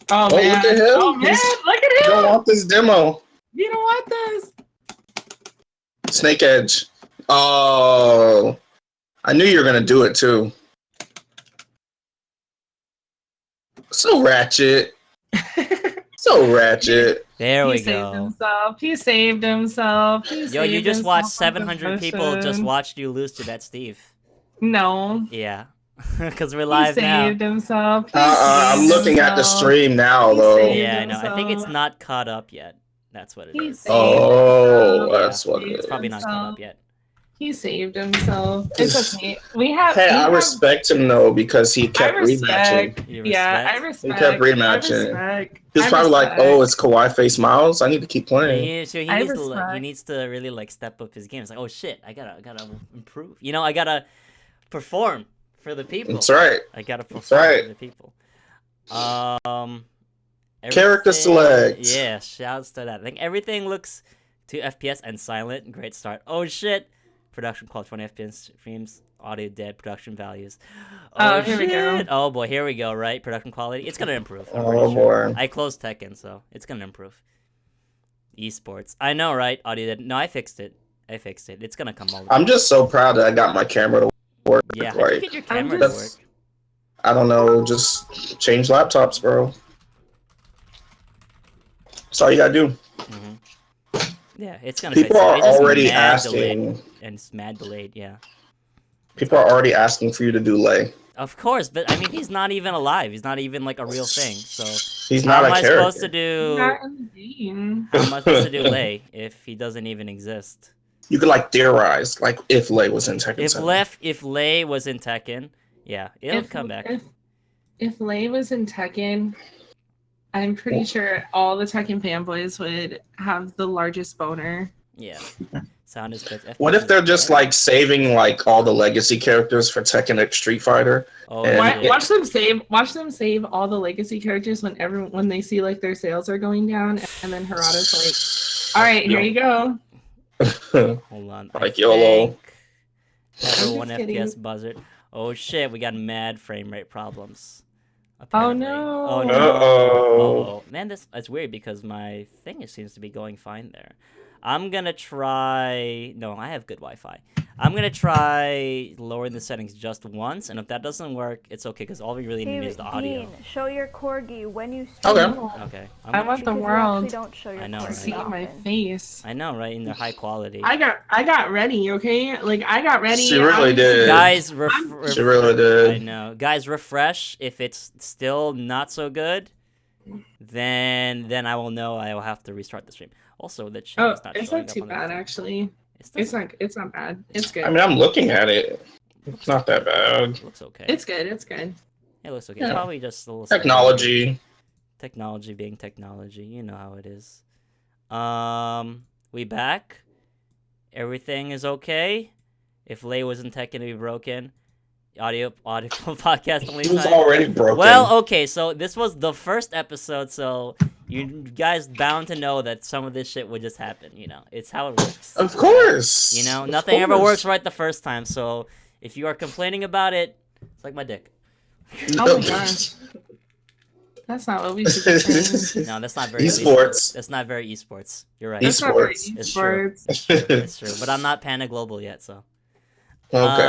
Oh, Oh, man. look at him. Oh, man. Look at him. You don't want this demo. You don't want this. Snake Edge. Oh. I knew you were going to do it, too. So ratchet. So ratchet. There we He saved go. himself. He saved himself. Yo, you just watched 700 people just watched you lose to that Steve. No. Yeah. Because we're He live now. saved himself. I'm looking at the stream now, He though. saved Yeah, I know. I think it's himself. not caught up yet. That's what it He is. saved Oh, himself. that's what it It's is. probably not caught up yet. He saved himself. It's okay. We have. Hey, we I have- respect him, though, because he I kept rematching. respect. You Yeah, I respect? He respect. kept rematching. I respect. He was I probably like, respect. oh, it's Kawaii Miles. I need to keep Yeah, playing. so he I needs to he respect. needs to really like step up his game. It's like, oh shit, I gotta improve. You know, I gotta perform for the people. That's right. I gotta perform right. for the people. Character everything- select. Yeah, shouts to that. I think everything looks 2 FPS and silent. Great start. Oh shit. Production quality 20 FPS frames. Audio dead. Production values. Oh, here we go. shit. Oh boy, here we go. Right, production quality. It's gonna improve. I'm Oh, pretty sure. boy. I closed Tekken, so it's gonna improve. Esports. I know, right? Audio dead. No, I fixed it. It's gonna come over. I'm just so proud that I got my camera to work. Yeah, how did you Like, get your I'm camera to just- work? I don't know. Just change laptops, bro. That's all you gotta do. Yeah, it's gonna. People fix it. are It's just already mad delayed, asking. and it's mad delayed. Yeah. People are already asking for you to do lay. Of course, but I mean, he's not even alive. He's not even like a real thing. So He's how not am a I character. supposed to do? Not in the game. How am I supposed to do Lei if he doesn't even exist? You could like theorize, like if Lay was in Tekken 7. If Lei was in Tekken, yeah, it'll come back. If Lei was in Tekken, I'm pretty sure all the Tekken fanboys would have the largest boner. Yeah, sound is good. What if they're just like saving like all the legacy characters for Tekken X Street Fighter? Oh, and- yeah. Watch them save all the legacy characters when they see like their sales are going down, and then Harada's like, "All right, here you go." Hold on. Like YOLO. Ever I'm 1 just kidding. FPS buzzard. Oh shit, we got mad frame rate problems. Oh apparently. no! Oh no! Uh-oh. Oh man, that's weird because my thing seems to be going fine there. I'm gonna try. No, I have good Wi-Fi. I'm gonna try lowering the settings just once, and if that doesn't work, it's okay because all we really need is the audio. Dean, show your corgi when you speak. Okay. Okay. I want the Because you world actually don't show your I know, to right? see corgi my often. face. I know, right? And they're high quality. I got ready, okay? Like I got ready. She really did. Guys, She really did. I know. Guys, refresh. If it's still not so good, then I will know I will have to restart the stream. Also, the chat Oh, is not it's showing not up too on the bad phone. actually. It's not bad. It's good. I mean, I'm looking at it. It's not that bad. It looks okay. It's good. It's good. It looks okay. Yeah. It's probably just a little Technology. Technology being technology. You know how it is. We back. Everything is okay. If Lei wasn't technically broken, audio podcast only It was time. already broken. Well, okay, so this was the first episode, so you guys bound to know that some of this shit would just happen, you know. It's how it works. Of course. You know, Of nothing ever course. works right the first time, so if you are complaining about it, it's like my dick. Oh my gosh. That's not what we should be saying. No, that's not very Esports. That's not very esports. You're right. That's not very Esports. It's true. esports. It's true. But I'm not Panda Global yet, so. Okay.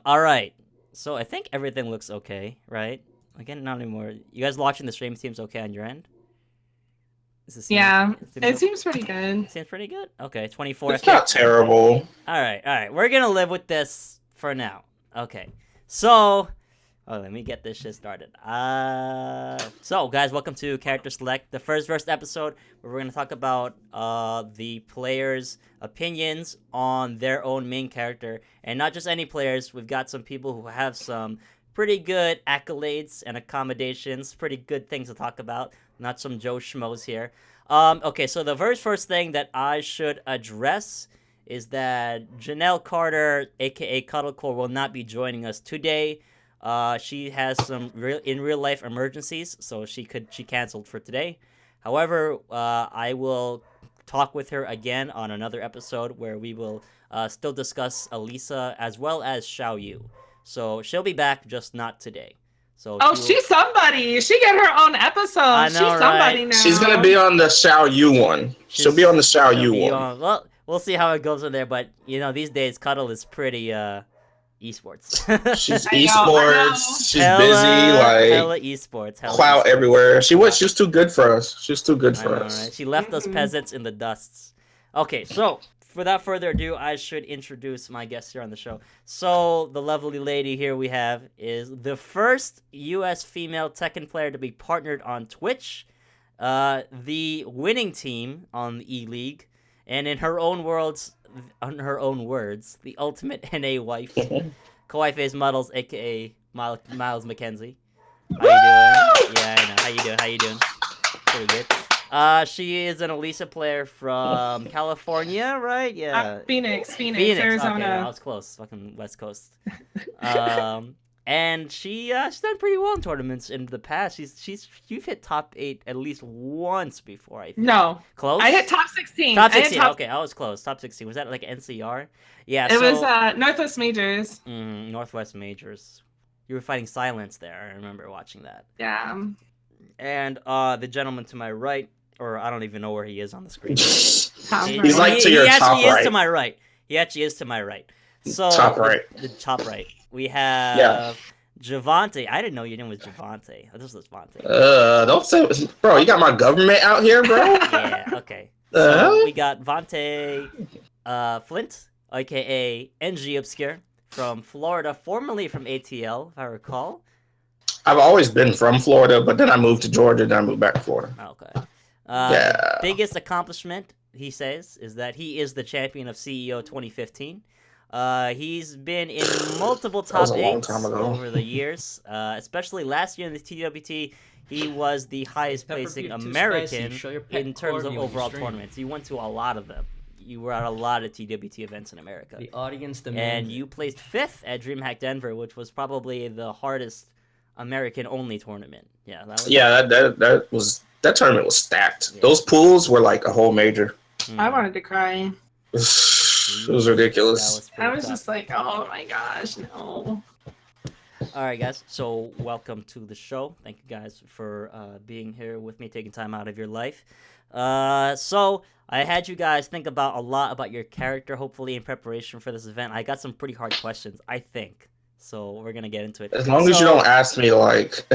All right. So I think everything looks okay, right? Again, not anymore. You guys watching the stream seems okay on your end? Does it seem- Yeah, seems it seems pretty good. seems pretty good. Okay, 24. It's not terrible. All right. We're gonna live with this for now. Okay. So, let me get this shit started. So guys, welcome to Character Select, the first episode where we're gonna talk about the players' opinions on their own main character, and not just any players. We've got some people who have some pretty good accolades and accommodations, pretty good things to talk about. Not some Joe Schmoes here. Okay, so the very first thing that I should address is that Janelle Carter, aka CuddleCore, will not be joining us today. She has some real life emergencies, so she canceled for today. However, I will talk with her again on another episode where we will still discuss Alisa as well as Xiao Yu. So she'll be back, just not today. So Oh, she's somebody. She get her own episode. I know, She's somebody right? now. She's gonna be on the Xiao Yu one. She'll be on the Xiao she'll Yu be one. on- Well, we'll see how it goes in there. But these days, Cuddle is pretty esports. She's I know. esports. She's busy. Hella Like esports. Hella clout esports. everywhere. She was too good for us. She was too good I for know, us. right? She left us peasants in the dusts. Okay, so without further ado, I should introduce my guest here on the show. So the lovely lady here we have is the first U.S. female Tekken player to be partnered on Twitch, the winning team on the E-League, and in her own words, the ultimate NA wife, KawaiiFaceMiles, aka Miles McKenzie. How you doing? Yeah, I know. How you doing? Pretty good. She is an Alisa player from California, right? Yeah. Phoenix, Okay, Arizona. I was close. Fucking West Coast. And she's done pretty well in tournaments in the past. You've hit top 8 at least once before, I think. No. Close? I hit top 16. Top 16. Okay, I was close. Top 16. Was that like NCR? Yeah. It was Northwest Majors. Northwest Majors. You were fighting Silence there. I remember watching that. Yeah. And the gentleman to my right, or I don't even know where he is on the screen. He's like to your top He actually right. is to my right. He actually is to my right. So Top right. The top right. We have Javante. I didn't know your name was Javante. This was Javante. Don't say, bro. You got my government out here, bro. Yeah. Okay. So we got Vante Flint, aka NgObscure, from Florida, formerly from ATL, if I recall. I've always been from Florida, but then I moved to Georgia, then I moved back to Florida. Okay. The biggest accomplishment, he says, is that he is the champion of CEO 2015. He's been in multiple top was a long 8s time ago. over the years, especially last year in the TWT. He was the highest placing American in terms of overall tournaments. He went to a lot of them. You were at a lot of TWT events in America. The audience demanded. And you placed 5th at DreamHack Denver, which was probably the hardest American-only tournament. Yeah, that tournament was stacked. Yeah. Those pools were like a whole major. I wanted to cry. It was ridiculous. I was just like, oh my gosh, no. All right, guys. So welcome to the show. Thank you guys for being here with me, taking time out of your life. So I had you guys think about a lot about your character, hopefully in preparation for this event. I got some pretty hard questions, I think. So we're gonna get into it. As long as you don't ask me like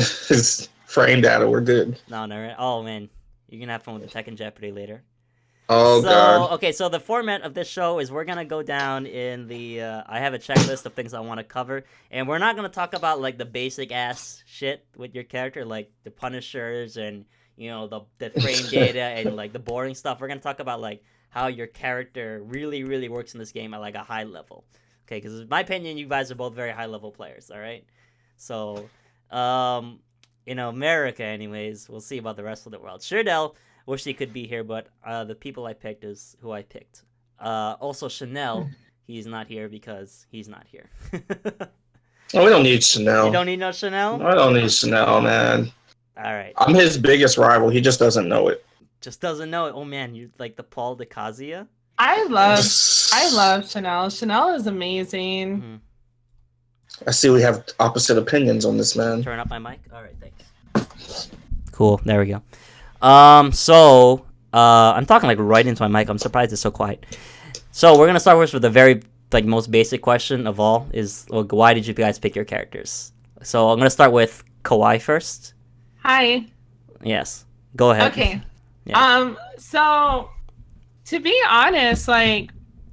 frame data, we're good. No. Oh man, you're gonna have fun with the Tekken Jeopardy later. Oh god. Okay, so the format of this show is we're gonna go down in the. I have a checklist of things I want to cover, and we're not gonna talk about like the basic ass shit with your character, like the Punishers and the frame data and like the boring stuff. We're gonna talk about like how your character really works in this game at like a high level. Okay, because in my opinion, you guys are both very high level players. All right, so America, anyways. We'll see about the rest of the world. Shurdell. Wish he could be here, but the people I picked is who I picked. Also, Chanel, he's not here because he's not here. Oh, we don't need Chanel. You don't need no Chanel? I don't need Chanel, man. All right. I'm his biggest rival. He just doesn't know it. Just doesn't know it. Oh, man, you like the Paul DeCazia? I love Chanel. Chanel is amazing. Mm-hmm. I see we have opposite opinions on this, man. Turn up my mic? All right, thanks. Cool, there we go. I'm talking like right into my mic. I'm surprised it's so quiet. So we're gonna start with the very most basic question of all is why did you guys pick your characters? So I'm gonna start with Kawaii first. Hi. Yes, go ahead. Okay. Yeah. So to be honest,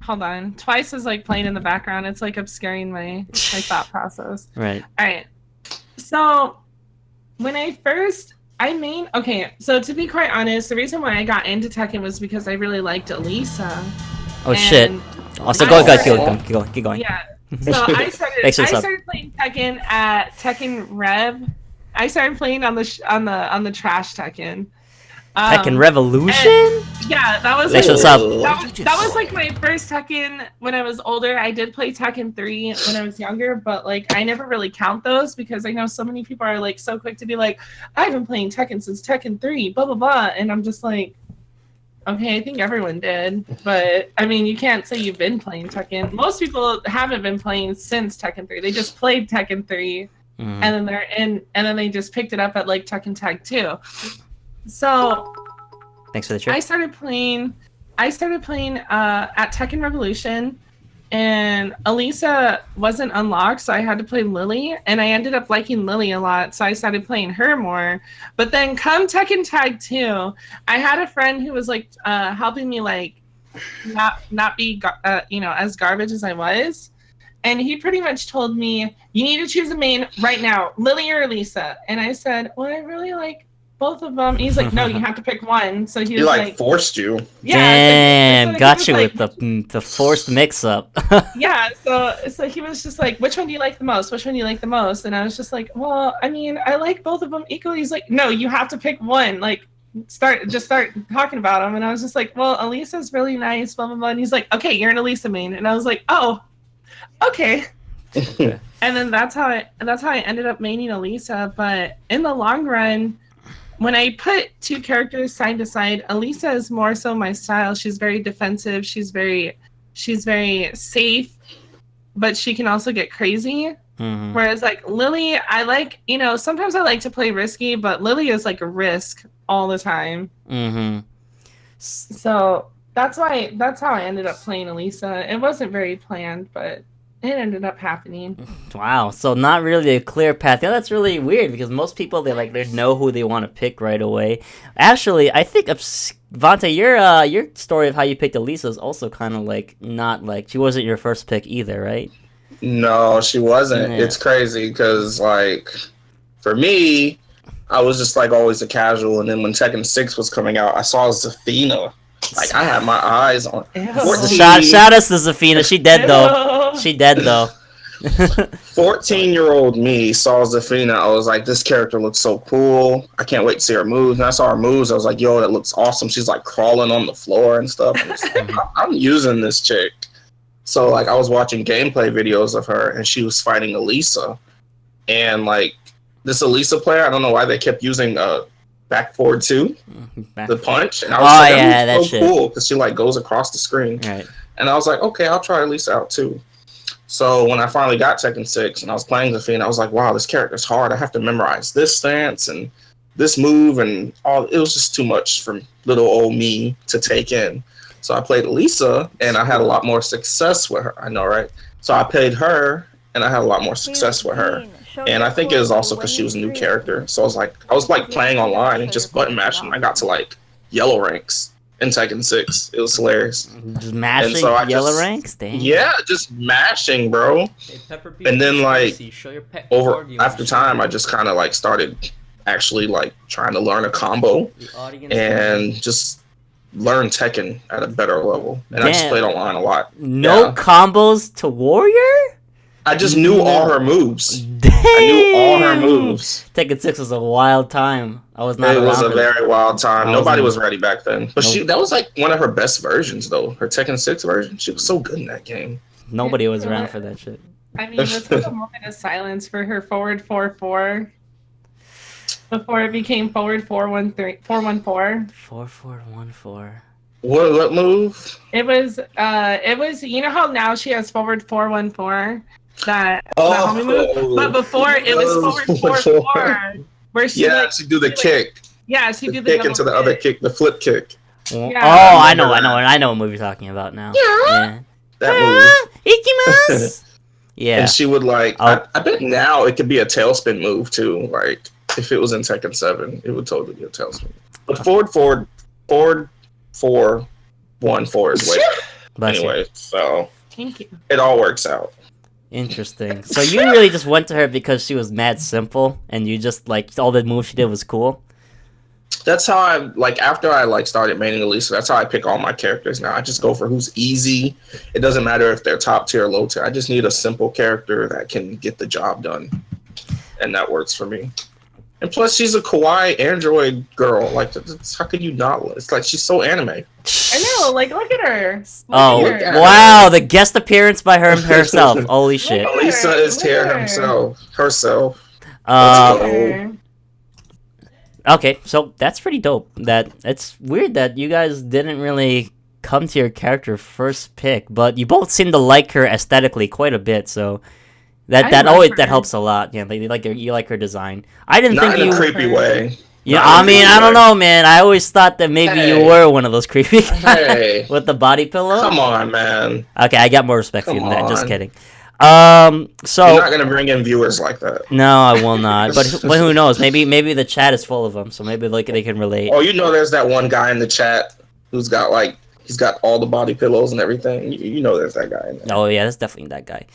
hold on. Twice is playing in the background. It's obscuring my thought process. Right. All right. So when I first. So to be quite honest, the reason why I got into Tekken was because I really liked Alisa. Oh shit! Also, keep going. Yeah. So I started playing Tekken at Tekken Rev. I started playing on the trash Tekken. Tekken Revolution? Yeah, that was Thanks for the sub. That was my first Tekken when I was older. I did play Tekken 3 when I was younger, but I never really count those because I know so many people are so quick to be I've been playing Tekken since Tekken 3, blah blah blah, and I'm just okay, I think everyone did, but I mean you can't say you've been playing Tekken. Most people haven't been playing since Tekken 3. They just played Tekken 3 Mhm. and then and then they just picked it up at like Tekken Tag 2. So Thanks for the trip. I started playing at Tekken Revolution, and Alisa wasn't unlocked, so I had to play Lily, and I ended up liking Lily a lot, so I started playing her more. But then come Tekken Tag 2, I had a friend who was like helping me like not be as garbage as I was. And he pretty much told me, you need to choose a main right now, Lily or Alisa. And I said, well, I really like both of them. He's like, no, you have to pick one. So he was like forced you. yeah. Damn, So got he you was with the forced mix-up. yeah. So he was just like, which one do you like the most? Which one do you like the most? And I was just like, well, I mean, I like both of them equally. He's like, no, you have to pick one. Like, start talking about them. And I was just like, well, Alisa's really nice, blah blah blah. And he's like, okay, you're an Alisa main. And I was like, oh, okay. And then that's how I ended up maining Alisa. But in the long run, when I put two characters side to side, Alisa is more so my style. She's very defensive. She's very safe, but she can also get crazy. Mhm. Whereas like Lily, I like, sometimes I like to play risky, but Lily is like a risk all the time. Mhm. So that's how I ended up playing Alisa. It wasn't very planned, but it ended up happening. Wow, so not really a clear path. Yeah, that's really weird because most people they know who they want to pick right away. Actually, I think Vante, your story of how you picked Alisa is also kind of like not like she wasn't your first pick either, right? No, she wasn't. Yeah. It's crazy because like for me, I was just like always a casual, and then when Tekken 6 was coming out, I saw Zafina. Like I had my eyes on. Ew. 14 Shout us to Zafina. She dead though. Ew. She dead though. 14-year-old me saw Zafina. I was like, this character looks so cool. I can't wait to see her moves. And I saw her moves. I was like, yo, that looks awesome. She's like crawling on the floor and stuff. I was like, I'm using this chick. So like I was watching gameplay videos of her, and she was fighting Alisa. And like this Alisa player, I don't know why they kept using back forward 2, the punch. And I was like, that was so cool because she like goes across the screen. Right. And I was like, okay, I'll try Alisa out too. So when I finally got Tekken 6 and I was playing Zafina, I was like, wow, this character's hard. I have to memorize this stance and this move and all. It was just too much for little old me to take in. So I played Alisa and I had a lot more success with her. I know, right? So I played her and I had a lot more success with her. And I think it was also because she was a new character. So I was like playing online and just button mashing. I got to like yellow ranks in Tekken 6. It was hilarious. Just mashing yellow ranks? Damn. Yeah, just mashing, bro. And then like after time, I just kind of like started actually like trying to learn a combo and just learn Tekken at a better level. And I just played online a lot. No combos to Warrior? I just knew all her moves. Damn. I knew all her moves. Tekken 6 was a wild time. I was not. It was a very wild time. Nobody was ready. ready back then. But that was like one of her best versions, though. Her Tekken 6 version. She was so good in that game. Nobody was around for that shit. I mean, let's have a moment of silence for her forward 4-4 before it became forward 4-1-3, 4-1-4. 4-4-1-4. What move? It was you know how now she has forward 4-1-4 that homie move, but before it was forward 4-4 where she she do the kick. Yeah, she do the kick into the other kick, the flip kick. Yeah. Oh, I know what movie you're talking about now. Yeah. That move. Ikimasu. Yeah. And she would like I bet now it could be a tailspin move too. Like if it was in Tekken 7, it would totally be a tailspin. But forward 4-1-4 is way anyway, so thank you. It all works out. Interesting. So you really just went to her because she was mad simple, and you just like all the moves she did was cool. That's how I like after I like started maining Alisa. That's how I pick all my characters now. I just go for who's easy. It doesn't matter if they're top tier or low tier. I just need a simple character that can get the job done, and that works for me. And plus, she's a kawaii android girl. Like, how could you not? It's like she's so anime. I know. Like, look at her. Look at her. Wow! The guest appearance by herself. Holy shit! Alisa is here herself. Okay, so that's pretty dope. It's weird that you guys didn't really come to your character first pick, but you both seem to like her aesthetically quite a bit. So That love always her. that helps a lot. Yeah, you like her design. I didn't Not think in you. a creepy way. Yeah, Not in I a mean, creepy I don't way. know, man. I always thought that maybe you Hey. were one of those creepy guys Hey. with the body pillow. Come on, man. Okay, I got more respect for you Come than that. Just on. kidding. You're So not gonna bring in viewers like that. no, I will not. But who knows? Maybe the chat is full of them, so maybe they can relate. Oh, you know, there's that one guy in the chat who's got like he's got all the body pillows and everything. You know, there's that guy in there. Oh yeah, that's definitely that guy.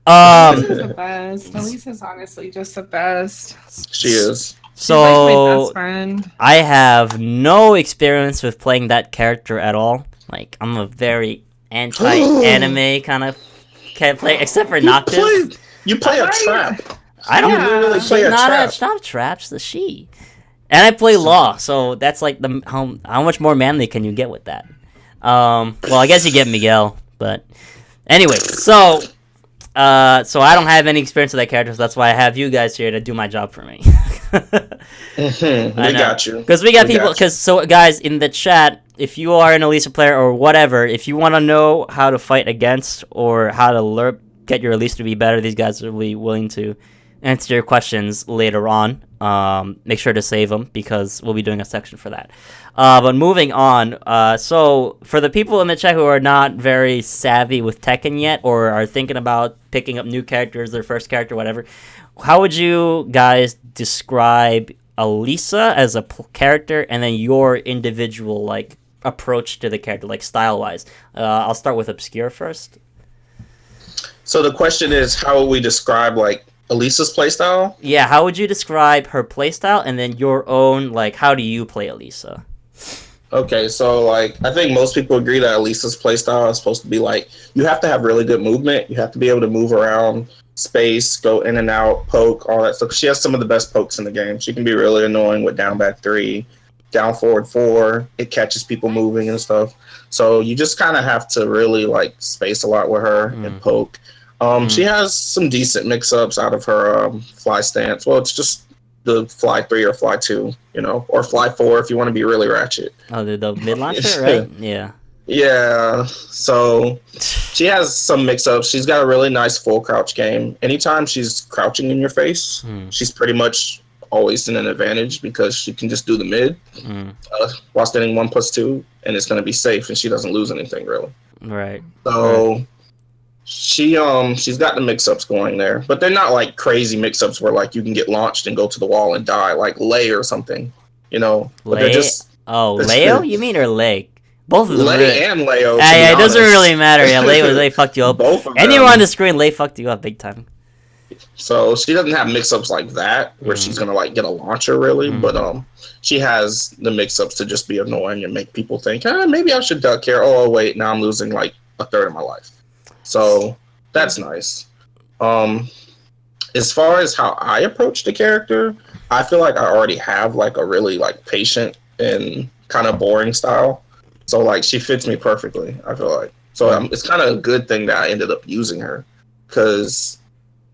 Elisa's the best. Elisa's honestly just the best. She is. She's like my So best friend. I have no experience with playing that character at all. Like I'm a very anti-anime kind of player, except for Noctis. You play a Right. trap. I don't Yeah. literally play a not trap. it's not a trap, it's a she. And I play Law, so that's like the how much more manly can you get with that? Well, I guess you get Miguel, but anyway, so I don't have any experience with that character, so that's why I have you guys here to do my job for me. We got you. Because we got We people. got you. Because so guys in the chat, if you are an Alisa player or whatever, if you want to know how to fight against or how to get your Alisa to be better, these guys will be willing to answer your questions later on. Make sure to save them because we'll be doing a section for that. But moving on, so for the people in the chat who are not very savvy with Tekken yet or are thinking about picking up new characters, their first character, whatever, how would you guys describe Alisa as a character and then your individual like approach to the character, like style-wise? I'll start with Obscure first. So the question is, how would we describe like Alisa's playstyle? Yeah, how would you describe her playstyle and then your own, like, how do you play Alisa? Okay, so like I think most people agree that Alisa's playstyle is supposed to be like you have to have really good movement. You have to be able to move around space, go in and out, poke, all that stuff. She has some of the best pokes in the game. She can be really annoying with down back 3, down forward 4. It catches people moving and stuff. So you just kind of have to really like space a lot with her and poke. She has some decent mix-ups out of her fly stance. Well, it's just the fly 3 or fly 2, you know, or fly 4 if you want to be really ratchet. Oh, the mid launcher, right? Yeah. Yeah, so she has some mix-ups. She's got a really nice full crouch game. Anytime she's crouching in your face, she's pretty much always in an advantage because she can just do the mid while standing 1+2, and it's going to be safe, and she doesn't lose anything really. Right. So she's got the mix-ups going there, but they're not like crazy mix-ups where like you can get launched and go to the wall and die, like Lay or something, you know. But they're just Leo? You mean or Lay? Both of them. Lay really. and Leo. Yeah, it doesn't really matter. Yeah, Lay fucked you up. Both of Anywhere them. on the screen, Lay fucked you up big time. So she doesn't have mix-ups like that where she's gonna like get a launcher really, but she has the mix-ups to just be annoying and make people think, maybe I should duck here. Oh wait, now I'm losing like a third of my life. So that's nice. As far as how I approach the character, I feel like I already have like a really like patient and kind of boring style. So like she fits me perfectly, I feel like. So it's kind of a good thing that I ended up using her because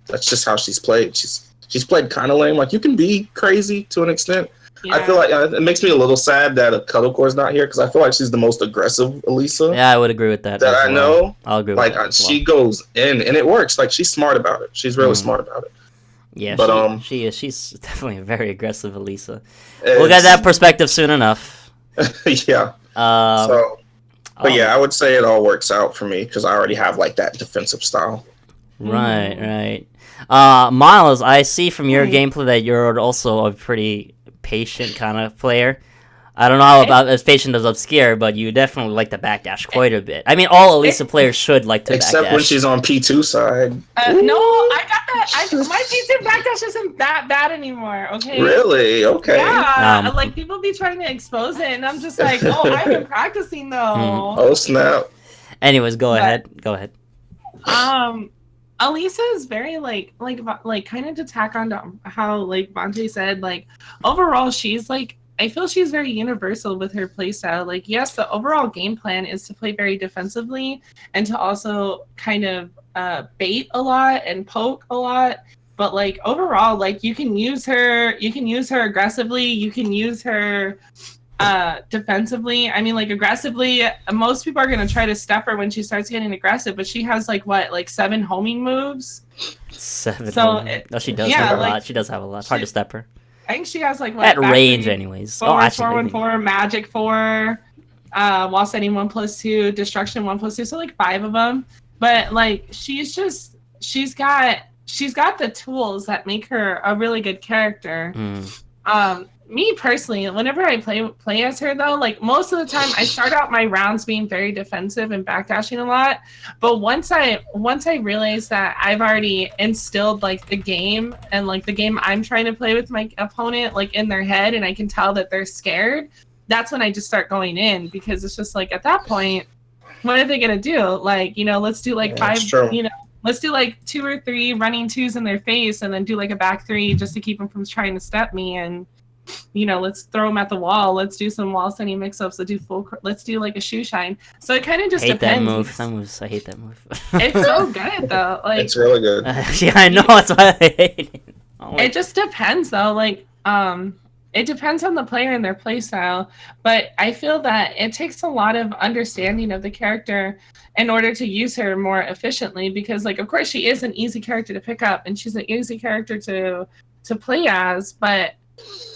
that's just how she's played. She's played kind of lame. Like you can be crazy to an extent. Yeah. I feel like it makes me a little sad that a CuddleCore is not here because I feel like she's the most aggressive Alisa Yeah, I would agree with that. that as I well. know. I'll agree with Like that. As well. she goes in and it works. Like she's smart about it. She's really smart about it. Yeah, but, she is. She's definitely a very aggressive Alisa. We'll get that perspective soon enough. Yeah. But yeah, I would say it all works out for me because I already have like that defensive style. Right. Miles, I see from your gameplay that you're also a pretty patient kind of player. I don't know about as patient as Obscure, but you definitely like to backdash quite a bit. I mean, all Alisa players should like to Except backdash. when she's on P2 side. No, I got that. My P2 backdash isn't that bad anymore. Okay. Really? Okay. Yeah. Like people be trying to expose it, and I'm just like, oh, I've been practicing though. Oh snap. Anyways, go ahead. Alisa is very like kind of to tack on to how like Bonte said, like overall she's like I feel she's very universal with her playstyle. Like yes, the overall game plan is to play very defensively and to also kind of bait a lot and poke a lot. But like overall, like you can use her aggressively, you can use her defensively. I mean, like aggressively, most people are gonna try to step her when she starts getting aggressive, but she has like 7 homing moves. 7. So No, she does yeah, have a like, lot. She does have a lot. It's hard to step her. I think she has like At back range, three, anyways. forward, Actually, 4-1-4, magic 4, wall setting 1+2, destruction 1+2. So like 5 of them. But like she's got the tools that make her a really good character. Me personally, whenever I play as her though, like most of the time I start out my rounds being very defensive and backdashing a lot. But once I realize that I've already instilled like the game and like the game I'm trying to play with my opponent like in their head, and I can tell that they're scared, that's when I just start going in, because it's just like at that point, what are they gonna do? Like, let's do like 5, let's do like 2 or 3 running 2s in their face, and then do like a back 3 just to keep them from trying to step me. And let's throw them at the wall. Let's do some wall setting mix-ups. Let's do like a shoe shine. So it kind of just depends. I hate that move. It's so good though. Like, it's really good. Yeah, I know. That's why I hate it. It just depends though. Like, it depends on the player and their play style. But I feel that it takes a lot of understanding of the character in order to use her more efficiently. Because, like, of course, she is an easy character to pick up, and she's an easy character to play as. But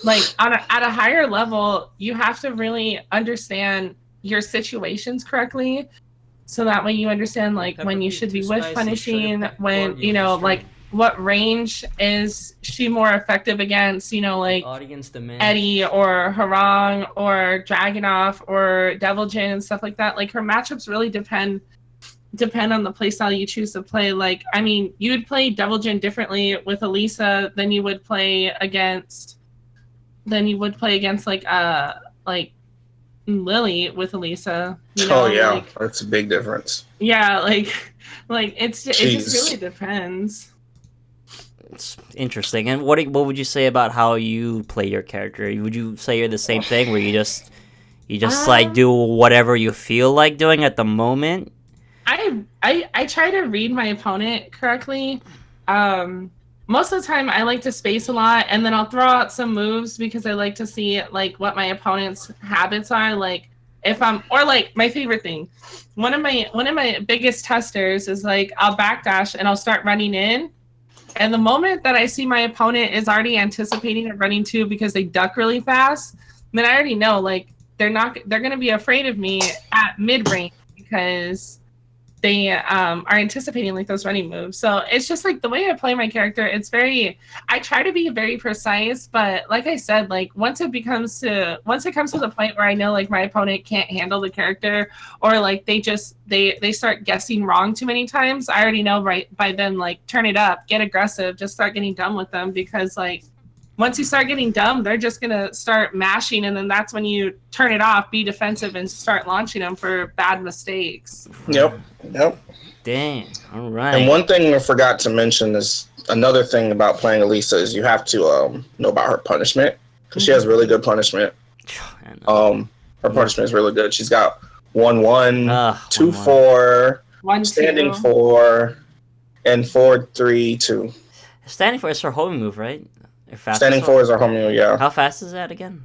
like at a higher level, you have to really understand your situations correctly, so that way you understand like when you should be whiff punishing, when like what range is she more effective against, like Eddie or Harang or Dragunov or Devil Jin and stuff like that. Like her matchups really depend on the playstyle you choose to play. Like, I mean, you would play Devil Jin differently with Alisa than you would play against like Lily with Alisa. Yeah, that's a big difference. Yeah, like it just really depends. It's interesting. And what would you say about how you play your character? Would you say you're the same thing, where you just like do whatever you feel like doing at the moment? I try to read my opponent correctly. Most of the time I like to space a lot, and then I'll throw out some moves because I like to see like what my opponent's habits are. Like or like my favorite thing, one of my biggest testers is like I'll backdash and I'll start running in, and the moment that I see my opponent is already anticipating a running 2 because they duck really fast, then I already know like they're gonna be afraid of me at mid range because they are anticipating like those running moves. So it's just like the way I play my character, I try to be very precise, but like I said, like once it comes to the point where I know like my opponent can't handle the character, or like they start guessing wrong too many times, I already know right by then, like turn it up, get aggressive, just start getting dumb with them, because like once you start getting dumb, they're just gonna start mashing, and then that's when you turn it off, be defensive, and start launching them for bad mistakes. Yep. Dang. All right. And one thing I forgot to mention is another thing about playing Alisa is you have to know about her punishment, because she has really good punishment. Her punishment is really good. She's got 1-1, 2-4, standing 4, and 4-3-2. Standing 4 is her homing move, right? Standing 4 is our homing move, yeah. How fast is that again?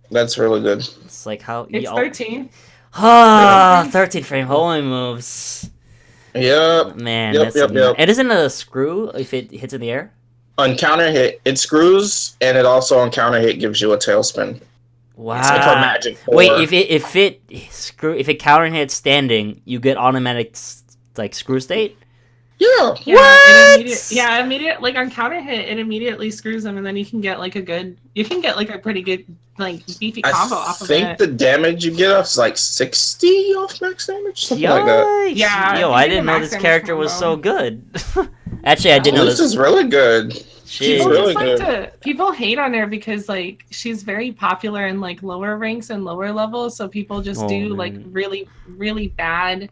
That's really good. It's like how... It's 13. 13 frame homing moves. Yep. Man, yep. It isn't a screw if it hits in the air? On counter hit, it screws, and it also on counter hit gives you a tailspin. Wow. It's like her magic 4. Wait, if it counter hits standing, you get automatic like screw state? Yeah. What? Immediate. Like on counter hit, it immediately screws them, and then you can get like a pretty good like beefy combo off of it. I think the damage you get off is like 60 off max damage, something like that. Yeah. Yo, I didn't know this character was so good. Actually, I didn't know this. This is really good. She's really good. People hate on her because like she's very popular in like lower ranks and lower levels, so people just like really, really bad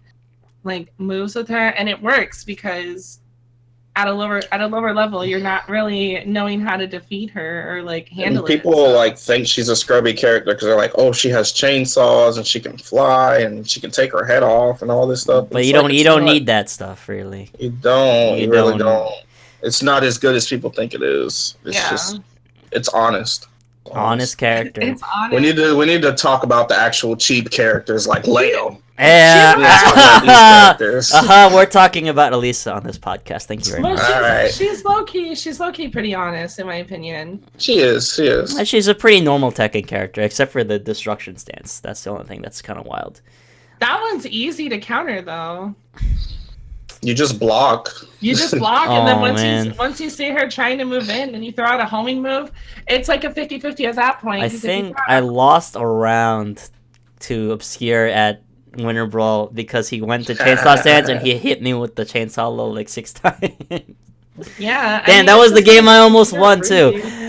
like moves with her, and it works because at a lower level you're not really knowing how to defeat her or like handle it. People like think she's a scrubby character because they're like, oh, she has chainsaws and she can fly and she can take her head off and all this stuff. But you don't need that stuff, really. You don't. You really don't. It's not as good as people think it is. It's just, it's honest. Honest character. It's honest. We need to talk about the actual cheap characters like Leo. Yeah. We need to talk about these characters. We're talking about Alisa on this podcast. Thank you very Well, much. Alright. she's low key. She's low key pretty honest, in my opinion. She is. She's a pretty normal Tekken character, except for the destruction stance. That's the only thing that's kind of wild. That one's easy to counter, though. You just block. You just block, and then man. once you see her trying to move in, and you throw out a homing move, it's like a 50-50 at that point. I 'cause if you think throw I out- lost a round to Obscure at Winter Brawl because he went to Chainsaw Stance and he hit me with the chainsaw low like 6 times. Yeah. I Damn, mean, that was it's the just game like- I almost you're won too. really-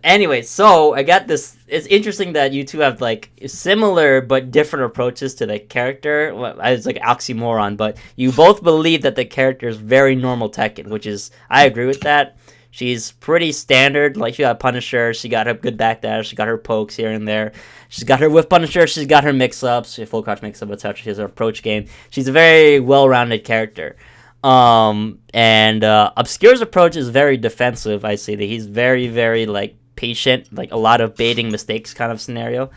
Anyway, so I got this. It's interesting that you two have like similar but different approaches to the character. Well, it's like oxymoron, but you both believe that the character is very normal Tekken, which is I agree with that. She's pretty standard. Like she got Punisher, she got her good backdash, she got her pokes here and there. She's got her whiff Punisher, she's got her mix-ups, full crouch mix-up, etc. She has her approach game. She's a very well-rounded character. Obscure's approach is very defensive. I see that he's very, very like patient, like a lot of baiting mistakes kind of scenario.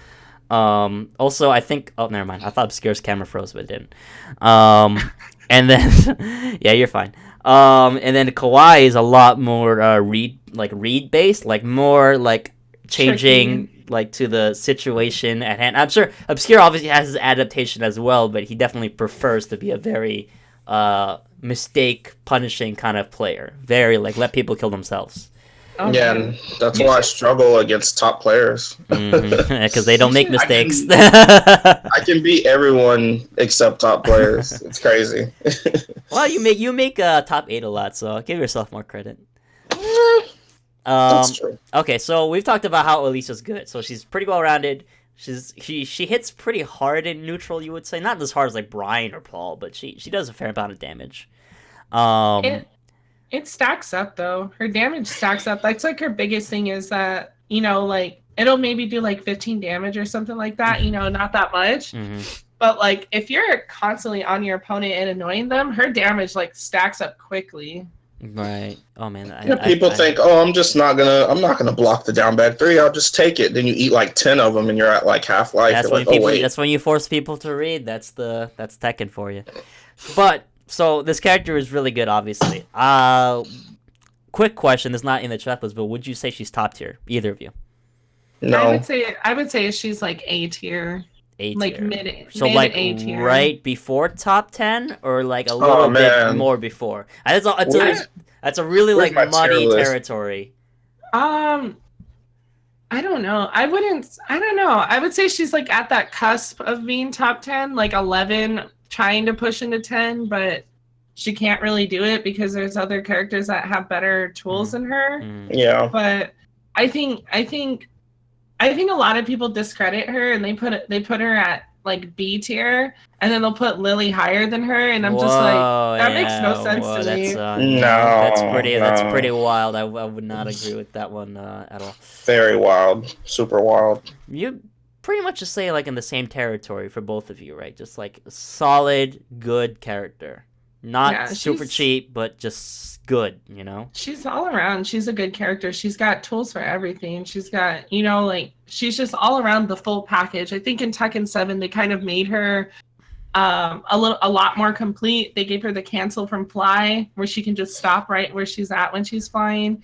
Also, I think never mind. I thought Obscure's camera froze, but it didn't. And then yeah, you're fine. And then Kawaii is a lot more read based, like more like changing like to the situation at hand. I'm sure Obscure obviously has his adaptation as well, but he definitely prefers to be a very mistake punishing kind of player. Very like let people kill themselves. Okay. Yeah, and that's why I struggle against top players. Because they don't make mistakes. I can beat everyone except top players. It's crazy. Well, you make top 8 a lot, so give yourself more credit. That's true. Okay, so we've talked about how Elisa's good. So she's pretty well rounded. She hits pretty hard in neutral, you would say. Not as hard as like Brian or Paul, but she does a fair amount of damage. It stacks up though. Her damage stacks up. That's like her biggest thing is that, like it'll maybe do like 15 damage or something like that, not that much. Mm-hmm. But like if you're constantly on your opponent and annoying them, her damage like stacks up quickly. Right. Oh man. People think, I'm not gonna block the down bag 3. I'll just take it. Then you eat like 10 of them, and you're at like half life. That's when you force people to read. That's Tekken for you. But so this character is really good, obviously. Quick question. It's not in the chat list, but would you say she's top tier? Either of you? No. I would say she's like A tier. A tier. Like mid like A tier. right before top 10 or like a little bit more before. That's a really like muddy territory. I don't know. I don't know. I would say she's like at that cusp of being top 10, like 11 trying to push into 10, but she can't really do it because there's other characters that have better tools than her. Yeah. But I think a lot of people discredit her and they put her at like B tier, and then they'll put Lily higher than her, and I'm just like, that makes no sense to me. That's pretty wild. I would not agree with that one at all. Very wild, super wild. You pretty much just say like in the same territory for both of you, right? Just like a solid, good character, not super cheap, but just good. She's all around. She's a good character. She's got tools for everything. She's got, she's just all around the full package. I think in Tekken 7 they kind of made her a lot more complete. They gave her the cancel from fly, where she can just stop right where she's at when she's flying.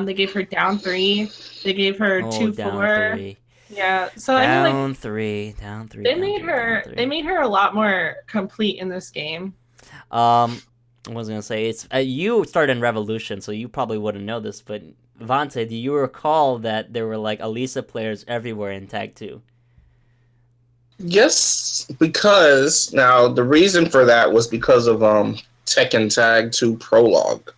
They gave her down 3. They gave her 2-4. Yeah, so down 3. They made her a lot more complete in this game. I was gonna say you started in Revolution, so you probably wouldn't know this, but Vante, do you recall that there were like Alisa players everywhere in Tag 2? Yes, because now the reason for that was because of Tekken Tag 2 Prologue.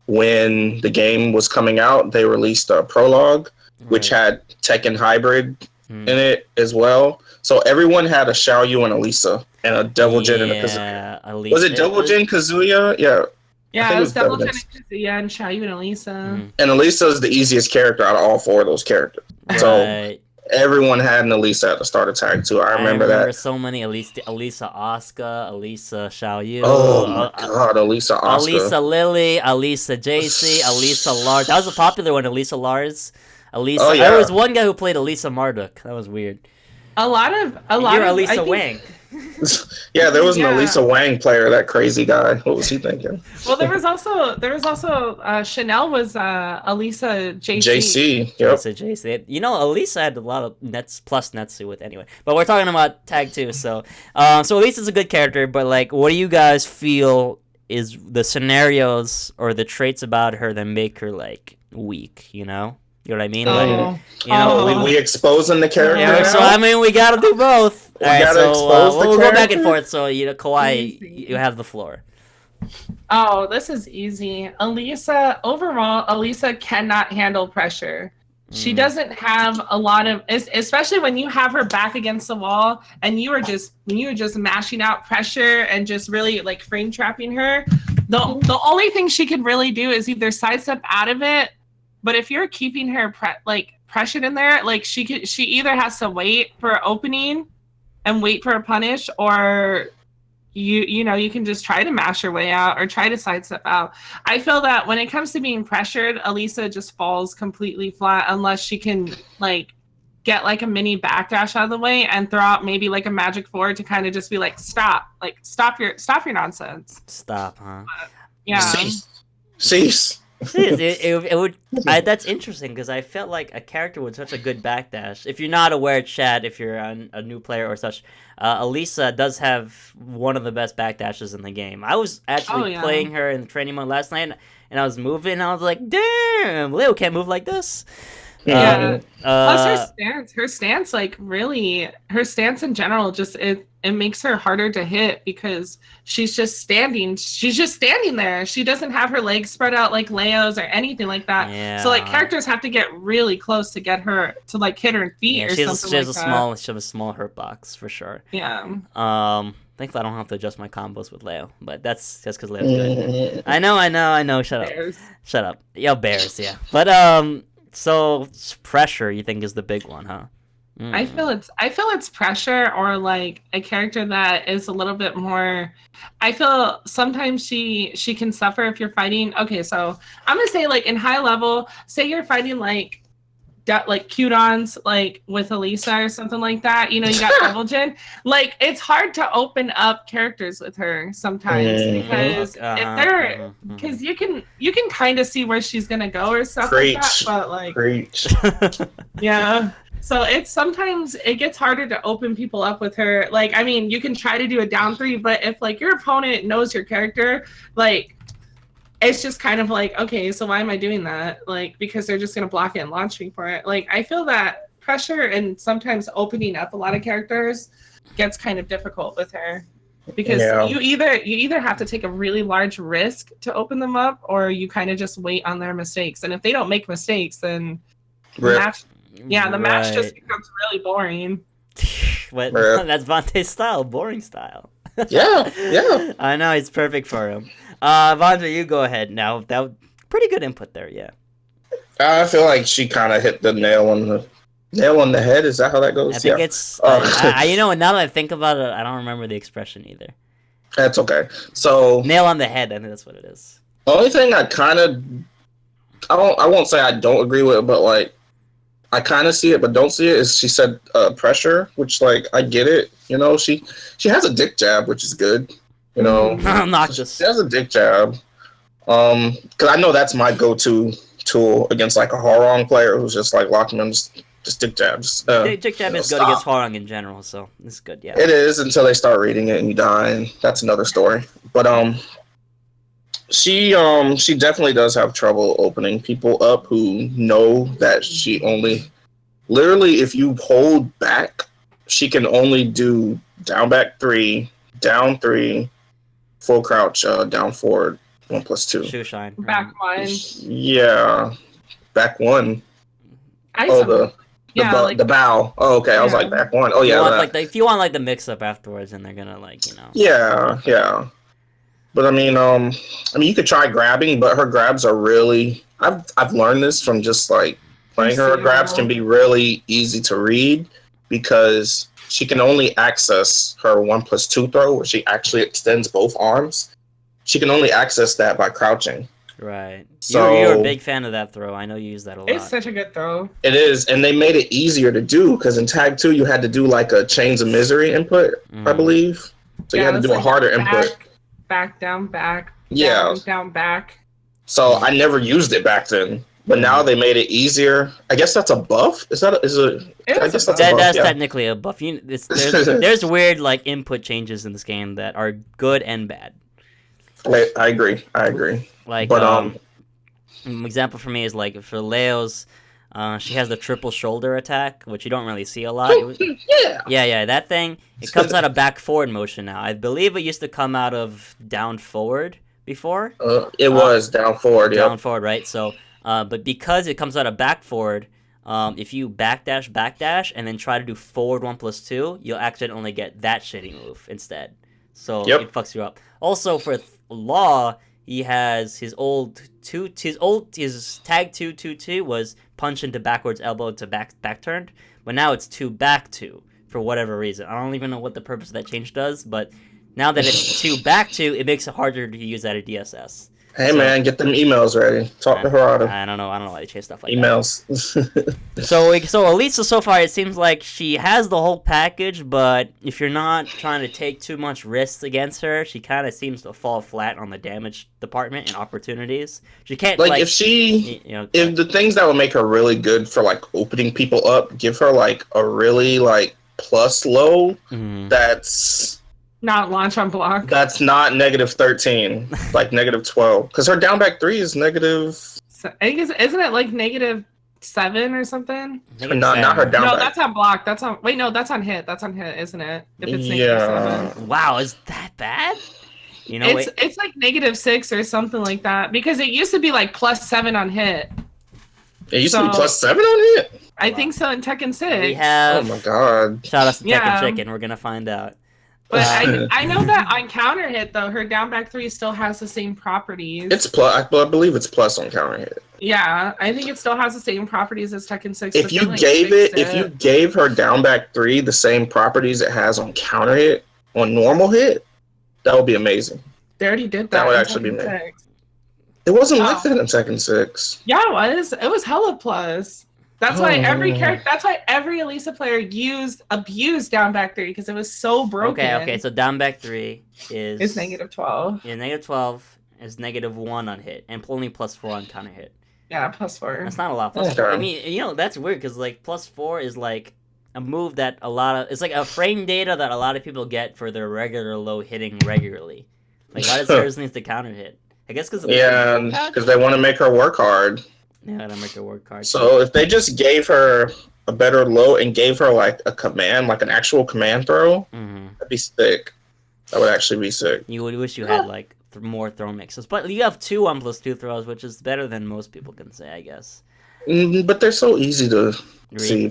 When the game was coming out, they released a prologue, which had Tekken Hybrid in it as well. So everyone had a Xiaoyu and Alisa, and a Devil Jin and a Kazuya. Was it Devil Jin, Kazuya? Yeah. Yeah, it was Devil Jin and Kazuya and Xiaoyu and Alisa. And Alisa is the easiest character out of all 4 of those characters. Right. So everyone had an Alisa at the start of Tag 2. I remember that. So many Alisa Asuka, Alisa Xiaoyu. Oh my god, Alisa Asuka. Alisa Lily, Alisa JC, Alisa Lars. That was a popular one, Alisa Lars. Alisa. Oh, yeah. There was one guy who played Alisa Marduk. That was weird. A lot You're of Alisa I think- Wang. Yeah, there was an Yeah. Alisa Wang player, that crazy guy. What was he thinking? Well, there was also Chanel was Alisa JC. JC. Yep. Alisa JC. You know, Alisa had a lot of nets plus Netsu with anyway. But we're talking about tag 2, so Alisa's a good character, but like, what do you guys feel is the scenarios or the traits about her that make her like weak? You know what I mean? Like, Oh, you know, oh. We exposing the character. yeah, now? so I mean, we gotta do both. We All right, gotta so expose the we'll go back and character? forth. So Kawaii, Easy. you have the floor. Oh, this is easy. Alisa cannot handle pressure. She doesn't have a lot of, especially when you have her back against the wall and you were just mashing out pressure and just really like frame trapping her. The only thing she could really do is either sidestep out of it, but if you're keeping her pressured in there, like she either has to wait for an opening and wait for a punish, or you can just try to mash your way out or try to sidestep out. I feel that when it comes to being pressured, Alisa just falls completely flat unless she can like get like a mini backdash out of the way and throw out maybe like a magic forward to kind of just be like, stop your nonsense. Stop, huh? Yeah. Cease. It would. That's interesting because I felt like a character with such a good backdash. If you're not aware, Chad, if you're a new player or such, Alisa does have one of the best backdashes in the game. I was actually playing her in the training mode last night, and I was moving, and I was like, damn, Leo can't move like this. Yeah. Plus her stance, like really, her stance in general, just it makes her harder to hit because she's just standing. She's just standing there. She doesn't have her legs spread out like Leo's or anything like that. Yeah. So like characters have to get really close to get her to like hit her feet Yeah, or she something has like a that. small. She has a small hurt box for sure. Yeah. Thankfully I don't have to adjust my combos with Leo, but that's just because Leo's good. I know. Shut Bears. up. Shut up. Yeah, bears. Yeah, but so pressure, you think, is the big one, huh? I feel it's pressure, or like a character that is a little bit more. I feel sometimes she can suffer if you're fighting. Okay, so I'm gonna say like in high level, say you're fighting like Cudons, like with Alisa or something like that. You know, you got Double Jin. Like it's hard to open up characters with her sometimes because if they're because you can kind of see where she's gonna go or stuff like that. But like Preach. yeah. So it's sometimes it gets harder to open people up with her. Like, I mean, you can try to do a down 3, but if like your opponent knows your character, like it's just kind of like, okay, so why am I doing that? Like, because they're just gonna block it and launch me for it. Like, I feel that pressure and sometimes opening up a lot of characters gets kind of difficult with her. Because you either have to take a really large risk to open them up, or you kind of just wait on their mistakes. And if they don't make mistakes, then the match just becomes really boring. What? That's Vontae's style, boring style. Yeah. I know, it's perfect for him. Vontae, you go ahead now. That was pretty good input there, yeah. I feel like she kind of hit the nail on the head. Is that how that goes? I think it's. You know, now that I think about it, I don't remember the expression either. That's okay. So nail on the head. I think that's what it is. The only thing I won't say I don't agree with it, but like I kind of see it, but don't see it. Is she said pressure, which like I get it. You know, she has a dick jab, which is good. You know, obnoxious. She has a dick jab. Because I know that's my go-to tool against like a Horong player who's just like locking them, just dick jabs. Dick jab is good against Horong in general, so it's good. Yeah, it is until they start reading it and you die, and that's another story. But she definitely does have trouble opening people up who know that she only literally if you hold back, she can only do down back 3, down 3, full crouch, down forward, 1+2. Shoe shine. Back 1. Yeah. Back 1. The bow. Oh, okay. I was like back 1. Oh yeah. If you want like the mix up afterwards, and they're gonna like, you know. Yeah. But I mean, you could try grabbing, but her grabs are really. I've learned this from just like playing her. Her grabs can be really easy to read because she can only access her 1+2 throw, where she actually extends both arms. She can only access that by crouching. Right. So You're a big fan of that throw. I know you use that a lot. It's such a good throw. it is, and they made it easier to do because in Tag 2 you had to do like a Chains of Misery input, I believe. So you had to it's do a like harder back, input. Back, down, back. Yeah. Down, back. So I never used it back then, but now they made it easier. I guess that's a buff. Is it? I guess that's a buff. That's Yeah. technically a buff. There's weird like input changes in this game that are good and bad. I agree. Like, But an example for me is like for Leo's, she has the triple shoulder attack, which you don't really see a lot. Yeah, that thing. It comes out of back forward motion now. I believe it used to come out of down forward before. It was down forward. Down forward, right? So, but because it comes out of back forward, if you backdash, and then try to do forward 1+2, you'll accidentally get that shitty move instead. So it fucks you up. Also for Law, he has his tag 2 was punch into backwards elbow to back turned, but now it's 2 back 2 for whatever reason. I don't even know what the purpose of that change does, but now that it's 2 back 2, it makes it harder to use at a DSS. Hey man, get them emails ready. Talk to Harada. I don't know why they chase stuff like emails. that. So Alisa, so far it seems like she has the whole package, but if you're not trying to take too much risks against her, she kind of seems to fall flat on the damage department and opportunities. She can't if the things that would make her really good for like opening people up, give her like a really like plus low that's not launch on block. That's not -13, like -12. Because her down back 3 is negative. So, I think isn't it like -7 or something? Not her down No, back. that's on block. That's on. Wait, no, that's on hit. That's on hit, isn't it? If it's Yeah. -7. Wow, is that bad? You know, it's like -6 or something like that because it used to be like +7 on hit. It used to be +7 on hit. I think so in Tekken 6. We have. Oh my god! Shout out to Tekken Chicken. We're gonna find out. But I know that on counter hit though, her down back 3 still has the same properties. It's plus. I believe it's plus on counter hit. Yeah, I think it still has the same properties as Tekken 6. If you gave her down back 3 the same properties it has on counter hit on normal hit, that would be amazing. They already did that. That would actually be amazing. It wasn't like that in Tekken 6. Yeah, it was. It was hella plus. That's why every character. That's why every Alisa player abused down back 3 because it was so broken. Okay. So down back 3 is -12. Yeah, -12 is -1 on hit and only +4 on counter hit. Yeah, +4. That's not a lot. +4. I mean, that's weird because like +4 is like a move that it's like a frame data that a lot of people get for their regular low hitting regularly. Like why does hers need to counter hit? I guess because they want to make her work hard. Yeah, to make her work hard. So if they just gave her a better low and gave her like a command, like an actual command throw, that'd be sick. That would actually be sick. You would wish you had like more throw mixes, but you have 2 1+2 throws, which is better than most people can say, I guess. But they're so easy to see.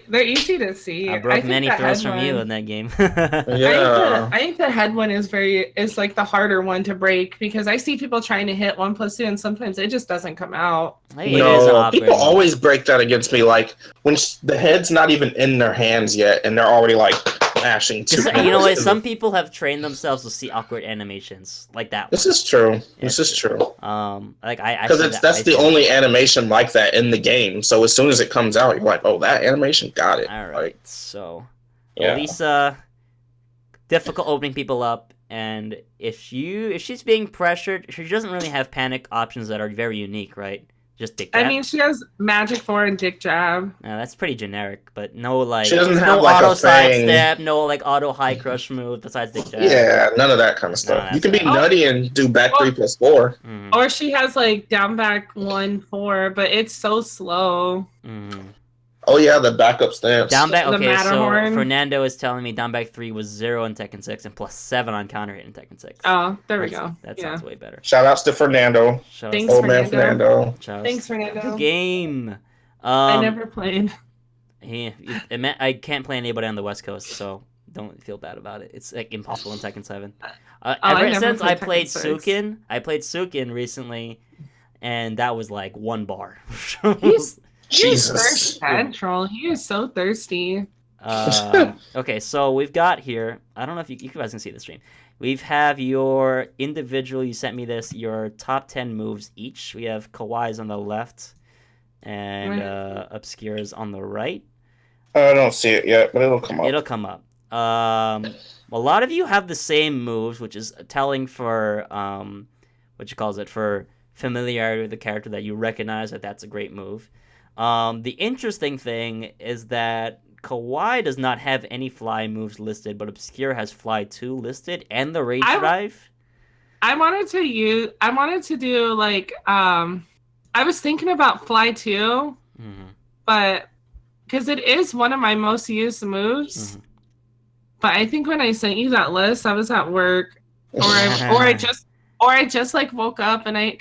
They're easy to see. I broke many throws from you in that game. Yeah. I think the head one is like the harder one to break because I see people trying to hit 1+2 and sometimes it just doesn't come out. No, people always break that against me. Like when the head's not even in their hands yet, and they're already like mashing. You know what? Some people have trained themselves to see awkward animations like that. This is true. This is true. Like because that's the only animation like that in the game. So as soon as it comes out, you're like, oh, that animation got it. All right. So, Alisa, difficult opening people up, and if she's being pressured, she doesn't really have panic options that are very unique, right? Just dick jab. I mean, she has Magic 4 and Dick Jab. That's pretty generic, but no like she doesn't have no like auto a thing. sidestep, no like auto high crush move besides Dick jab. Yeah, none of that kind of stuff. You can be nutty and do back 3+4. Or she has like down back 1/4, but it's so slow. Oh yeah, the backup stance. Down back. Okay, so Matterhorn. Fernando is telling me down back 3 was 0 in Tekken 6 and +7 on counter hit in Tekken 6. Oh, there we go. That sounds way better. Shout outs to Fernando. Thanks, old man Fernando. Thanks, Fernando. Game. I never played. I can't play anybody on the West Coast, so don't feel bad about it. It's like impossible in Tekken 7. Ever since I played Sukin, I played Sukin recently, and that was like 1 bar. Jesus. Thirst central. He is so thirsty. Okay, so we've got here. I don't know if you guys can see the stream. We have your individual. You sent me this. Your top 10 moves each. We have Kawaii's on the left, and Obscure's on the right. I don't see it yet, but it'll come up. It'll come up. A lot of you have the same moves, which is telling for for familiarity with the character, that you recognize that that's a great move. The interesting thing is that Kawaiii does not have any fly moves listed, but Obscure has fly 2 listed and the rage drive. I wanted to do like I was thinking about fly 2, but because it is one of my most used moves. But I think when I sent you that list, I was at work, or I just like woke up and I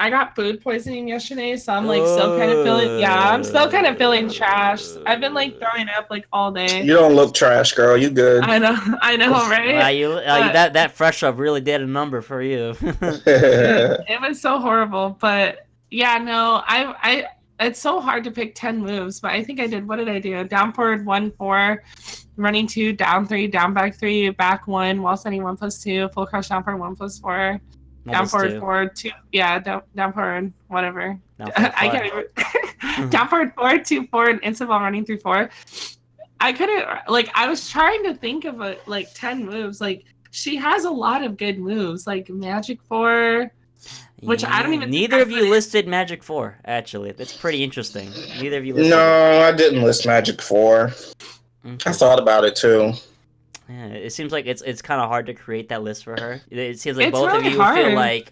got food poisoning yesterday, so I'm like still kind of feeling trash. I've been like throwing up like all day. You don't look trash, girl. You good? I know, right? That fresh up really did a number for you. It was so horrible, but yeah, no, I it's so hard to pick 10 moves, but I think I did. What did I do? Down forward 1, 4, running 2, down 3, down back 3, back 1, wall sending 1+2, full crouch down forward 1+4, down forward 4, 2, down forward, whatever. I can't even. Down forward 4, 2, 4, and instant while running through 4. I couldn't, like, I was trying to think of 10 moves. Like, she has a lot of good moves, like Magic 4. Which I don't even. Neither of you listed Magic 4. Actually, that's pretty interesting. Neither of you listed. No, I didn't list Magic 4. I thought about it too. Yeah, it seems like it's kind of hard to create that list for her. It seems like both really of you hard. feel like,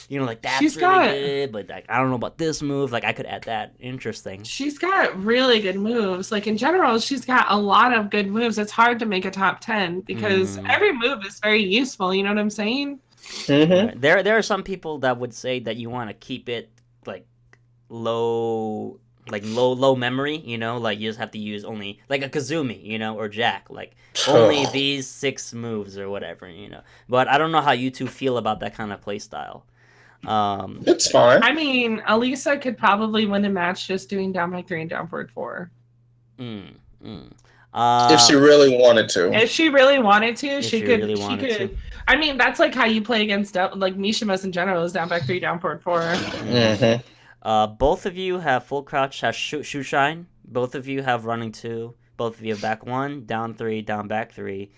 like that's really good, but like I don't know about this move. Like I could add that. Interesting. She's got really good moves. Like in general, she's got a lot of good moves. It's hard to make a top 10 because every move is very useful. You know what I'm saying? Mm-hmm. There are some people that would say that you want to keep it like low memory, like you just have to use only like a Kazumi, or Jack, like only these 6 moves or whatever, But I don't know how you two feel about that kind of play style. It's fine. I mean, Alisa could probably win a match just doing down by 3 and down forward 4. If she really wanted to. If she really wanted to, she could. I mean, that's like how you play against like Mishimas in general is down back 3, down forward 4. Mm-hmm. Both of you have full crouch, has shoe shine. Both of you have running 2. Both of you have back 1, down 3, down back 3.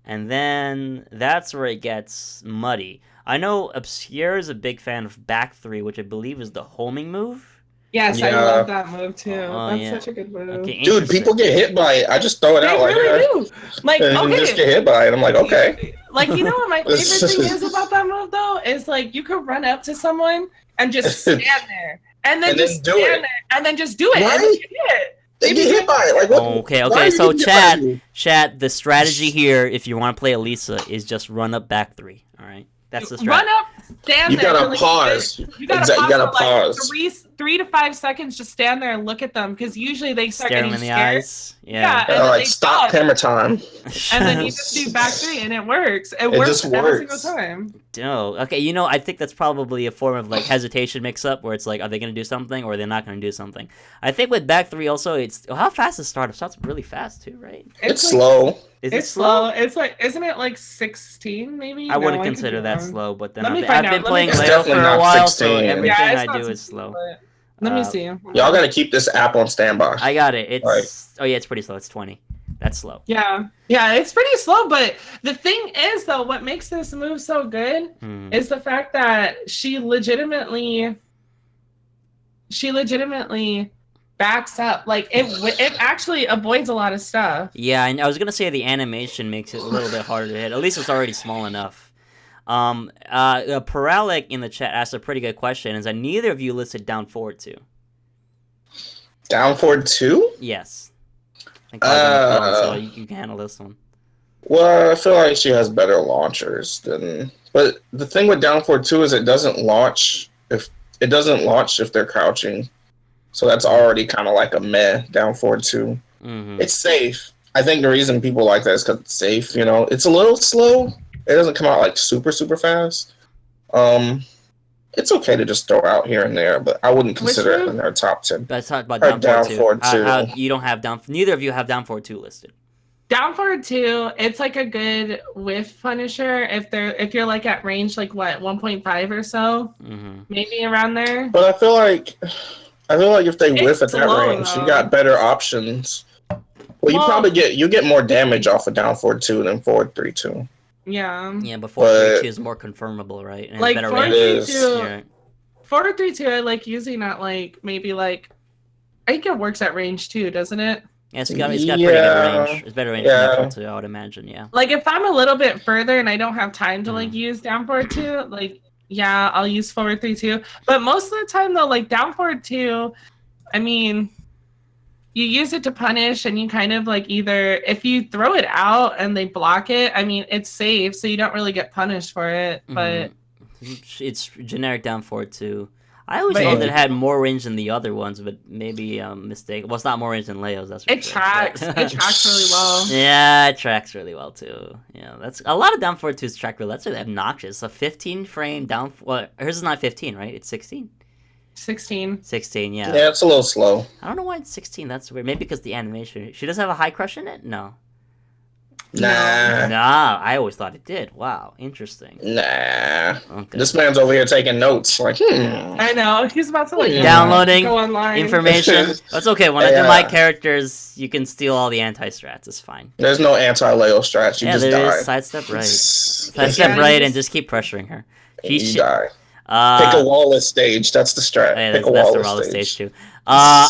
And then that's where it gets muddy. I know Obscure is a big fan of back 3, which I believe is the homing move. Yes, I love that move too. That's such a good move. Okay, dude, people get hit by it. I just throw it out like really do. Like, and you just get hit by it. I'm like, okay. Like, you know what my favorite thing is about that move though? Is like you could run up to someone and just stand there. And then just stand there. And then just do it. Right? And then you get hit. They get hit by it. Like, what? Okay. So chat, the strategy here, if you want to play Alisa, is just run up back 3. All right. That's the strategy. Run up, stand there. You gotta pause. You gotta pause. 3 to 5 seconds. Just stand there and look at them because usually they start Stare getting them in the scared. eyes. Yeah. And like stop camera time. And then you just do back 3 and it works. It works just every works. single time. No. Okay, I think that's probably a form of like hesitation mix-up where it's like, are they going to do something or are they not going to do something? I think with back 3 also, it's how fast is startup? Starts really fast too, right? It's slow. Is it's it slow? It's like, isn't it like 16 maybe? I wouldn't consider that slow, but then I've been playing It's Leo for definitely a not while, 16. so everything Yeah, I do is slow. Let me see. Y'all gotta keep this app on standby. I got it. It's Right. Oh yeah, it's pretty slow. It's 20. That's slow. Yeah, it's pretty slow. But the thing is, though, what makes this move so good is the fact that she legitimately backs up. Like it actually avoids a lot of stuff. Yeah, and I was gonna say the animation makes it a little bit harder to hit. At least it's already small enough. Paralic in the chat asked a pretty good question. Is that neither of you listed down forward 2? Down forward 2? Yes. So you can handle this one. Well, I feel like she has better launchers than. But the thing with down forward 2 is it doesn't launch if they're crouching. So that's already kind of like a meh down forward 2. Mm-hmm. It's safe. I think the reason people like that is because it's safe. It's a little slow. It doesn't come out like super fast. It's okay to just throw out here and there, but I wouldn't consider it in our top 10. Let's talk about Or down forward 2. forward 2. You don't have down. Neither of you have down forward 2 listed. Down forward 2, it's like a good whiff punisher if you're like at range like what 1.5 or so, maybe around there. But I feel like if they whiff at that slow, range, though. you got better options. Well, you probably get more damage off of down forward 2 than forward 3 too. Yeah. Yeah, but forward 3-2 is more confirmable, right? And like better forward range. 3-2, forward 3-2, I like using at like maybe like I think it works at range too, doesn't it? Yeah, it's got pretty good range. It's better range than natural 2, I would imagine. Yeah. Like if I'm a little bit further and I don't have time to like use down forward 2, like yeah, I'll use forward 3-2. But most of the time though, like down forward 2, I mean, you use it to punish, and you kind of like either if you throw it out and they block it, I mean it's safe, so you don't really get punished for it. But it's generic down forward 2. I always thought that it had more range than the other ones, but maybe mistake. Well, it's not more range than Leo's. That's for it sure. tracks. It tracks really well. Yeah, it tracks really well too. Yeah, that's a lot of down forward 2s track really. That's really obnoxious. A 15 frame down. Well, hers is not 15, right? It's 16. 16. 16, yeah. Yeah, it's a little slow. I don't know why it's 16. That's weird. Maybe because the animation. She does have a high crush in it? No. Nah, I always thought it did. Wow, interesting. nah. Okay. This man's over here taking notes. Like, I know he's about to like downloading go online. information. That's okay. When I do my characters, you can steal all the anti-strats. It's fine. There's no anti-Leo strats. You Yeah, just there die. is. Sidestep right. Sidestep right and just keep pressuring her. You die. Pick a wallless stage. That's the strat. Yeah, Pick a that's the wallless wallless stage too.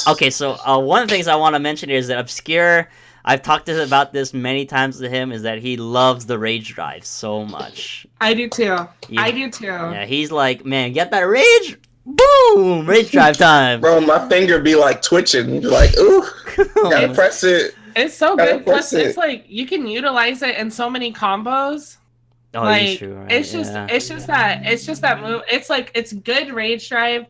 Okay, so one of the things I want to mention here is that Obscure, I've talked about this many times to him, is that he loves the rage drive so much. I do too. I do too. Yeah, he's like, man, get that rage, boom, rage drive time. Bro, my finger be like twitching. Like, ooh, gotta press it. It's so good. Plus, it's like you can utilize it in so many combos. Oh, like true, right? it's just that move. It's like it's good rage drive,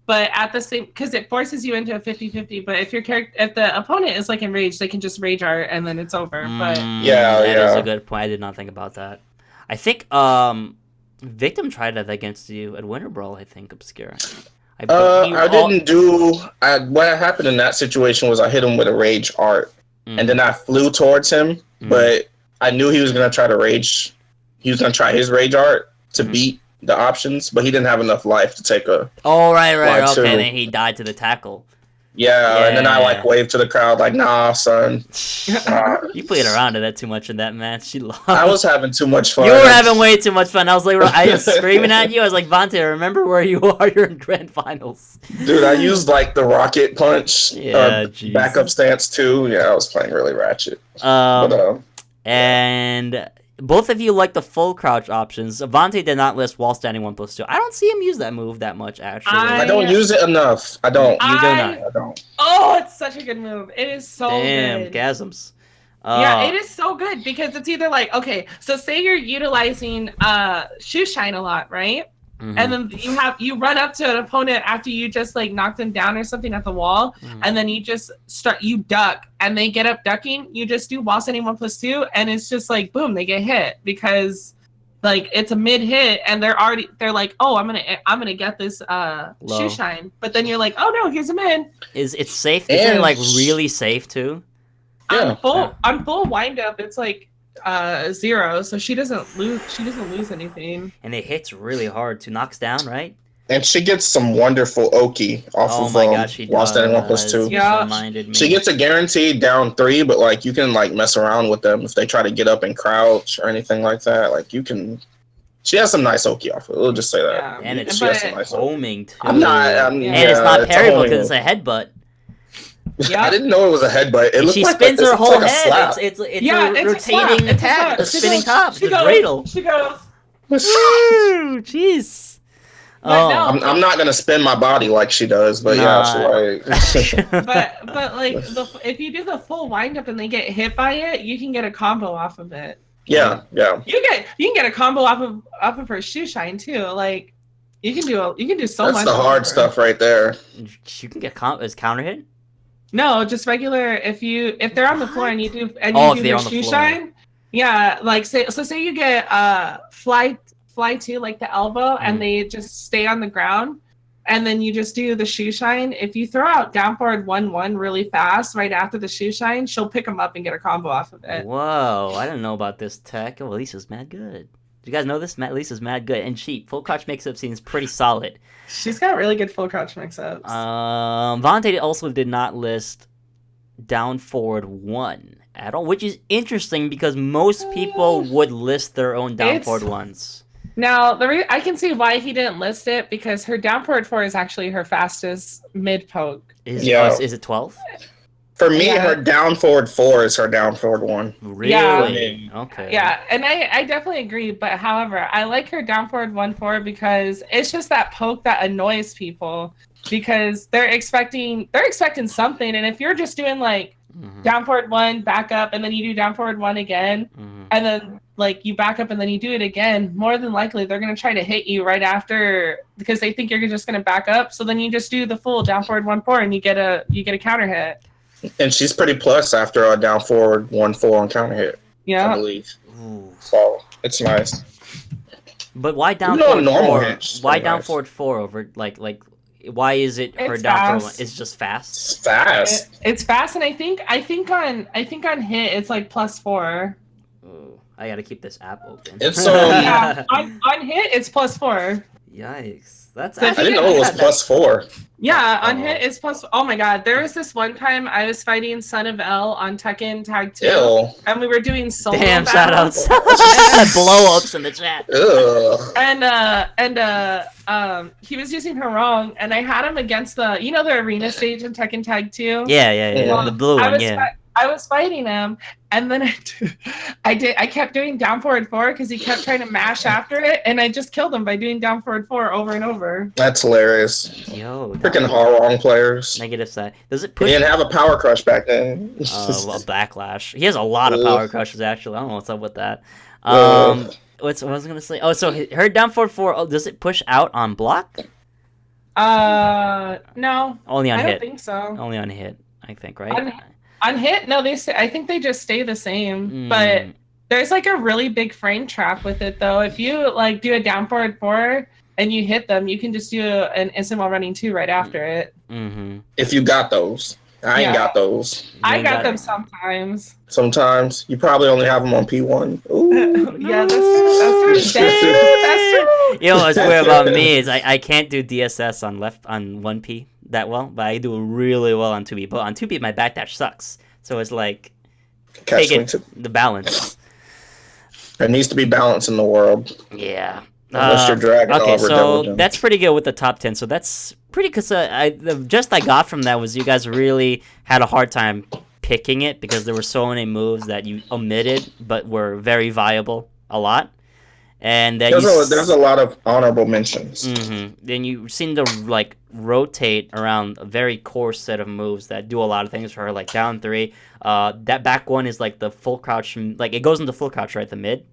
but at the same because it forces you into a 50-50. But if your character, if the opponent is like enraged, they can just rage art and then it's over. But that is a good point. I did not think about that. I think Victim tried that against you at Winter Brawl. I think Obscure. I didn't do. What happened in that situation was I hit him with a rage art, and then I flew towards him, but I knew he was gonna try to rage. He was gonna try his rage art to beat the options, but he didn't have enough life to take a. Oh right, okay. Two. Then he died to the tackle. Yeah, and then I like waved to the crowd like, "Nah, son." You played around to that too much in that match. She lost. I was having too much fun. You were having way too much fun. I was like, I was screaming at you. I was like, Vontae, remember where you are? You're in grand finals. Dude, I used like the rocket punch, backup stance too. Yeah, I was playing really ratchet. And both of you like the full crouch options. Vontae did not list while standing 1+2. I don't see him use that move that much, actually. I don't use it enough. I don't. You do not. I don't. Oh, it's such a good move. It is so good. Gasms. Yeah, it is so good because it's either like, okay, so say you're utilizing shoe shine a lot, right? And then you run up to an opponent after you just like knocked them down or something at the wall, and then you just you duck and they get up ducking. You just do while standing 1+2, and it's just like boom, they get hit because like it's a mid hit and they're like, oh, I'm gonna get this shoe shine, but then you're like, oh no, here's a mid. It's safe? Isn't it like really safe too? Yeah. On full wind up, it's like 0, so she doesn't lose anything. And it hits really hard to knocks down, right? And she gets some wonderful Oki off while standing 1+2. Yeah, she gets a guaranteed down 3, but like you can like mess around with them if they try to get up and crouch or anything like that. Like you can. She has some nice Oki off it. We'll just say that. Yeah. And it's homing too. And it's not parryable because it's a headbutt. Yeah. I didn't know it was a headbutt. It She like spins her whole head. Slap. It's a rotating attack. It's spinning top. She It's a dreidel. She goes. Woo! Jeez. I'm not gonna spin my body like she does, but she like. but like if you do the full wind up and they get hit by it, you can get a combo off of it. Yeah. You can get a combo off of her shoe shine too. Like you can do so much. That's the hard stuff right there. You can get counter hit. No, just regular. If they're on the floor and you do your shoe shine, yeah. Like say you get fly to like the elbow and they just stay on the ground. and then you just do the shoe shine. If you throw out down forward 1-1 really fast right after the shoe shine, she'll pick them up and get a combo off of it. Whoa, I didn't know about this tech. Oh, Lisa's mad good. Do you guys know this? Lisa's mad good. And she, full crouch mix-up seems pretty solid. She's got really good full crouch mix-ups. Vontae also did not list down forward 1 at all, which is interesting because most people would list their own down forward 1s. Now, I can see why he didn't list it, because her down forward 4 is actually her fastest mid poke. Is it 12? For me, her down forward 4 is her down forward 1. Really? Okay. Yeah, and I definitely agree. But however, I like her down forward 1-4 because it's just that poke that annoys people, because they're expecting something, and if you're just doing like down forward 1, back up, and then you do down forward 1 again, and then like you back up and then you do it again, more than likely they're gonna try to hit you right after because they think you're just gonna back up. So then you just do the full down forward 1-4 and you get a counter hit. And she's pretty plus after a down forward 1-4 on counter hit. Yeah, I believe. So it's nice. But why down forward 4? Why down nice. Forward 4 over like why is it her It's down fast. forward 1? It's just fast. It's fast. It's fast, and I think on hit it's like +4. Oh, I gotta keep this app open. It's Yeah, on hit it's +4. Yikes. That's So I didn't know it was +4. Yeah, on hit it's plus. Oh my god, there was this one time I was fighting Son of L on Tekken Tag 2, Ew. and we were doing solo Damn, battles. shoutouts. Blow-ups in the chat. Ugh. And he was using her wrong, and I had him against the arena stage in Tekken Tag 2. Yeah. Well, The blue one, yeah. I was fighting him, and then I kept doing down forward 4 because he kept trying to mash after it, and I just killed him by doing down forward 4 over and over. That's hilarious. Yo. Freaking wrong players. Negative side. Does it He push? didn't have a power crush back then. Well, backlash. He has a lot of power crushes, actually. I don't know what's up with that. What was I gonna say? Oh, so her down forward 4. Oh, does it push out on block? No. Only on I hit. don't think so. Only on hit, I think, right? On hit, no, I think they just stay the same. But there's like a really big frame trap with it, though. If you like do a down forward 4 and you hit them, you can just do an instant while running 2 right after it. If you got those. I ain't got those. I got them sometimes. Sometimes. You probably only have them on P1. Ooh. Yeah, that's true. You know what's weird about me is I can't do DSS on 1P that well, but I do really well on 2P. But on 2P, my backdash sucks. So it's like taking the balance. There needs to be balance in the world. Yeah. Unless you're dragging okay, over so that's pretty good with the top 10. So that's pretty good. The gist I got from that was you guys really had a hard time picking it because there were so many moves that you omitted but were very viable a lot. And then there's a lot of honorable mentions. Then you seem to like rotate around a very core set of moves that do a lot of things for her, like down 3. That back one is like the full crouch, like it goes into full crouch, right? The mid.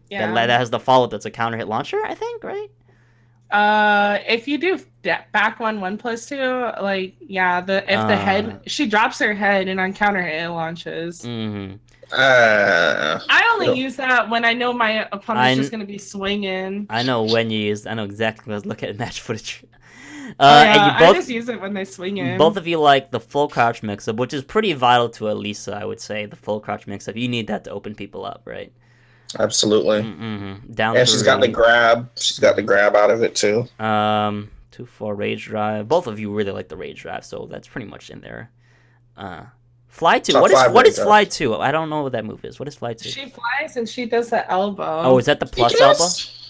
Yeah. That has the follow up that's a counter hit launcher, I think, right? If you do back 1+2, like if the head, she drops her head and on counter hit it launches. I only use that when I know my opponent's just gonna be swinging. I know when you use. I know exactly. Let's look at match footage. I just use it when they swing in. Both of you like the full crouch mix-up, which is pretty vital to Alisa, I would say. The full crouch mix-up, you need that to open people up, right? Absolutely. Down and she's got the grab. She's got the grab out of it too. 2-4 rage drive. Both of you really like the rage drive, so that's pretty much in there. Fly 2. What is Fly 2? I don't know what that move is. What is Fly 2? She flies and she does the elbow. Oh, is that the plus elbow?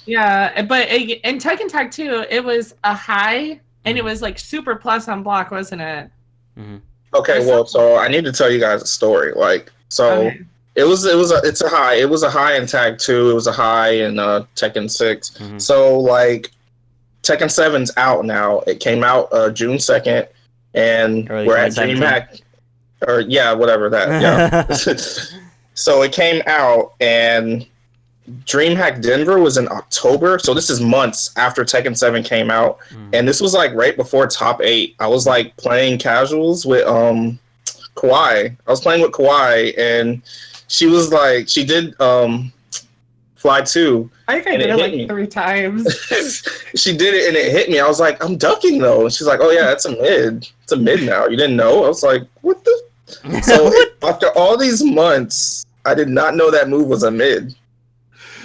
Yeah, but in Tekken Tag 2, it was a high and it was like super plus on block, wasn't it? Okay, well, so I need to tell you guys a story. Like, so. Okay. It's a high. It was a high in Tag 2. It was a high in Tekken 6. So like Tekken 7's out now. It came out June 2nd, and we're at DreamHack. Or yeah, whatever that. Yeah. So it came out, and DreamHack Denver was in October. So this is months after Tekken 7 came out, and this was like right before Top 8. I was like playing casuals with Kawaii. I was playing with Kawaii, and she was like, she did Fly 2. I think I And did it it hit like me. 3 times. She did it and it hit me. I was like, I'm ducking though. And she's like, oh yeah, it's a mid. It's a mid now. You didn't know? I was like, what the? So after all these months, I did not know that move was a mid.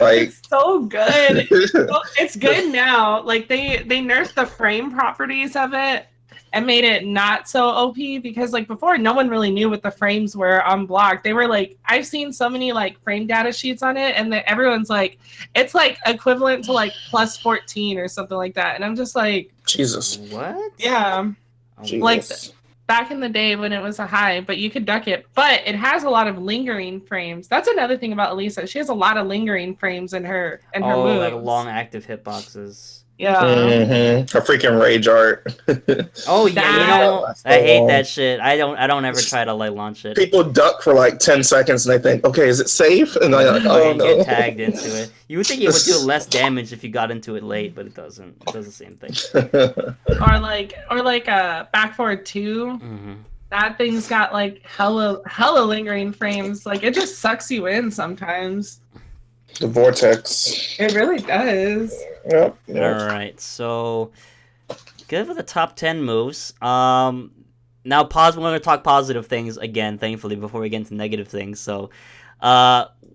Like, It's so good. Well, it's good now. Like they nerfed the frame properties of it and made it not so OP because like before no one really knew what the frames were on block. They were like, I've seen so many like frame data sheets on it and everyone's like, it's like equivalent to like plus 14 or something like that. And I'm just like, Jesus. What? yeah, Jesus. like back in the day when it was a high, but you could duck it. But it has a lot of lingering frames. That's another thing about Alisa. She has a lot of lingering frames in her moves. Like long active hitboxes. Yeah. Her freaking rage art. Oh yeah, you That- know, I hate that shit. I don't ever try to like launch it. People duck for like 10 seconds and they think, okay, is it safe? And they're like, oh You no. get tagged into it. You would think it would do less damage if you got into it late, but it doesn't. It does the same thing. or like a back forward 2. Mm-hmm. That thing's got like hella lingering frames. Like it just sucks you in sometimes. The vortex. It really does. Yep. All right, so good for the top 10 moves. Now pause. We're going to talk positive things again, thankfully, before we get into negative things. So,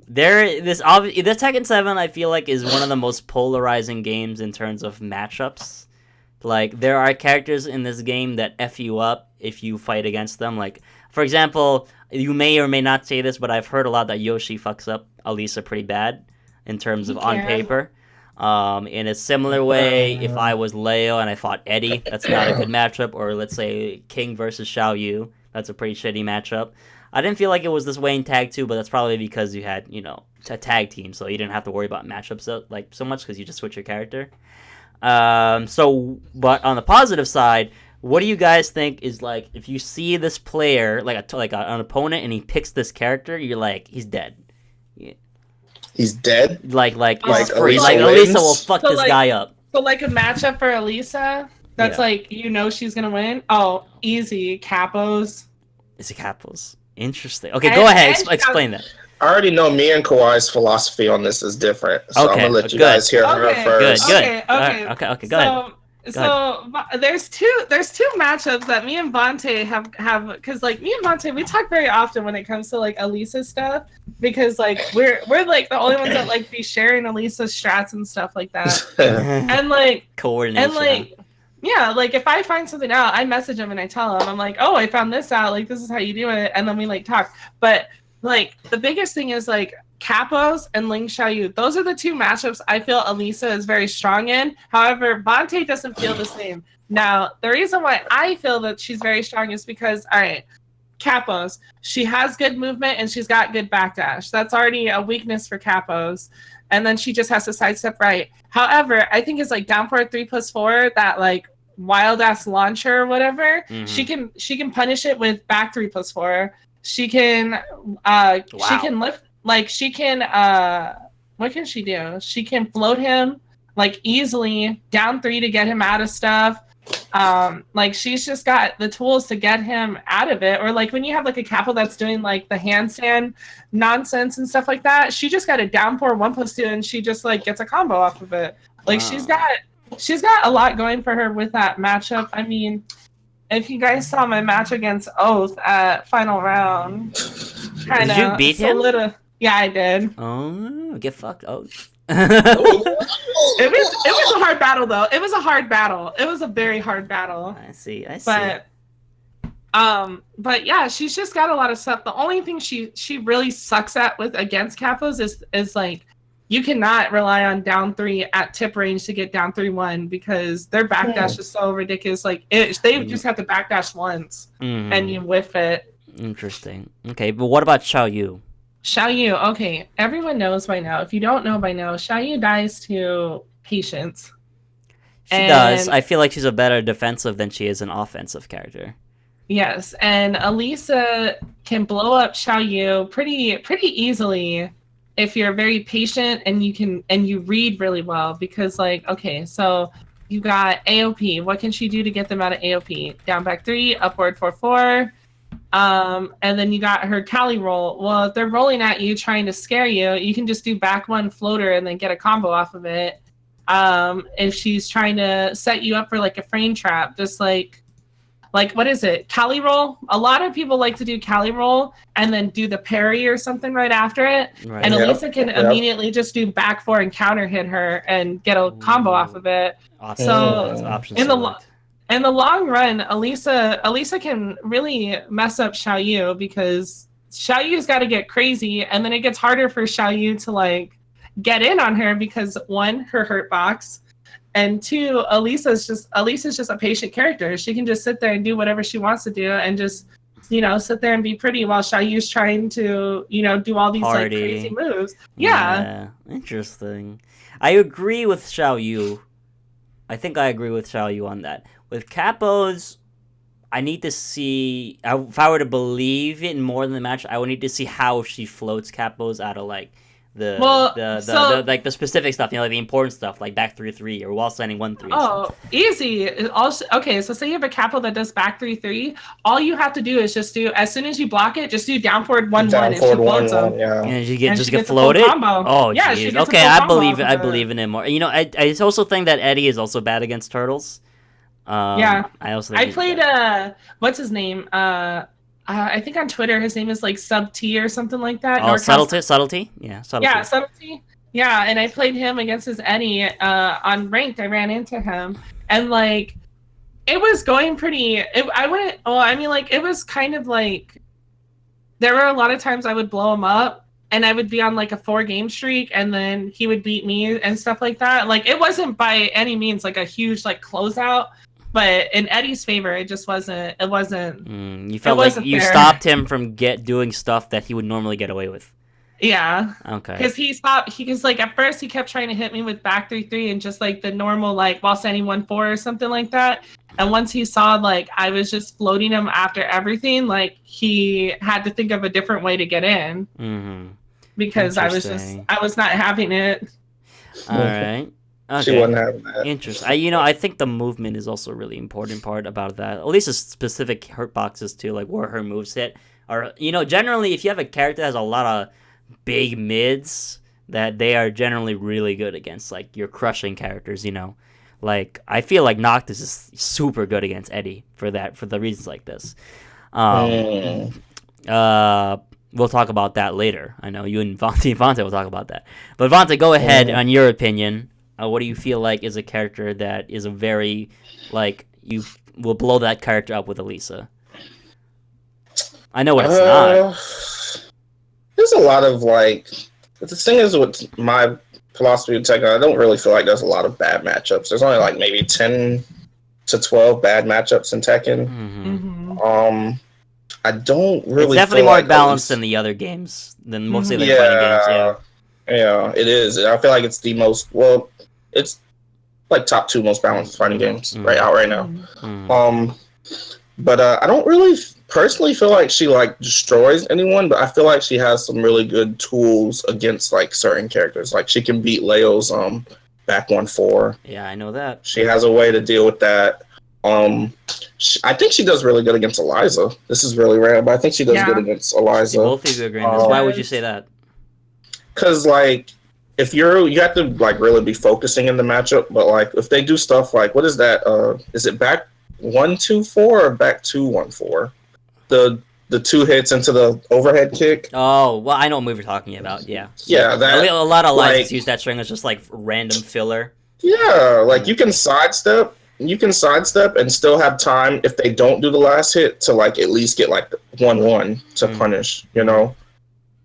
this Tekken 7, I feel like, is one of the most polarizing games in terms of matchups. Like, there are characters in this game that F you up if you fight against them. Like, for example, you may or may not say this, but I've heard a lot that Yoshi fucks up Alisa pretty bad in terms of on paper. In a similar way, if I was Leo and I fought Eddie, that's not a good matchup. Or let's say King versus Xiao Yu, that's a pretty shitty matchup. I didn't feel like it was this way in Tag 2, but that's probably because you had, a tag team, so you didn't have to worry about matchups so much because you just switch your character. But on the positive side, what do you guys think is like if you see this player like an opponent and he picks this character, you're like, he's dead. He's dead? Like Alisa Alisa will fuck So, this like- guy up. So like a matchup for Alisa, that's Yeah. like she's gonna win. Oh, easy. Capos. It's a Capos. Interesting. Okay, And- go ahead. and- Explain that. I already know me and Kawaii's philosophy on this is different. So I'm Okay, going to let you good. guys hear her Okay, first. Good. Okay. Okay. Go ahead. So there's two matchups that me and Vontae have because like me and Vontae we talk very often when it comes to like Alisa stuff because like we're like the only ones that like be sharing Alisa's strats and stuff like that and like Coordination. and like yeah, like if I find something out, I message him and I tell him I'm like, oh, I found this out, like this is how you do it, and then we like talk. But like the biggest thing is like Capos and Ling Xiaoyu. Those are the two matchups I feel Alisa is very strong in. However, Vontae doesn't feel the same. Now, the reason why I feel that she's very strong is because, all right, Capos, she has good movement and she's got good backdash. That's already a weakness for Capos. And then she just has to sidestep right. However, I think it's like down for a 3+4, that like wild ass launcher or whatever. Mhm. She can punish it with back 3+4. She can she can lift. Like she can what can she do? She can float him like easily down 3 to get him out of stuff. Like she's just got the tools to get him out of it. Or like when you have like a Capo that's doing like the handstand nonsense and stuff like that, she just got a downpour 1+2 and she just like gets a combo off of it. Like she's got a lot going for her with that matchup. I mean, if you guys saw my match against Oath at final round, Did you beat him? Yeah, I did. Oh, get fucked. Oh. It was a hard battle though. It was a hard battle. It was a very hard battle. I see. But yeah, she's just got a lot of stuff. The only thing she really sucks at against Capos is like you cannot rely on down 3 at tip range to get down 3-1 because their backdash is so ridiculous. Like they just have to backdash once and you whiff it. Interesting. Okay, but what about Xiao Yu? Xiao Yu, okay, everyone knows by now. If you don't know by now, Xiao Yu dies to patience. She does. I feel like she's a better defensive than she is an offensive character. Yes, and Alisa can blow up Xiao Yu pretty easily if you're very patient and you read really well because like okay, so you got AOP. What can she do to get them out of AOP? Down back 3, upward 4/4. And then you got her Cali roll. Well, if they're rolling at you trying to scare you, you can just do back one floater and then get a combo off of it. If she's trying to set you up for like a frame trap, just like what is it? Cali roll? A lot of people like to do Cali roll and then do the parry or something right after it. Right. And Yep, Elisa can yep. immediately just do back four and counter hit her and get a combo off of it. Option So, select, option in the select. In the long run, Elisa can really mess up Xiaoyu because Xiaoyu's got to get crazy, and then it gets harder for Xiaoyu to like get in on her because one, her hurt box, and two, Elisa's just a patient character. She can just sit there and do whatever she wants to do, and just sit there and be pretty while Xiaoyu's trying to do all these Party. like crazy moves. Yeah. Interesting. I agree with Xiaoyu. I think I agree with Xiaoyu on that. With Capos, I need to see. If I were to believe it more than the match, I would need to see how she floats Capos out of like the the specific stuff, like the important stuff, like back 3-3 or while standing 1-3. Oh, easy. Also, okay, so say you have a capo that does back 3-3. All you have to do is just do, as soon as you block it, just do down forward 1-1 and she floats them. Yeah. And you get And just she get gets a full floated. combo. Oh, Yeah, she jeez. gets a Okay, full I combo believe it. off I of believe in him more. I also think that Eddie is also bad against turtles. Yeah. I also I think played what's his name? I think on Twitter his name is like Sub T or something like that. Oh, NorCal subtlety. Yeah, subtlety. Yeah, Subtlety. Yeah, and I played him against his Eddie on ranked. I ran into him, and like it was going pretty. It was kind of like there were a lot of times I would blow him up, and I would be on like a 4-game streak, and then he would beat me and stuff like that. Like it wasn't by any means like a huge like closeout, but in Eddie's favor, it just wasn't. It wasn't. You felt like you fair. stopped him from doing stuff that he would normally get away with. Yeah. Okay. Because he stopped. Because like at first he kept trying to hit me with back 3-3 and just like the normal like while standing 1-4 or something like that. And once he saw like I was just floating him after everything, like he had to think of a different way to get in. Mm-hmm. Because I was not having it. All right. Okay. She wasn't having that. Interesting. I think the movement is also a really important part about that. At least specific hurt boxes too, like where her moves hit. Or generally, if you have a character that has a lot of big mids, that they are generally really good against like your crushing characters. Like I feel like Noctis is super good against Eddie for the reasons like this. We'll talk about that later. I know you and Vontae will talk about that. But Vontae, go ahead on your opinion. What do you feel like is a character that is a very, like, you will blow that character up with Alisa? I know what it's not. There's a lot of, like, the thing is with my philosophy of Tekken, I don't really feel like there's a lot of bad matchups. There's only, like, maybe 10 to 12 bad matchups in Tekken. Mm-hmm. I don't really. It's definitely feel more like balanced than the other games, than mostly the fighting games. Yeah, it is. I feel like it's the most. Well, it's like top 2 most balanced fighting games right now. But I don't really personally feel like she like destroys anyone, but I feel like she has some really good tools against like certain characters. Like she can beat Leo's back 1-4. Yeah, I know that. She has a way to deal with that. I think she does really good against Alisa. This is really rare, but I think she does good against Alisa. Both of you agree on this. Why would you say that? Because like if you have to like really be focusing in the matchup, but like if they do stuff like what is that? Is it back 1-2-4 or back 2-1-4? The 2 hits into the overhead kick. Oh, well, I know what move you're talking about. Yeah. Yeah, that a lot of lines like, use that string as just like random filler. Yeah, like you can sidestep. You can sidestep and still have time if they don't do the last hit to like at least get like 1-1 to punish,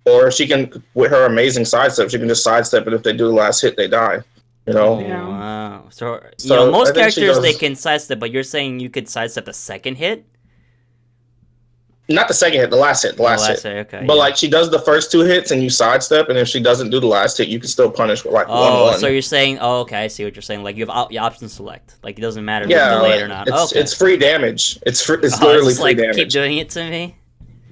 Or she can, with her amazing sidestep, she can just sidestep, and if they do the last hit, they die. Wow. So most characters they can sidestep, but you're saying you could sidestep the second hit? Not the second hit, the last hit. The last hit. Okay. But like she does the first 2 hits and you sidestep, and if she doesn't do the last hit, you can still punish with like 1-1. So you're saying, okay, I see what you're saying. Like you have option select. Like it doesn't matter if it's delayed or not. It's free damage. It's literally free damage. Keep doing it to me?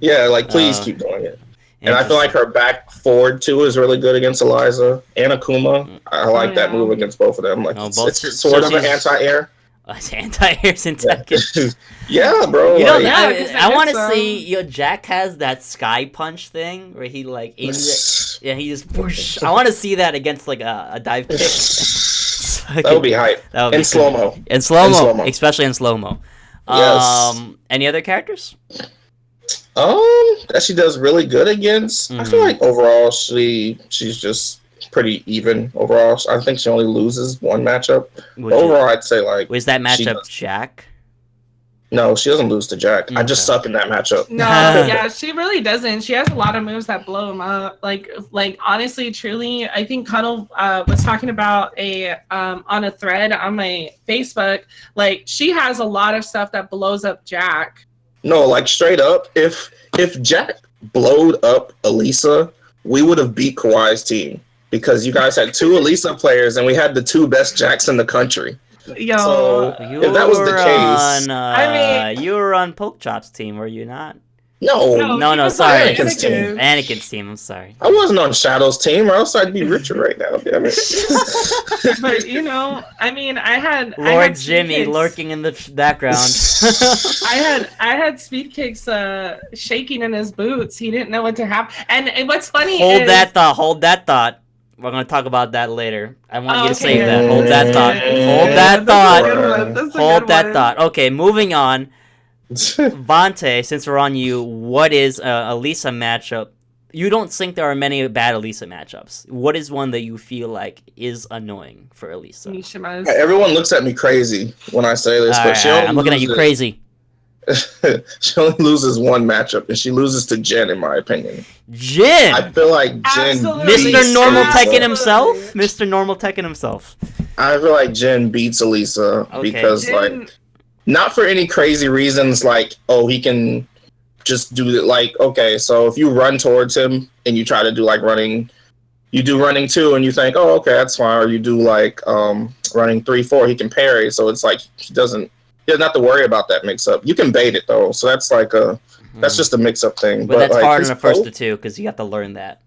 Yeah, like please keep doing it. And I feel like her back forward too is really good against Alisa and Akuma. I like that move against both of them. Like it's sort of an anti-air. Anti-airs in Tekken. Yeah, bro. You know, like, Yeah, 'cause I I want to guess, see. Jack has that sky punch thing where he like aims it. Yeah, he just. Whoosh. I want to see that against like a dive kick. that would be hype. That would In be slow mo. In slow mo, slow-mo. especially in slow mo. Yes. Any other characters? That she does really good against. I feel like overall she's just pretty even overall. I think she only loses one matchup. Overall, I'd say like. Was that she matchup does- Jack? No, she doesn't lose to Jack. I just Okay. suck in that matchup. No, yeah, she really doesn't. She has a lot of moves that blow him up. Like honestly, truly, I think Cuddle was talking about on a thread on my Facebook. Like she has a lot of stuff that blows up Jack. No, like straight up, if Jack blowed up Alisa, we would have beat Kawaii's team because you guys had 2 Alisa players and we had the 2 best Jacks in the country. Yo, So if that was the case, you were on Pokechop's team, were you not? no, No, he was on sorry. Anakin's team. Anakin's team. I'm sorry. I wasn't on Shadow's team, or else I'd be richer right now. Damn it. But I mean, I had Lord speed Jimmy kicks. lurking in the background. I had speed kicks shaking in his boots. He didn't know what to have. And what's funny Hold is that thought. Hold that thought. We're gonna talk about that later. I want you to okay. save that. Hold that thought. Hold that That's a thought. good one. That's a Hold good that one. thought. Okay, moving on. Vante, since we're on you, what is a Lisa matchup? You don't think there are many bad Alisa matchups. What is one that you feel like is annoying for Alisa? Mishima's. Everyone looks at me crazy when I say this, but I'm looking at you crazy. She only loses one matchup, and she loses to Jen, in my opinion. Jin! I feel like Jen Absolutely. beats Mr. Normal Alisa. Tekken himself? Mr. Normal Tekken himself. I feel like Jen beats Alisa Okay. because, Jin- like, not for any crazy reasons, like, oh, he can just do it. Like, okay, so if you run towards him and you try to do, like, running, you do running 2 and you think, oh, okay, that's fine. Or you do, like, running 3-4, he can parry. So it's like, he doesn't have to worry about that mix-up. You can bait it, though. So that's like that's just a mix-up thing. But that's like, hard in his the first poke- of 2 because you have to learn that.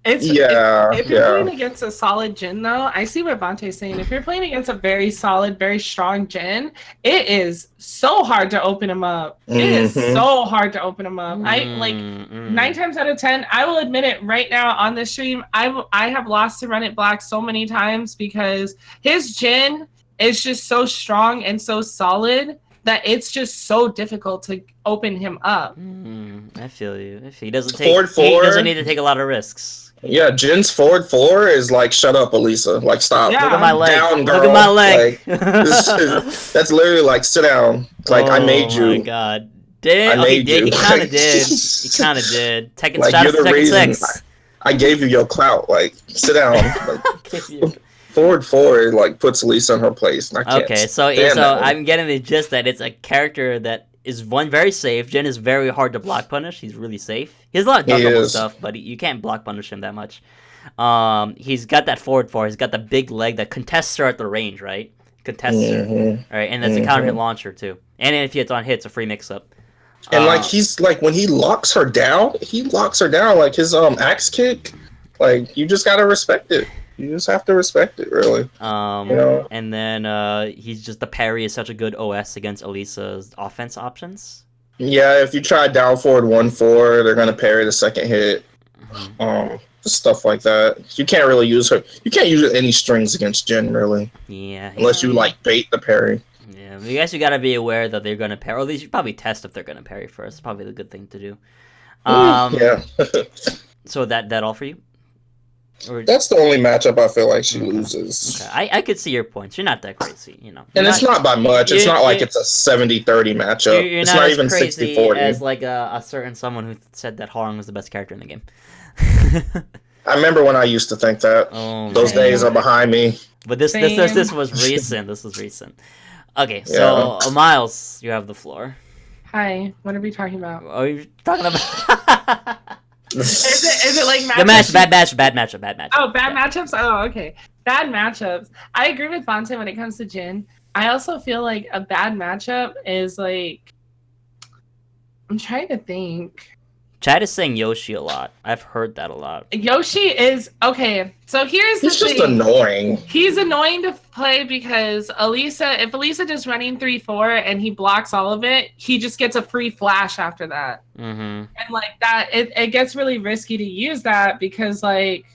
If Yeah, you're yeah. playing against a solid Jin, though, I see what Vante's saying. If you're playing against a very solid, very strong Jin, it is so hard to open him up. It is so hard to open him up. I like 9 times out of 10. I will admit it right now on this stream. I have lost to Run It Black so many times because his Jin is just so strong and so solid that it's just so difficult to open him up. I feel you. If he doesn't Forward he 4. doesn't need to take a lot of risks. Yeah, Jin's forward 4 is like, shut up, Elisa. Like, stop. Yeah. Look at my leg. Down, Look at girl. my leg. Like, that's literally like, sit down. Like, I made you. Oh my god. Did? I Okay, made he you. kind of did. He kind of did. Tekken Like, status you're the Tekken reason 6. I gave you your clout. Like, sit down. Like, forward 4 like puts Elisa in her place. And I can't Okay, so stand that one. I'm getting the gist that it's a character that is very safe. Jin is very hard to block punish. He's really safe. He has a lot of He duckable is. stuff, but you can't block punish him that much. He's got that forward 4. He's got the big leg that contests her at the range, right? Contests her. All right, and that's a counter hit launcher too. And if it's on hit, it's a free mix up. And like he's like when he locks her down, like his axe kick. Like you just gotta respect it. You just have to respect it, really. know? And then he's just the parry is such a good OS against Alisa's offense options. Yeah, if you try down forward 1-4, they're gonna parry the second hit. Just stuff like that. You can't really use her. You can't use any strings against Jin, really, Yeah. unless you like bait the parry. Yeah, but I guess you gotta be aware that they're gonna parry. Or at least you probably test if they're gonna parry first. Probably the good thing to do. Yeah, So that all for you? Or, that's the only matchup I feel like she loses. okay. I could see your points. You're not that crazy, you know. And it's not by much. It's you- not like you- it's a 70-30 matchup. You're It's not not as even crazy 60-40. as like a certain someone who said that Harang was the best character in the game. I remember when I used to think that. Oh, Those man. days are behind me. But this Same. was recent. This was recent. Okay, so Miles, you have the floor. Hi, what are we talking about? Are you talking about? Is it like The match, bad matchup. Oh, bad matchups? Oh, okay. Bad matchups. I agree with Bonte when it comes to Jin. I also feel like a bad matchup is like I'm trying to think. Chad is saying Yoshi a lot. I've heard that a lot. Yoshi is okay. So here's the He's just thing. annoying. He's annoying to play because if Alisa just running 3-4 and he blocks all of it, he just gets a free flash after that. Mm-hmm. And like that, it gets really risky to use that because like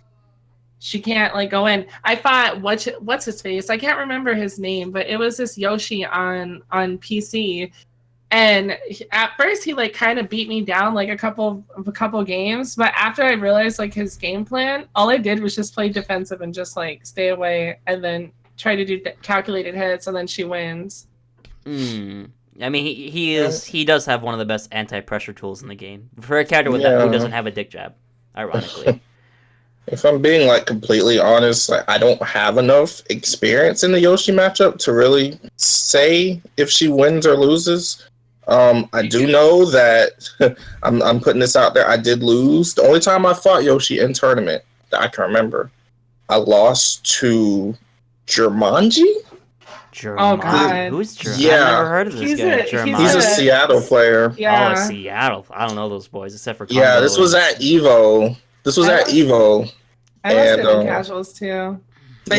she can't like go in. I fought what's his face? I can't remember his name, but it was this Yoshi on PC. And at first he like kind of beat me down like a couple games, but after I realized like his game plan, all I did was just play defensive and just like stay away and then try to do calculated hits and then she wins. I mean, he does have one of the best anti-pressure tools in the game for a character who doesn't have a dick jab, ironically. If I'm being like completely honest, like I don't have enough experience in the Yoshi matchup to really say if she wins or loses. I do know that I'm putting this out there. I did lose. The only time I fought Yoshi in tournament that I can remember, I lost to Jumanji. Oh God, who's Jumanji? Yeah. I've never heard of this guy. He's a Seattle player. Yeah. Oh, Seattle. I don't know those boys except for Yeah, this was at Evo. I lost it in casuals too. But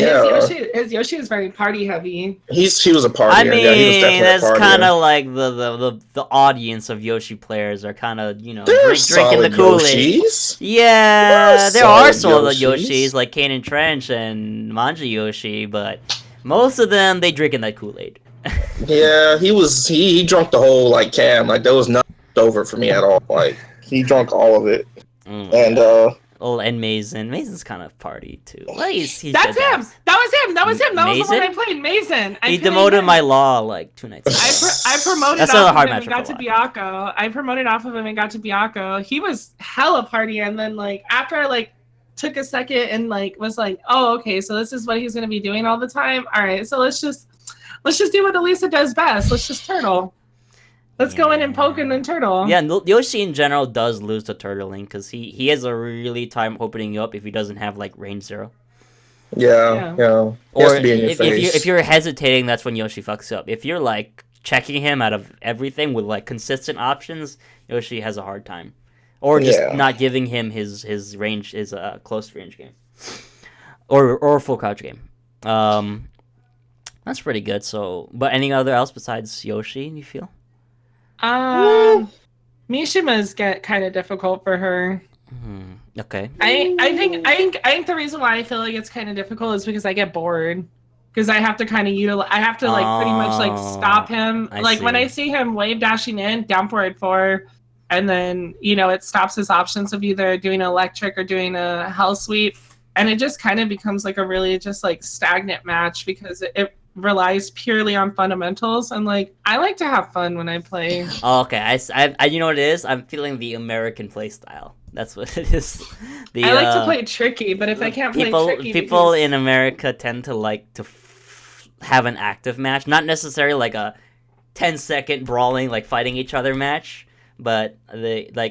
his Yoshi is very party heavy. He was a party. I mean, he was definitely that's kind of like the audience of Yoshi players are kind of drinking the Kool-Aid. Yeah, there are solid Yoshis like Kane and Trench and Manja Yoshi, but most of them they drinking that Kool-Aid. Yeah, he drunk the whole like can. Like there was nothing over for me at all. Like he drunk all of it, and and Mason's kind of party too. Well, That's him. That was him. That was the one I played. Mason. He demoted my law like 2 nights ago. I promoted That's off a hard of him and got to Biako. I promoted off of him and got to Biako. He was hella party, and then like after I like took a second and like was like, oh okay, so this is what he's gonna be doing all the time. All right, so let's just do what Alisa does best. Let's just turtle. Let's go in and poke and then turtle. Yeah, Yoshi in general does lose to turtling because he has a really time opening you up if he doesn't have like range 0. Yeah. Or if you're hesitating, that's when Yoshi fucks up. If you're like checking him out of everything with like consistent options, Yoshi has a hard time. Or just not giving him his range, his close range game, or full crouch game. That's pretty good. So, but any other else besides Yoshi? You feel? Mishima's get kind of difficult for her. Okay. I think the reason why I feel like it's kind of difficult is because I get bored. Because I have to kind of utilize. I have to like pretty much like stop him. When I see him wave dashing in down forward 4, and then it stops his options of either doing an electric or doing a hell sweep, and it just kind of becomes like a really just like stagnant match because it relies purely on fundamentals, and like I like to have fun when I play. Oh, okay, I you know what it is? I'm feeling the American play style. That's what it is. I like to play tricky, but if I can't play tricky, people in America tend to like to have an active match, not necessarily like a 10-second brawling like fighting each other match, but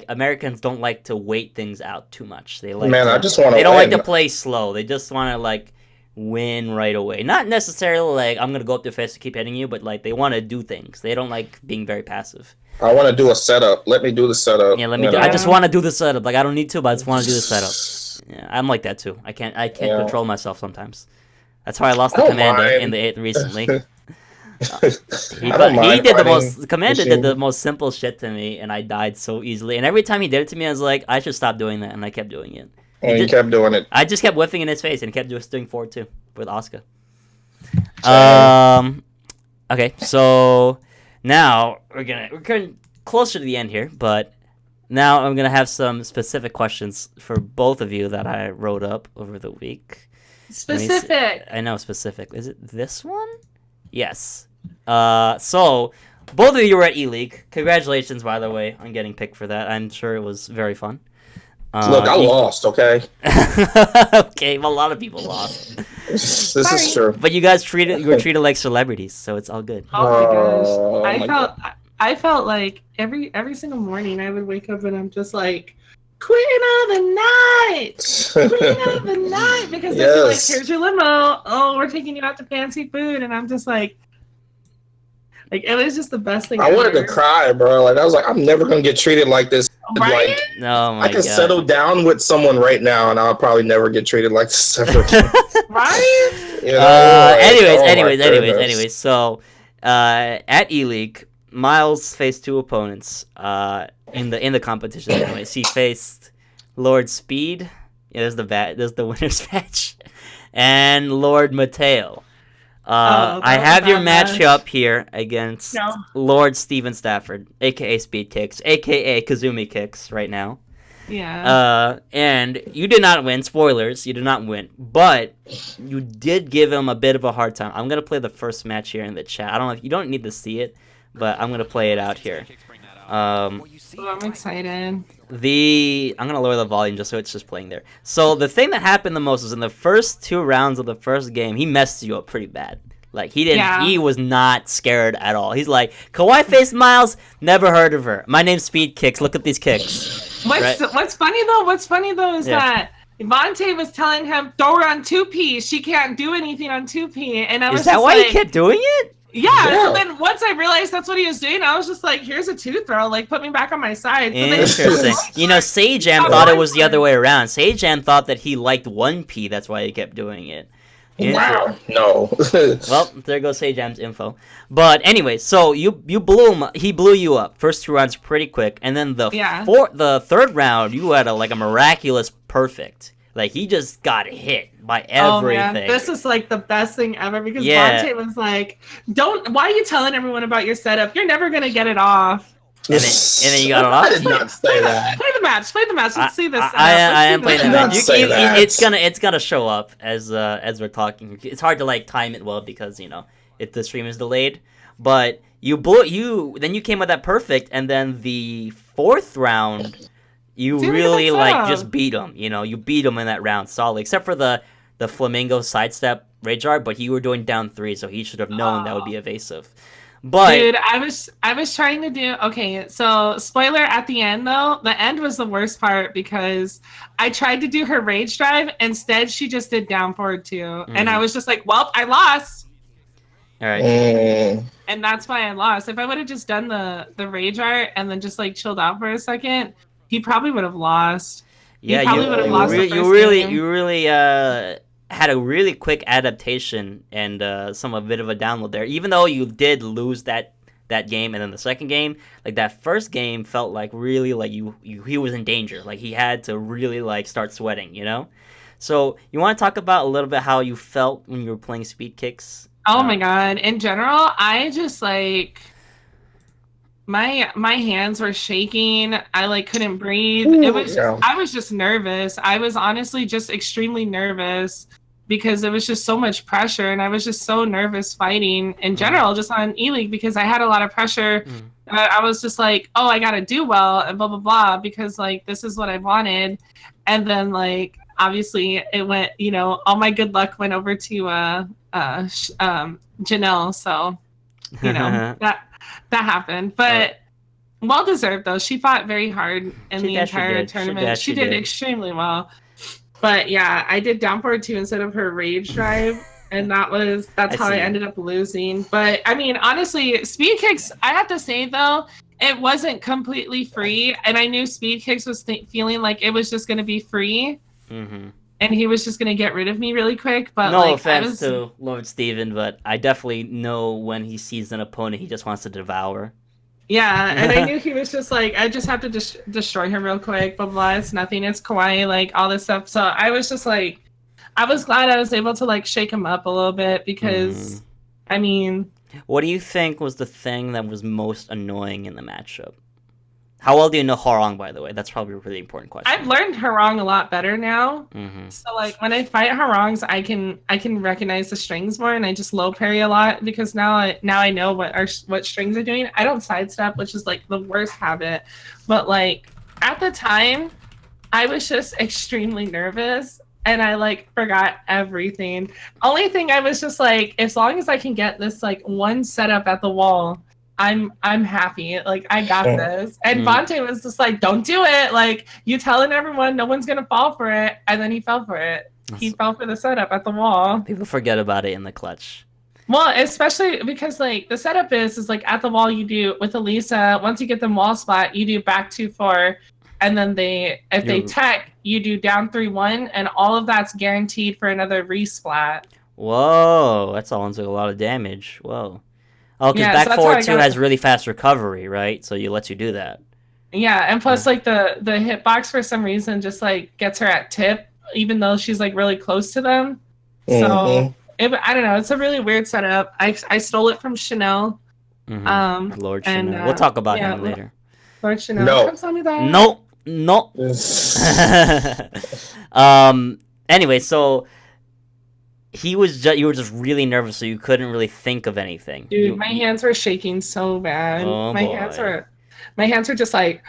Americans don't like to wait things out too much. They like they don't like to play slow. They just want to like win right away. Not necessarily like I'm gonna go up to face to keep hitting you, but like they want to do things. They don't like being very passive. I want to do a setup. Let me do the setup. Yeah, I just want to do the setup. Like I don't need to, but I just want to do the setup. Yeah, I'm like that too. I can't control myself sometimes. That's how I lost the Commander in the 8th recently. Commander did the most simple shit to me, and I died so easily. And every time he did it to me, I was like, I should stop doing that, and I kept doing it. And he kept doing it. I just kept whiffing in his face, and he kept just doing 4-2 with Asuka. Okay, so now we're getting closer to the end here, but now I'm gonna have some specific questions for both of you that I wrote up over the week. Specific. I know specific. Is it this one? Yes. So both of you were at E-League. Congratulations, by the way, on getting picked for that. I'm sure it was very fun. Look, I lost, okay? Okay, well, a lot of people lost. This is true. But you were treated like celebrities, so it's all good. Oh my gosh. I felt like every single morning I would wake up and I'm just like, Queen of the night! Queen of the night! Because they're like, here's your limo. Oh, we're taking you out to fancy food. And I'm just like it was just the best thing I wanted to cry, bro. Like, I was like, I'm never going to get treated like this Right? Like, Oh my I could god. settle down with someone right now, and I'll probably never get treated like this ever again. Right? You know, like, Anyways. So, at E-League, Miles faced two opponents. In the competition. Anyways, he faced Lord Speed. Yeah, there's the winner's match, and Lord Mateo. I have your matchup here against Lord Steven Stafford, aka Speed Kicks, aka Kazumi Kicks, right now. Yeah. And you did not win. Spoilers, you did not win, but you did give him a bit of a hard time. I'm gonna play the first match here in the chat. I don't know if you don't need to see it, but I'm gonna play it out here. I'm excited. I'm gonna lower the volume just so it's just playing there. So the thing that happened the most was in the first 2 rounds of the first game, he messed you up pretty bad. Like he was not scared at all. He's like, KawaiiFaceMiles, never heard of her. My name's Speed Kicks. Look at these kicks. What's funny though is that Vontae was telling him, throw her on 2P. She can't do anything on 2P. And I was Is that why he kept doing it? Yeah, so then once I realized that's what he was doing, I was just like, here's a 2 throw, like, put me back on my side. So interesting. You know, Sajam thought it was the other way around. Sajam thought that he liked 1P, that's why he kept doing it. Wow, no. Well, there goes Sajam's info. But anyway, so you blew him. He blew you up. First 2 rounds pretty quick, and then the third round you had a miraculous perfect. Like he just got hit by everything. Oh, man. This is like the best thing ever because Vontae was like, why are you telling everyone about your setup? You're never gonna get it off. And then you got it off. I did not say that. Play the match. Let's see this. I am playing the match. It's gonna show up as we're talking. It's hard to like time it well because the stream is delayed. But then you came with that perfect, and then the 4th round, you really just beat him. You beat him in that round solid, except for the flamingo sidestep rage art. But you were doing down 3, so he should have known that would be evasive. But dude, I was trying to do so spoiler at the end though. The end was the worst part because I tried to do her rage drive. Instead, she just did down forward 2. And I was just like, well, I lost. All right. And that's why I lost. If I would have just done the rage art and then just like chilled out for a second, he probably would have lost. Yeah, you really had a really quick adaptation and a bit of a download there. Even though you did lose that game, and then the second game, like that first game felt like really like he was in danger. Like he had to really like start sweating, So you want to talk about a little bit how you felt when you were playing Speed Kicks? Oh my god! In general, I just like my hands were shaking. I like couldn't breathe. I was just nervous. I was honestly just extremely nervous because there was just so much pressure, and I was just so nervous fighting in general, just on E-League because I had a lot of pressure. I was just like, oh, I gotta do well and blah blah blah because like this is what I wanted, and then like obviously it went. All my good luck went over to Janelle, so that happened, but well deserved though. She fought very hard in the entire tournament. She did extremely well. But yeah, I did down forward 2 instead of her rage drive, and that's how I ended up losing. But I mean, honestly, Speed Kicks, I have to say though, it wasn't completely free, and I knew Speed Kicks was feeling like it was just going to be free. And he was just going to get rid of me really quick. But no offense to Lord Steven, but I definitely know when he sees an opponent, he just wants to devour. Yeah, and I knew he was just like, I just have to destroy him real quick, blah, blah, it's nothing, it's kawaii, like, all this stuff. So I was just like, I was glad I was able to, like, shake him up a little bit because, I mean... What do you think was the thing that was most annoying in the matchup? How well do you know Harong, by the way? That's probably a really important question. I've learned Harong a lot better now. So like when I fight Harongs, I can recognize the strings more, and I just low parry a lot because now I know what strings are doing. I don't sidestep, which is like the worst habit. But like at the time, I was just extremely nervous, and I like forgot everything. Only thing I was just like, as long as I can get this like one setup at the wall, I'm happy. Like I got this. And Vontae was just like, don't do it. Like you telling everyone no one's gonna fall for it. And then he fell for it. He fell for the setup at the wall. People forget about it in the clutch. Well, especially because like the setup is like at the wall you do with Alisa, once you get the wall spot, you do back 2-4, and then if they tech, you do down 3-1, and all of that's guaranteed for another resplat. Whoa, that sounds like a lot of damage. Whoa. Oh, because Yeah, back so that's forward how I 2 got has it. really fast recovery, right? So it lets you do that. Yeah, and plus like the hitbox for some reason just like gets her at tip, even though she's like really close to them. So I don't know. It's a really weird setup. I stole it from Chanel. Lord and, Chanel. We'll talk about him later. Lord Chanel. No. Come tell me that. No. Anyway, so you were just really nervous, so you couldn't really think of anything. Dude, my hands were shaking so bad. Oh, my hands were just like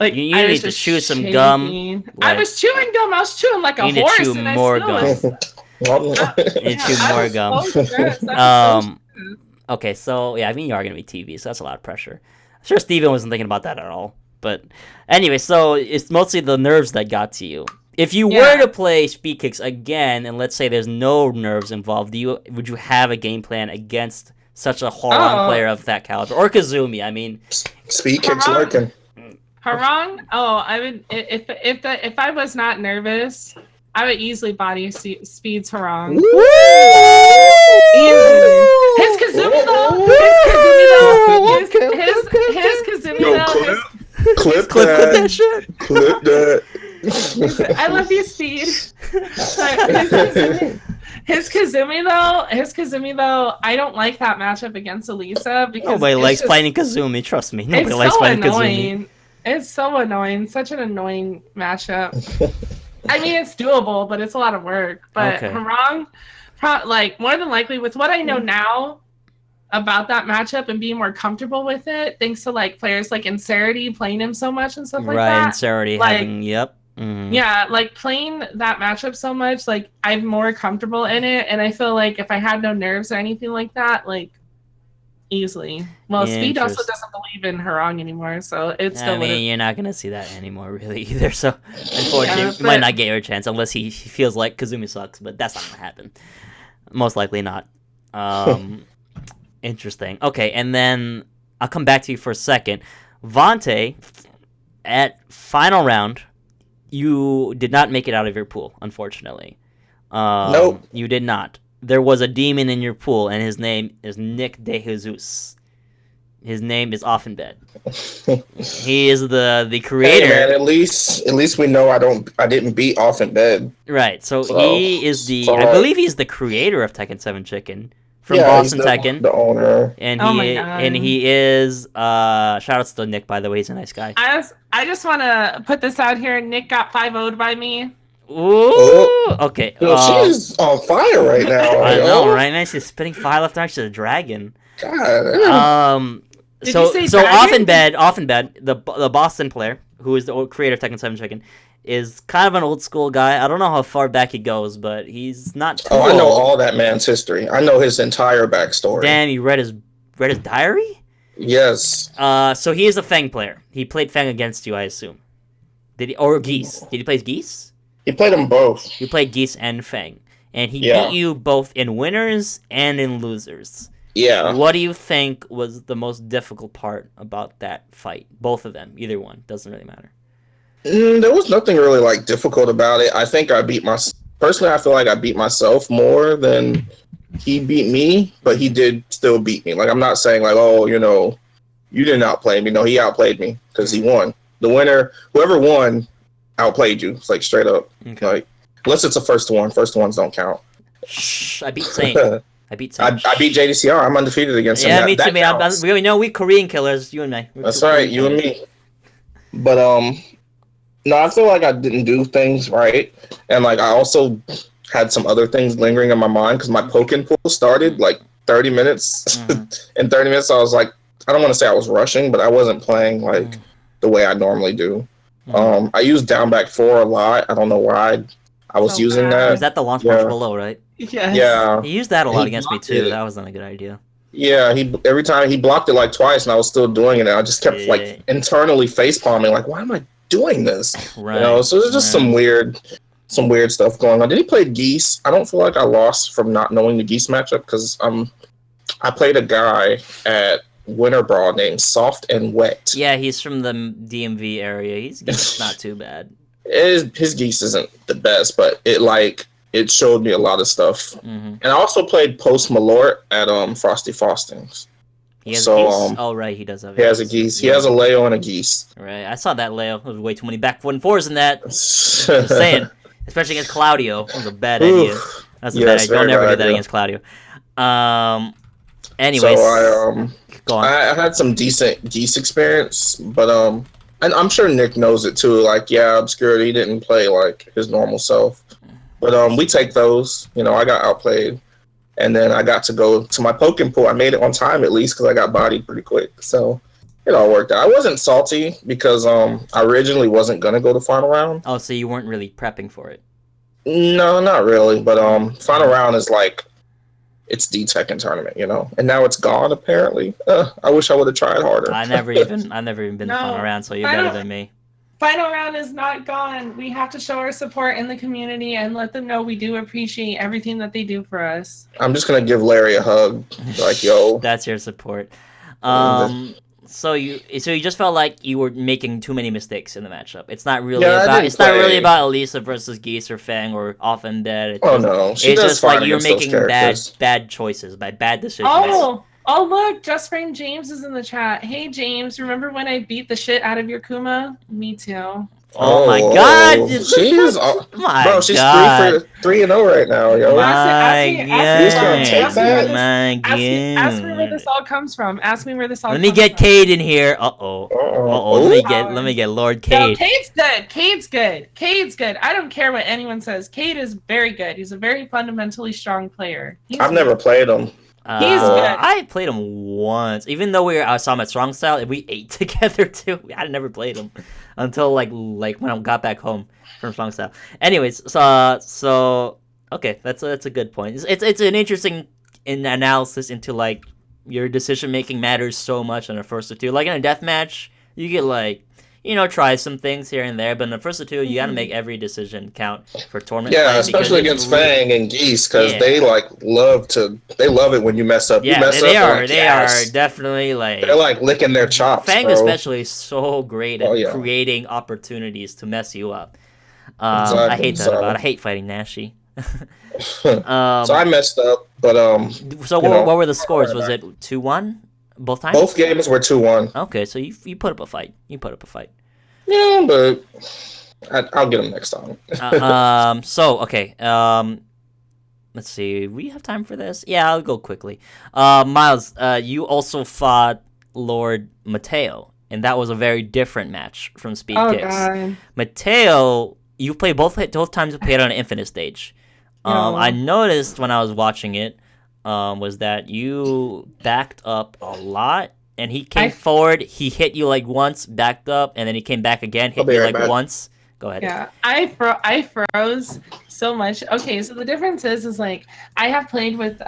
you I need was to just chew some shaking. gum. I was chewing gum. I was chewing like a You need to horse, chew and more I gum. still was. You need to chew more gum. So stressed. I was so stressed. Okay, so yeah, I mean you are gonna be TV, so that's a lot of pressure. I'm sure Steven wasn't thinking about that at all. But anyway, so it's mostly the nerves that got to you. If you were to play Speed Kicks again, and let's say there's no nerves involved, would you have a game plan against such a Harong player of that caliber, or Kazumi? I mean, Speed Kicks lurking. Harong? Oh, I would if I was not nervous, I would easily body speeds Harong. Easily. His Kazumi though. Clip that shit. Clip that. I love you, Speed. His Kazumi though, I don't like that matchup against Alisa because nobody likes fighting Kazumi. Trust me, nobody likes fighting Kazumi. It's so annoying. Such an annoying matchup. I mean, it's doable, but it's a lot of work. But Harong, like more than likely, with what I know now about that matchup and being more comfortable with it, thanks to like players like Incerity playing him so much and stuff like that. Right, Incerity having Yeah, like playing that matchup so much, like I'm more comfortable in it, and I feel like if I had no nerves or anything like that, like easily. Well, Speed also doesn't believe in Harong anymore, so it's still. I mean, you're not gonna see that anymore, really, either. So, unfortunately, you might not get your chance unless he feels like Kazumi sucks, but that's not gonna happen. Most likely not. Interesting. Okay, and then I'll come back to you for a second. Vante, at final round, you did not make it out of your pool, unfortunately. Nope. You did not. There was a demon in your pool, and his name is Nick De Jesus. His name is Offenbed. He is the creator. Hey man, at least we know I didn't beat Offenbed. Right. So he is I believe he's the creator of Tekken 7 Chicken from Boston Tekken. The owner. And he is shoutouts to Nick, by the way, he's a nice guy. I just want to put this out here. Nick got 5-0'd by me. Ooh, okay. She's on fire right now. I know, right? Man, she's spitting fire left and right. She's a dragon. God. So Offenbed, the Boston player who is the creator of Tekken 7 Chicken, is kind of an old school guy. I don't know how far back he goes, but he's not too old. I know all that man's history. I know his entire backstory. Damn, you read his diary? Yes. So he is a Fang player. He played Fang against you, I assume. Or Geese? Did he play Geese? He played them both. You played Geese and Fang. And he beat you both in winners and in losers. Yeah. What do you think was the most difficult part about that fight? Both of them. Either one. Doesn't really matter. There was nothing really like difficult about it. I think personally, I feel like I beat myself more than he beat me, but he did still beat me. Like, I'm not saying like, oh, you didn't outplay me. No, he outplayed me because he won. The winner, whoever won, outplayed you. It's like straight up. Okay. Like, unless it's a first one. First ones don't count. Shh, I beat Saint. I beat JDCR. I'm undefeated against him. Yeah, me too, man. We know we Korean killers, you and me. That's right, you and me. But no, I feel like I didn't do things right, and like I also had some other things lingering in my mind because my Pokken pool started like 30 minutes. In 30 minutes, I was like, I don't want to say I was rushing, but I wasn't playing like the way I normally do. I used down back 4 a lot. I don't know why I was using that. Was that the launch punch below, right? Yes. Yeah. He used that a lot against me too. That wasn't a good idea. Yeah, every time he blocked it like twice, and I was still doing it. And I just kept like internally face palming, like, why am I doing this? Right. So there's just some weird stuff going on. Did he play Geese? I don't feel like I lost from not knowing the Geese matchup because I played a guy at winter brawl named Soft and Wet. Yeah, he's from the DMV area. He's not too bad. His geese isn't the best, but it showed me a lot of stuff. Mm-hmm. And I also played Post Malort at Frosty Frostings. He has So, a geese. Oh, right, he does have. He has a geese. He has a Leo and a geese. Right, I saw that Leo. There was way too many back 4-4s in that. Just saying, especially against Claudio. That was a bad idea. That's a bad idea. Don't never do that against Claudio. Anyways, so go on. I had some decent geese experience, but and I'm sure Nick knows it too. Like, yeah, Obscurity didn't play like his normal self, but we take those. You know, I got outplayed, and then I got to go to my poking pool. I made it on time at least because I got bodied pretty quick, so it all worked out. I wasn't salty because I originally wasn't gonna go to final round. Oh, so you weren't really prepping for it? No, not really. But final round is like it's the Tekken tournament, you know, and now it's gone apparently. I wish I would have tried harder. I've never even been to final round, so you're better than me. Final round is not gone. We have to show our support in the community and let them know we do appreciate everything that they do for us. I'm just gonna give Larry a hug, like, yo. That's your support. So you just felt like you were making too many mistakes in the matchup. It's not really not really about Alisa versus Geese or Fang or Off and Dead. No, it's just like you're making bad choices, bad decisions. Oh look, Just Frame James is in the chat. Hey James, remember when I beat the shit out of your Kuma? Me too. Oh my god! She's she's 3-0 right now, yo. Ask me where this all comes from. Ask me where this all. Let me get Cade in here. Let me get Lord Cade. No, Cade's good. Cade's good. I don't care what anyone says. Cade is very good. He's a very fundamentally strong player. I've never played him. He's good. I played him once, even though I saw him at Strong Style and we ate together too. I never played him until like when I got back home from Strong Style. Anyways, so okay, that's a good point. It's an interesting analysis into like your decision making matters so much in the first or two. Like in a death match, you get like, you know, try some things here and there, but in the first two, you gotta make every decision count for tournament. Yeah, especially against Fang and Geese, because they love it when you mess up. Yeah, you mess they up, are. They are definitely like they're like licking their chops. Fang bro. especially is so great at creating opportunities to mess you up. I hate that about. I hate fighting Nashi. So I messed up, but So what were the scores? Was it 2-1? Both times? Both games were 2-1. Okay, so you put up a fight. Yeah, but I'll get him next time. So okay. Let's see. We have time for this. Yeah, I'll go quickly. Miles, you also fought Lord Mateo, and that was a very different match from Speed Kicks. God. Mateo, you played both times. You played on an infinite stage. I noticed when I was watching it. Was that you backed up a lot, and he came forward, he hit you like once, backed up, and then he came back again, hit you like once. Go ahead. Yeah, I froze so much. Okay, so the difference is like I've played with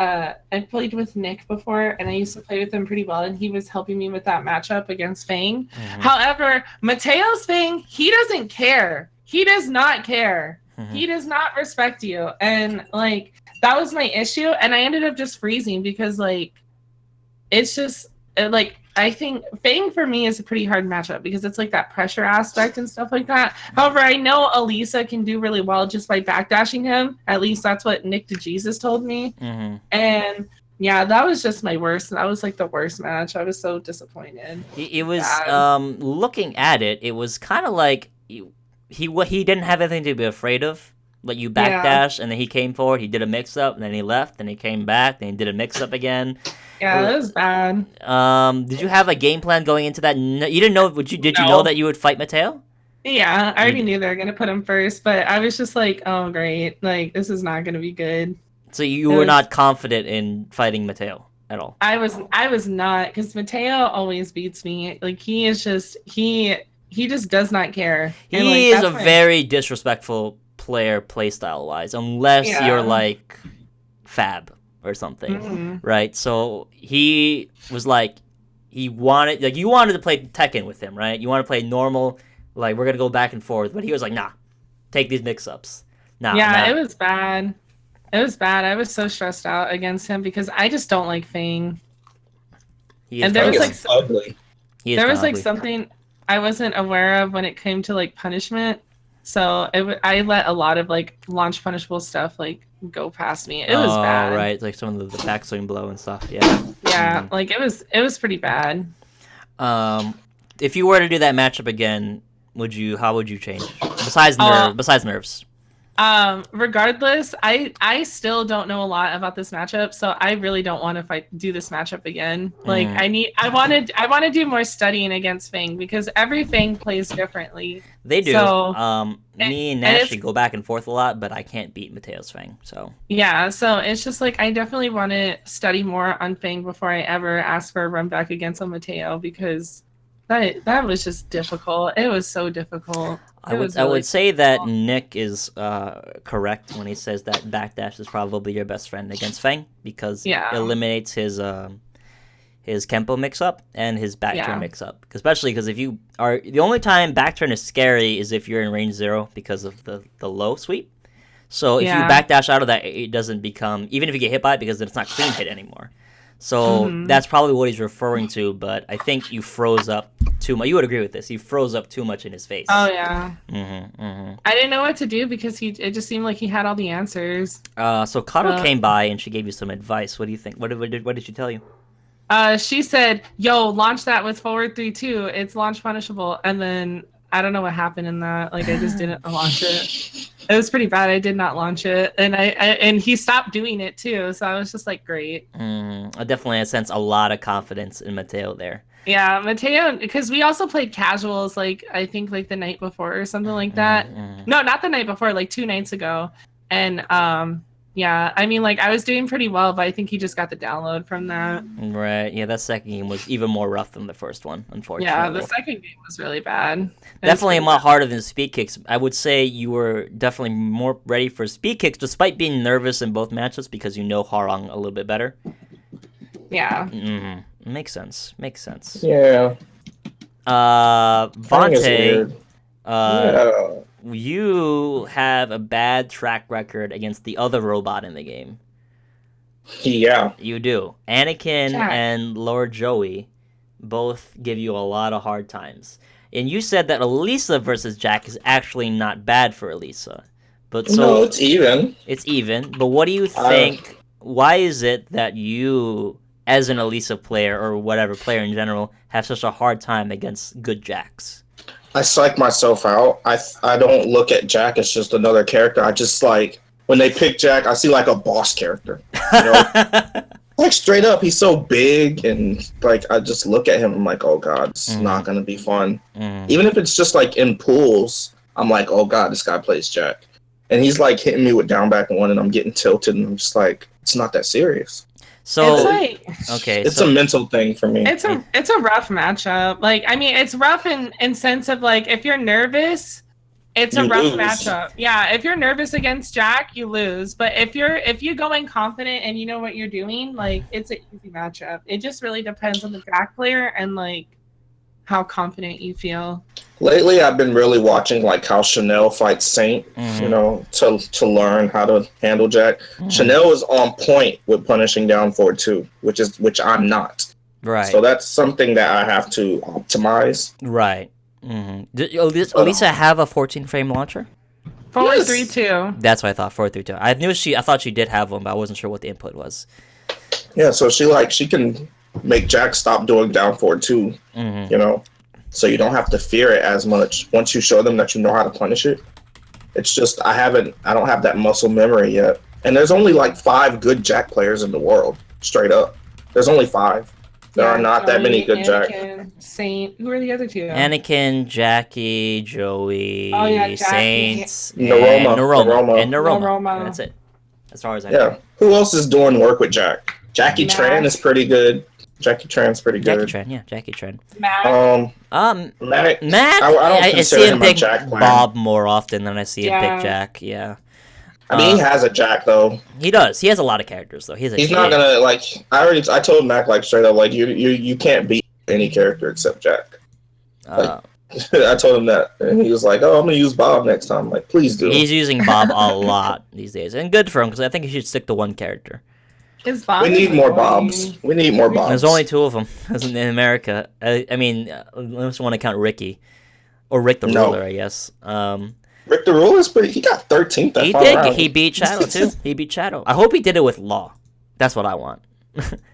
Nick before, and I used to play with him pretty well, and he was helping me with that matchup against Fang. Mm-hmm. However, Mateo's Fang, he doesn't care. He does not care. Mm-hmm. He does not respect you, and like. That was my issue, and I ended up just freezing because, like, it's just, like, I think Fang for me is a pretty hard matchup because it's, like, that pressure aspect and stuff like that. However, I know Alisa can do really well just by backdashing him. At least that's what Nick DeJesus told me. Mm-hmm. And, yeah, that was just my worst. That was, like, the worst match. I was so disappointed. It was, looking at it, it was kind of like he didn't have anything to be afraid of. Like you backdash, and then he came forward, he did a mix-up, and then he left, and he came back, and he did a mix-up again. Yeah, that was bad. Did you have a game plan going into that? No, you didn't know, you know that you would fight Mateo? Yeah, I already knew they were going to put him first, but I was just like, oh, great. Like, this is not going to be good. So you were not confident in fighting Mateo at all? I was not, because Mateo always beats me. Like, he is just, he just does not care. He is a very disrespectful player playstyle wise, unless you're like Fab or something, right? So he was like, you wanted to play Tekken with him, right? You want to play normal, like we're gonna go back and forth, but he was like, nah, take these mix-ups. It was bad. I was so stressed out against him because I just don't like Fang. He is And there Fang was is like ugly. He is there was kinda like ugly. something I wasn't aware of when it came to like punishment. So I let a lot of like launch punishable stuff like go past me. It was bad. Right, like some of the backswing blow and stuff. Yeah. Yeah, like it was pretty bad. If you were to do that matchup again, how would you change? Besides nerves. Regardless, I still don't know a lot about this matchup, so I really don't want to do this matchup again. Like I want to do more studying against Fang because every Fang plays differently. They do. So, Me and and Nash it's- go back and forth a lot, but I can't beat Mateo's Fang. So Yeah, so it's just like I definitely want to study more on Fang before I ever ask for a run back against a Mateo because that was just difficult. It was so difficult. I would say that Nick is correct when he says that backdash is probably your best friend against Fang because Yeah. it eliminates his Kempo mix-up and his back turn Yeah. mix-up. Especially because if you are... The only time back turn is scary is if you're in range 0 because of the low sweep. So if you Yeah. backdash out of that, it doesn't become... Even if you get hit by it because it's not clean hit anymore. So that's probably what he's referring to, but I think you froze up too much. You would agree with this. You froze up too much in his face. Oh yeah. Mm-hmm. I didn't know what to do because it just seemed like he had all the answers. So Cuddle came by and she gave you some advice. What do you think? What did she tell you? She said, "Yo, launch that with forward 3-2. It's launch punishable." And then I don't know what happened in that. Like I just didn't launch it. It was pretty bad. I did not launch it, and and he stopped doing it too. So I was just like, great. I definitely sense a lot of confidence in Mateo there. Yeah, Mateo, because we also played casuals. Like I think like the night before or something like that. No, not the night before. Like 2 nights ago, and yeah, I mean, like I was doing pretty well, but I think he just got the download from that. Right. Yeah, that second game was even more rough than the first one, unfortunately. Yeah, the second game was really bad. It was Definitely a pretty lot bad. harder than speed kicks. I would say you were definitely more ready for speed kicks, despite being nervous in both matches because you know Harong a little bit better. Yeah. Makes sense. Yeah. Fang is Vontae, weird. Yeah. you have a bad track record against the other robot in the game. Yeah. You do. Anakin Jack. and Lord Joey both give you a lot of hard times. And you said that Alisa versus Jack is actually not bad for Alisa. But so No, it's even. it's even. But what do you think? Why is it that you, as an Alisa player or whatever player in general, have such a hard time against good Jacks? I psych myself out. I don't look at Jack as just another character. I just like when they pick Jack, I see like a boss character. You know, like straight up, he's so big and like I just look at him. I'm like, oh god, it's not gonna be fun. Even if it's just like in pools, I'm like, oh god, this guy plays Jack, and he's like hitting me with down back one, and I'm getting tilted, and I'm just like, it's not that serious. So It's like okay, It's so a mental thing for me. it's a rough matchup. Like I mean, it's rough in sense of like if you're nervous, it's a You rough lose. matchup. Yeah, if you're nervous against Jack, you lose. But if you go in confident and you know what you're doing, like it's an easy matchup. It just really depends on the Jack player and like how confident you feel. Lately, I've been really watching like how Chanel fights Saint, you know, to learn how to handle Jack. Chanel is on point with punishing down forward too, which I'm not. right, So that's something that I have to optimize. right. Did Alisa have a 14 frame launcher? Forward Yes. 3-2. That's what I thought. 432. I thought she did have one, but I wasn't sure what the input was. Yeah, so she can make Jack stop doing down forward too, you know, so you don't have to fear it as much. Once you show them that you know how to punish it, it's just I don't have that muscle memory yet. And there's only like 5 good Jack players in the world, straight up. There's only 5. There are not that many good Jack. Anakin, Saint. Who are the other 2? Anakin, Jackie, Joey, Oh, yeah, Jackie. Saints, Naroma. and Naroma. And Naroma. Naroma. And that's it. As far as I know. Yeah. Who else is doing work with Jack? Jackie Mac. Tran is pretty good. Jackie Tran's pretty Jackie good. Tran, yeah, Jackie Tran. Mac. Mac. Matt, I don't I consider see him him a pick Jack player. Bob more often than I see him Yeah. pick Jack. Yeah, I mean, he has a Jack though. he does. He has a lot of characters though. He's not gonna like. I told Mac like straight up like you can't beat any character except Jack. Uh, I told him that, and he was like, "Oh, I'm gonna use Bob next time." I'm like, please do. he's using Bob a lot these days, and good for him because I think he should stick to one character. His bomb We is need more annoying. bombs. We need more bombs. There's only 2 of them in America. I mean, unless you want to count Ricky. Or Rick the No. Ruler, I guess. Rick the Ruler's pretty. He got 13th. That He far did. around. He beat Shadow, too. He beat Shadow. I hope he did it with Law. That's what I want.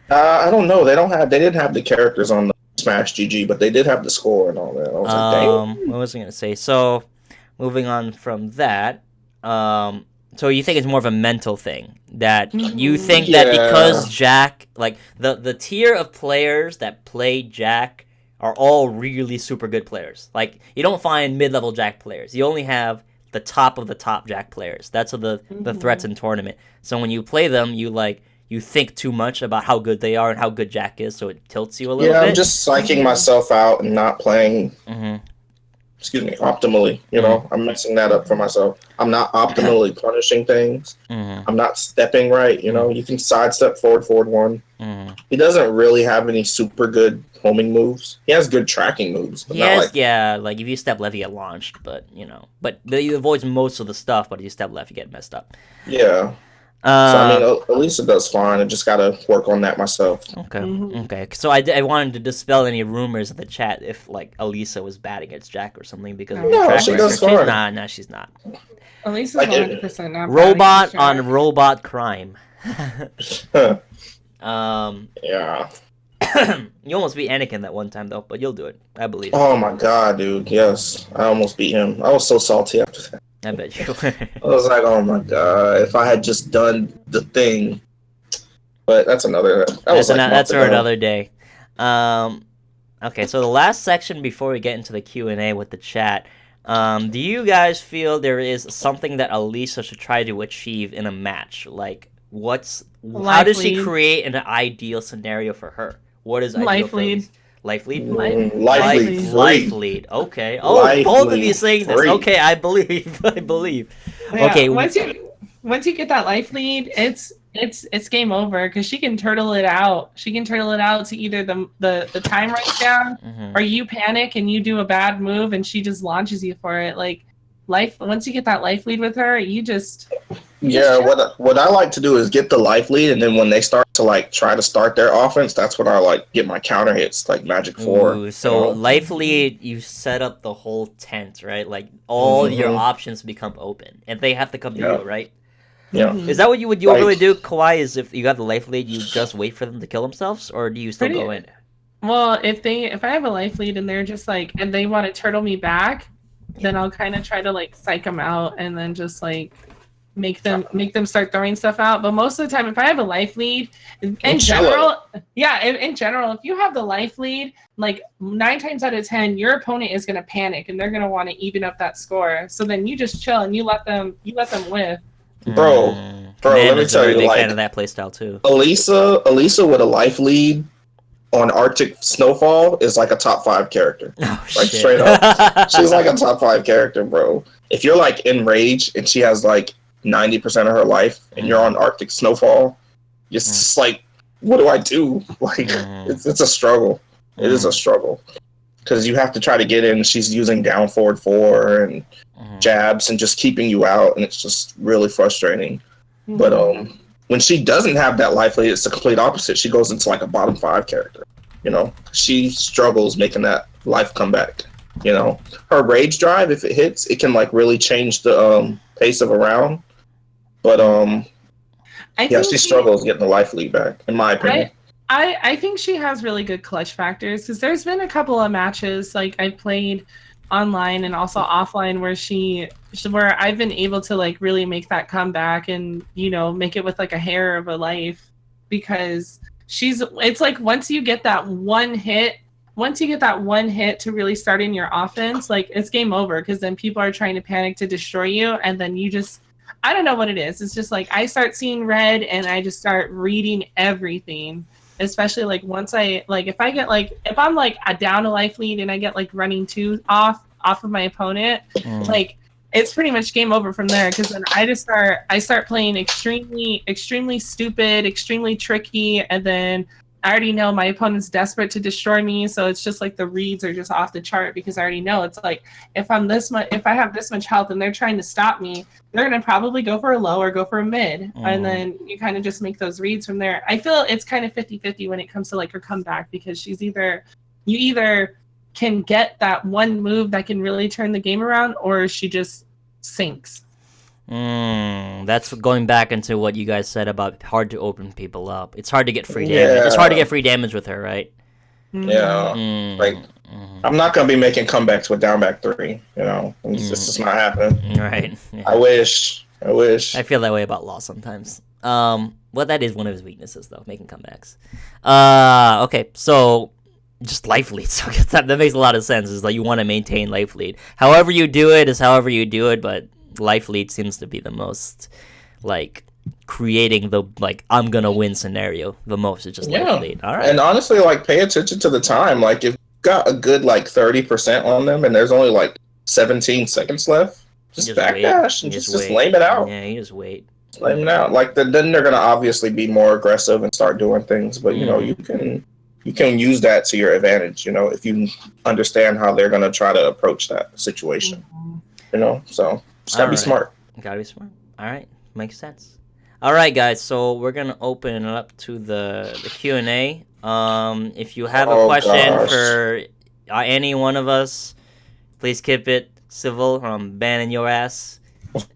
I don't know. They didn't have the characters on the Smash GG, but they did have the score and all that. I was like, dang. What was I gonna say? So, moving on from that, so you think it's more of a mental thing that you think that because Jack, like the tier of players that play Jack are all really super good players. Like you don't find mid-level Jack players. You only have the top of the top Jack players. That's the threats in tournament. So when you play them, you think too much about how good they are and how good Jack is, so it tilts you a little bit. Yeah, I'm just psyching myself out and not playing, optimally. You know, I'm messing that up for myself. I'm not optimally punishing things. I'm not stepping right. You know, you can sidestep forward one. He doesn't really have any super good homing moves. He has good tracking moves. But like if you step left, you get launched, but he avoids most of the stuff, but if you step left, you get messed up. Yeah. So I mean, Alisa does fine. I just gotta work on that myself. Okay. So I wanted to dispel any rumors in the chat if like Alisa was bad against Jack or something because of No, track she record. does fine. Nah, she's not. Alisa's Like 100% not Robot bad on against robot crime. Yeah. You almost beat Anakin that one time though, but you'll do it. I believe. Oh my god, dude. Yes, I almost beat him. I was so salty after that. I bet you were. I was like, oh my god, if I had just done the thing. But that's another. That's for another day. Okay, so the last section before we get into the Q&A with the chat, do you guys feel there is something that Alisa should try to achieve in a match? Like, how does she create an ideal scenario for her? What is ideal Life for lead. Alisa? Life lead? Life lead. Okay. Life Both of you lead saying this. free. Okay, I believe. I believe. Yeah, Okay. once you get that life lead, it's game over because she can turtle it out. She can turtle it out to either the time runs down or you panic and you do a bad move and she just launches you for it. Like once you get that life lead with her, you just what I like to do is get the life lead, and then when they start to like try to start their offense, that's when I like get my counter hits like Magic 4. Ooh, so life lead, you set up the whole tent, right? Like all your options become open, and they have to come to you, right? Yeah. Is that what you would really do, Kawaii? Is if you got the life lead, you just wait for them to kill themselves, or do you still go in? Well, if I have a life lead and they're just like and they want to turtle me back, then I'll kind of try to like psych them out and then just like make them start throwing stuff out. But most of the time, if I have a life lead, in general, if you have the life lead, like 9 times out of 10, your opponent is gonna panic and they're gonna want to even up that score. So then you just chill and you let them live. Bro, let me tell you, big like fan of that playstyle too. Alisa with a life lead on Arctic Snowfall is like a top 5 character. Oh, like shit. straight up, she's like a top 5 character, bro. If you're like in rage and she has like 90% of her life and you're on Arctic Snowfall, it's just like, what do I do? Like, it's a struggle. It is a struggle because you have to try to get in. She's using down forward 4 and jabs and just keeping you out, and it's just really frustrating. But when she doesn't have that life lead, it's the complete opposite. She goes into like a bottom 5 character. You know, she struggles making that life comeback. You know, her rage drive, if it hits, it can like really change the pace of a round. But she struggles getting the life lead back, in my opinion. I think she has really good clutch factors because there's been a couple of matches like I played online and also offline where I've been able to like really make that comeback and make it with like a hair of a life because it's like once you get that one hit to really start in your offense, like it's game over because then people are trying to panic to destroy you and then you just I don't know what it is. It's just like I start seeing red and I just start reading everything. Especially like once if I'm like down a life lead and I get like running 2 off of my opponent, like it's pretty much game over from there because then I start playing extremely stupid, extremely tricky, and then I already know my opponent's desperate to destroy me, so it's just like the reads are just off the chart because I already know it's like if I have this much health and they're trying to stop me, they're gonna probably go for a low or go for a mid, and then you kind of just make those reads from there. I feel it's kind of 50-50 when it comes to like her comeback because you either can get that one move that can really turn the game around, or she just sinks. That's going back into what you guys said about hard to open people up. It's hard to get free damage. It's hard to get free damage with her, right? Yeah. Like, I'm not going to be making comebacks with down back 3, you know? It's just not happening. Right. Yeah. I wish. I feel that way about Law sometimes. Well, that is one of his weaknesses, though, making comebacks. Okay, so just life lead. So that makes a lot of sense. Is like you want to maintain life lead. However you do it is however you do it, but life lead seems to be the most like creating the like I'm gonna win scenario the most. It's just life lead. All right. And honestly, like pay attention to the time. Like if you got a good like 30% on them and there's only like 17 seconds left, just backdash and just lame it out. Yeah, you just wait. Lame it out. Like then they're gonna obviously be more aggressive and start doing things, but you know you can use that to your advantage. You know if you understand how they're gonna try to approach that situation. You know so. Just gotta be smart. Gotta be smart. All right, makes sense. All right, guys. So we're gonna open it up to the Q&A. If you have a question for any one of us, please keep it civil. I'm banning your ass.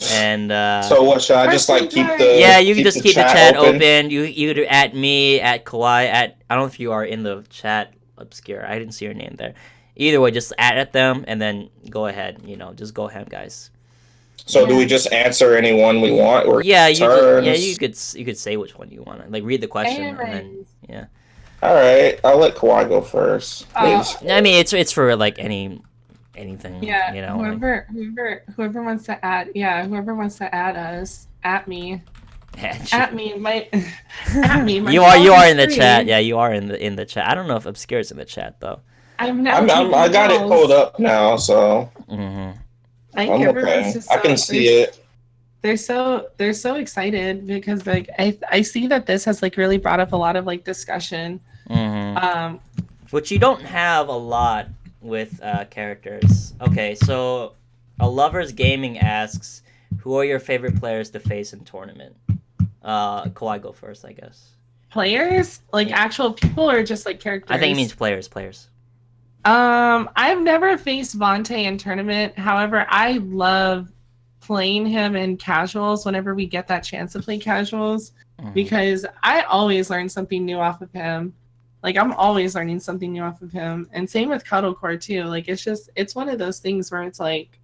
And so what should I just like keep the? Yeah, you can just keep the chat open. You either at me, at Kawaii, I don't know if you are in the chat. Obscure. I didn't see your name there. Either way, just at them and then go ahead. You know, just go ahead, guys. So do we just answer any one we want, or you could say which one you want. Like read the question and then All right, I'll let Kawaii go first. Please. I mean, it's for like anything. Yeah, you know. Whoever wants to add us at me. At me, my you are in the chat. Yeah, you are in the chat. I don't know if Obscure's in the chat though. I got it pulled up now, so. I'm okay. I can see it. They're so excited because like I see that this has like really brought up a lot of like discussion. Which you don't have a lot with characters. Okay, so a Lover's Gaming asks, who are your favorite players to face in tournament? Kawaii, go first, I guess. Players? Like actual people or just like characters? I think it means players. I've never faced Vontae in tournament. However, I love playing him in casuals whenever we get that chance to play casuals because I always learn something new off of him. Like I'm always learning something new off of him. And same with CuddleCore too. Like it's one of those things where it's like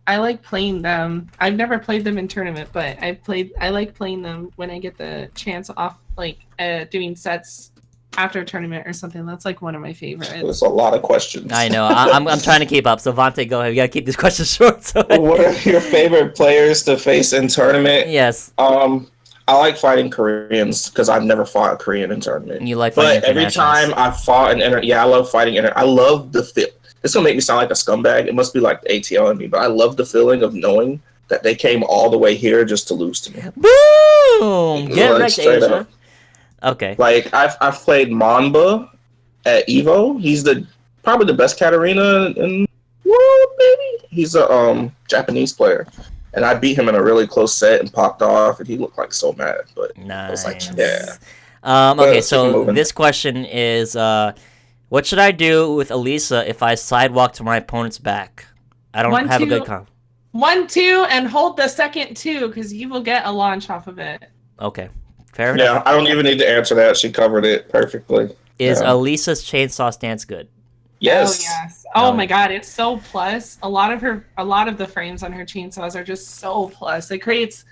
I like playing them. I've never played them in tournament, but I like playing them when I get the chance off like doing sets after a tournament or something. That's like one of my favorites. There's a lot of questions. I know. I'm trying to keep up. So Vontae, go ahead. We gotta keep this question short. So. What are your favorite players to face in tournament? Yes. I like fighting Koreans because I've never fought a Korean in tournament. You like fighting every time I fought I love fighting I love the feel. It's gonna make me sound like a scumbag. It must be like the ATL in me, but I love the feeling of knowing that they came all the way here just to lose to me. Boom! Get wrecked, Asia. Okay. Like I've played Mamba at Evo. He's probably the best Katarina in the world, maybe. He's a Japanese player. And I beat him in a really close set and popped off and he looked like so mad. But I was like, yeah. Okay, so this question is what should I do with Alisa if I sidewalk to my opponent's back? I don't have a good comp. 1-2 and hold the second 2 because you will get a launch off of it. Okay. Fair enough. Yeah, I don't even need to answer that. She covered it perfectly. Is Alisa's chainsaw stance good? Yes. Oh yes. Oh my god, it's so plus. A lot of the frames on her chainsaws are just so plus. It creates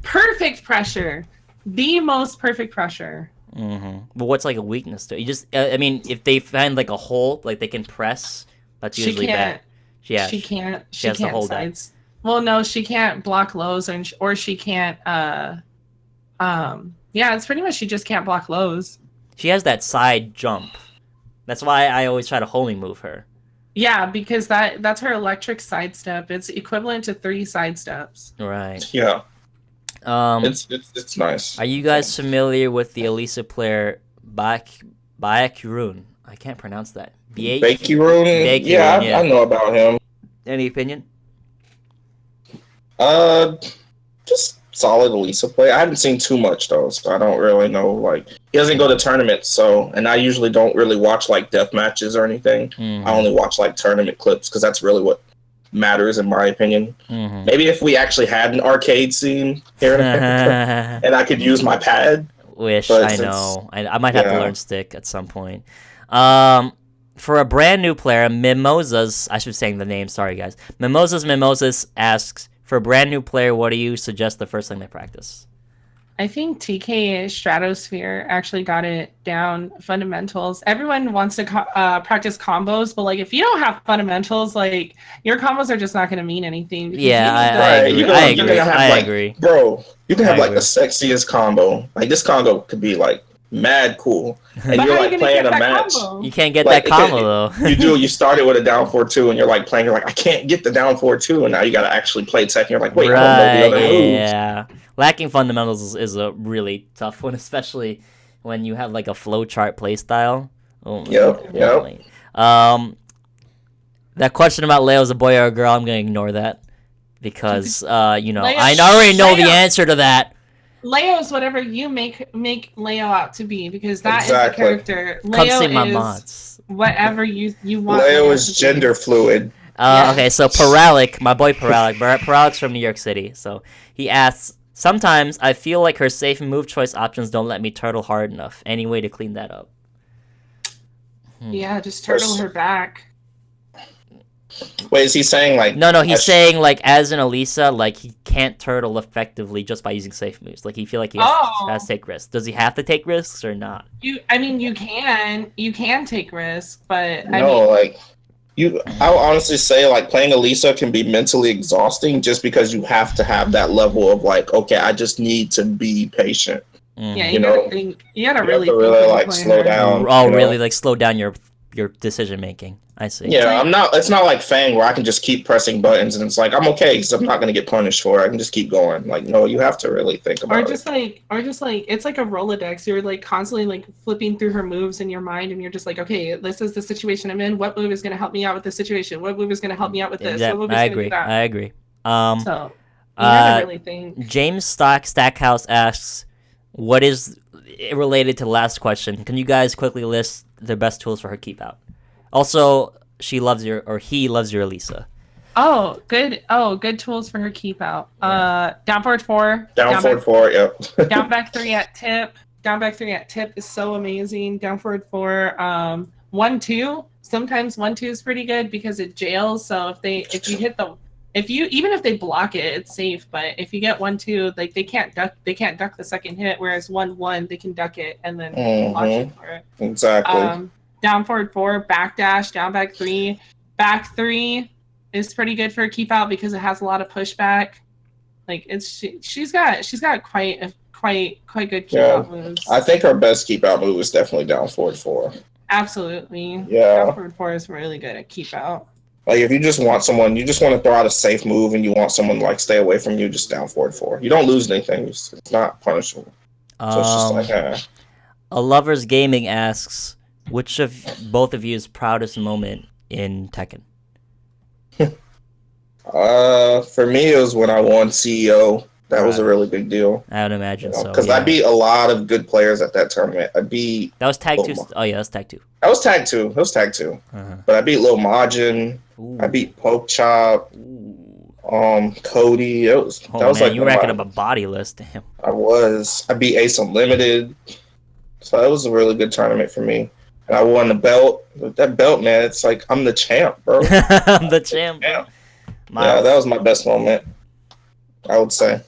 perfect pressure. The most perfect pressure. But what's like a weakness to it? You just I mean, if they find like a hole, like they can press, that's usually bad. Yeah. She can't hold sides. Well, no, she can't block lows or she can't yeah, it's pretty much she just can't block lows. She has that side jump. That's why I always try to homing move her. Yeah, because that's her electric sidestep. It's equivalent to 3 sidesteps. Right. Yeah. It's nice. Are you guys familiar with the Alisa player Byakuroon. I can't pronounce that. Byakuroon. Yeah, I know about him. Any opinion? Just solid Alisa play. I haven't seen too much though, so I don't really know. Like, he doesn't go to tournaments, so, and I usually don't really watch like death matches or anything. I only watch like tournament clips because that's really what matters in my opinion. Maybe if we actually had an arcade scene here in America and I could use my pad. I know. I might have to learn stick at some point. For a brand new player, Mimosas, I should be saying the name, sorry guys. Mimosas asks, for a brand new player, what do you suggest the first thing they practice? I think TK Stratosphere actually got it down. Fundamentals. Everyone wants to practice combos, but like if you don't have fundamentals, like your combos are just not going to mean anything. Yeah, I agree. Bro, you can have like the sexiest combo. Like this combo could be like mad cool, and you're like playing a match. Combo? You can't get that combo though. You started with a down 4-2, and you're like playing. You're like, I can't get the down 4-2, and now you got to actually play Tekken. You're like, wait, I don't know the other moves. Yeah. Lacking fundamentals is a really tough one, especially when you have like a flowchart playstyle. Oh, yep. That question about Leo's a boy or a girl, I'm gonna ignore that because I already know the answer to that. Leo is whatever you make Leo out to be, because that is the character. Leo see my is mods. Whatever you want. Leo is gender fluid. Okay, so Paralic, my boy Paralic's from New York City, so he asks, sometimes I feel like her safe move choice options don't let me turtle hard enough. Any way to clean that up? Yeah, just turtle her back. Wait, is he saying like... No, he's saying like as an Alisa, like he can't turtle effectively just by using safe moves. Like he feel like he has to take risks. Does he have to take risks or not? You can take risks, but I'll honestly say like playing Alisa can be mentally exhausting just because you have to have that level of like, okay, I just need to be patient. Yeah, you gotta think. You gotta really like slow down. Really like slow down your decision making. I see. Yeah, it's not like Fang where I can just keep pressing buttons and it's like I'm okay because I'm not gonna get punished for it. I can just keep going. Like, no, you have to really think about it. Or just like it's like a Rolodex. You're like constantly like flipping through her moves in your mind, and you're just like, okay, this is the situation I'm in. What move is gonna help me out with this situation? What move is gonna help me out with this? What move is gonna do that? I agree. So you gotta really think. James Stackhouse asks, what is related to the last question? Can you guys quickly list the best tools for her keep out? Also, he loves your Alisa. Good tools for her keep out. Down forward 4. Down forward 4, yep. Down back 3 at tip. Down back 3 at tip is so amazing. Down forward 4. 1-2. Sometimes 1-2 is pretty good because it jails. So even if they block it, it's safe. But if you get 1-2, like they can't duck the second hit. Whereas 1-1, they can duck it and then launch it for it. Exactly. Down forward 4, back dash, down back 3. Back 3 is pretty good for a keep out because it has a lot of pushback. Like she's got quite good keep out moves. I think her best keep out move is definitely down forward 4. Absolutely. Yeah. Down forward 4 is really good at keep out. Like if you just want to throw out a safe move and you want someone to like stay away from you, just down forward 4. You don't lose anything. It's not punishable. So it's just like A Lover's Gaming asks, which of both of you's proudest moment in Tekken? For me, it was when I won CEO. That was a really big deal. I would imagine so. Because I beat a lot of good players at that tournament. That was tag 2. Oh yeah, that was tag 2. That was tag 2. But I beat Lil Majin. I beat Poke Chop. Cody. That was like you were racking up a body list. Damn. I beat Ace Unlimited. So that was a really good tournament for me. And I won the belt. That belt, man, it's like I'm the champ, bro. I'm the champ. Yeah, that was my best moment, I would say.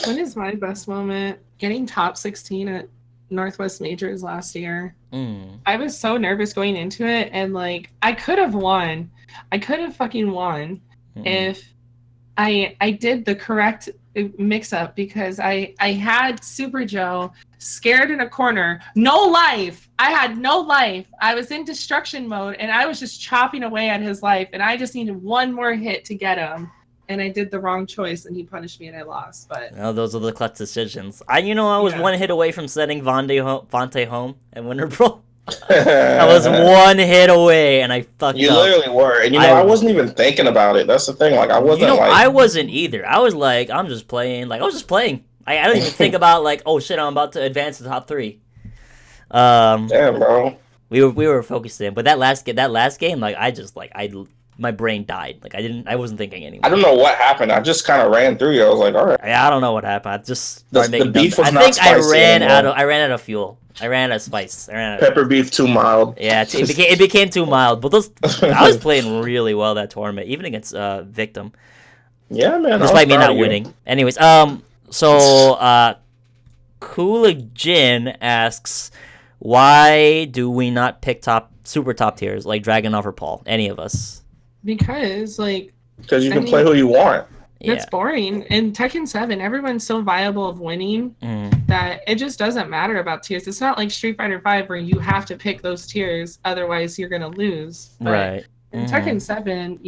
When is my best moment? Getting top 16 at Northwest Majors last year. I was so nervous going into it, and like I could have won. I could have fucking won if I did the correct mix-up, because I had Super Joe scared in a corner, no life. I had no life. I was in destruction mode, and I was just chopping away at his life, and I just needed one more hit to get him. and I did the wrong choice, and he punished me, and I lost. But Well, those are the clutch decisions. I was Yeah. one hit away from sending Vontae home at Winter Brawl. I was one hit away, and I fucked You up. literally were, and I wasn't even thinking about it. That's the thing. Like, I wasn't I wasn't either. I was like, I'm just playing. Like, I was just playing. I don't even think about like, oh shit, I'm about to advance to the top 3. Damn, bro. We were focused in, but that last game, like, my brain died. Like, I wasn't thinking anymore. I don't know what happened. I just kind of ran through you. I was like, all right. I don't know what happened. I just The beef was not spicy I ran anymore. out of fuel. I ran out of spice. Pepper beef too mild. Yeah, it became too mild. But I was playing really well that tournament, even against Victim. Yeah, man. Despite me not winning. Anyways, so Coolajin asks, why do we not pick super top tiers like Dragunov or Paul? Any of us? because like Because you can play who you want. it's boring. In Tekken 7, everyone's so viable of winning that it just doesn't matter about tiers. It's not like Street Fighter 5 where you have to pick those tiers, otherwise you're gonna lose. But Right. in Tekken 7,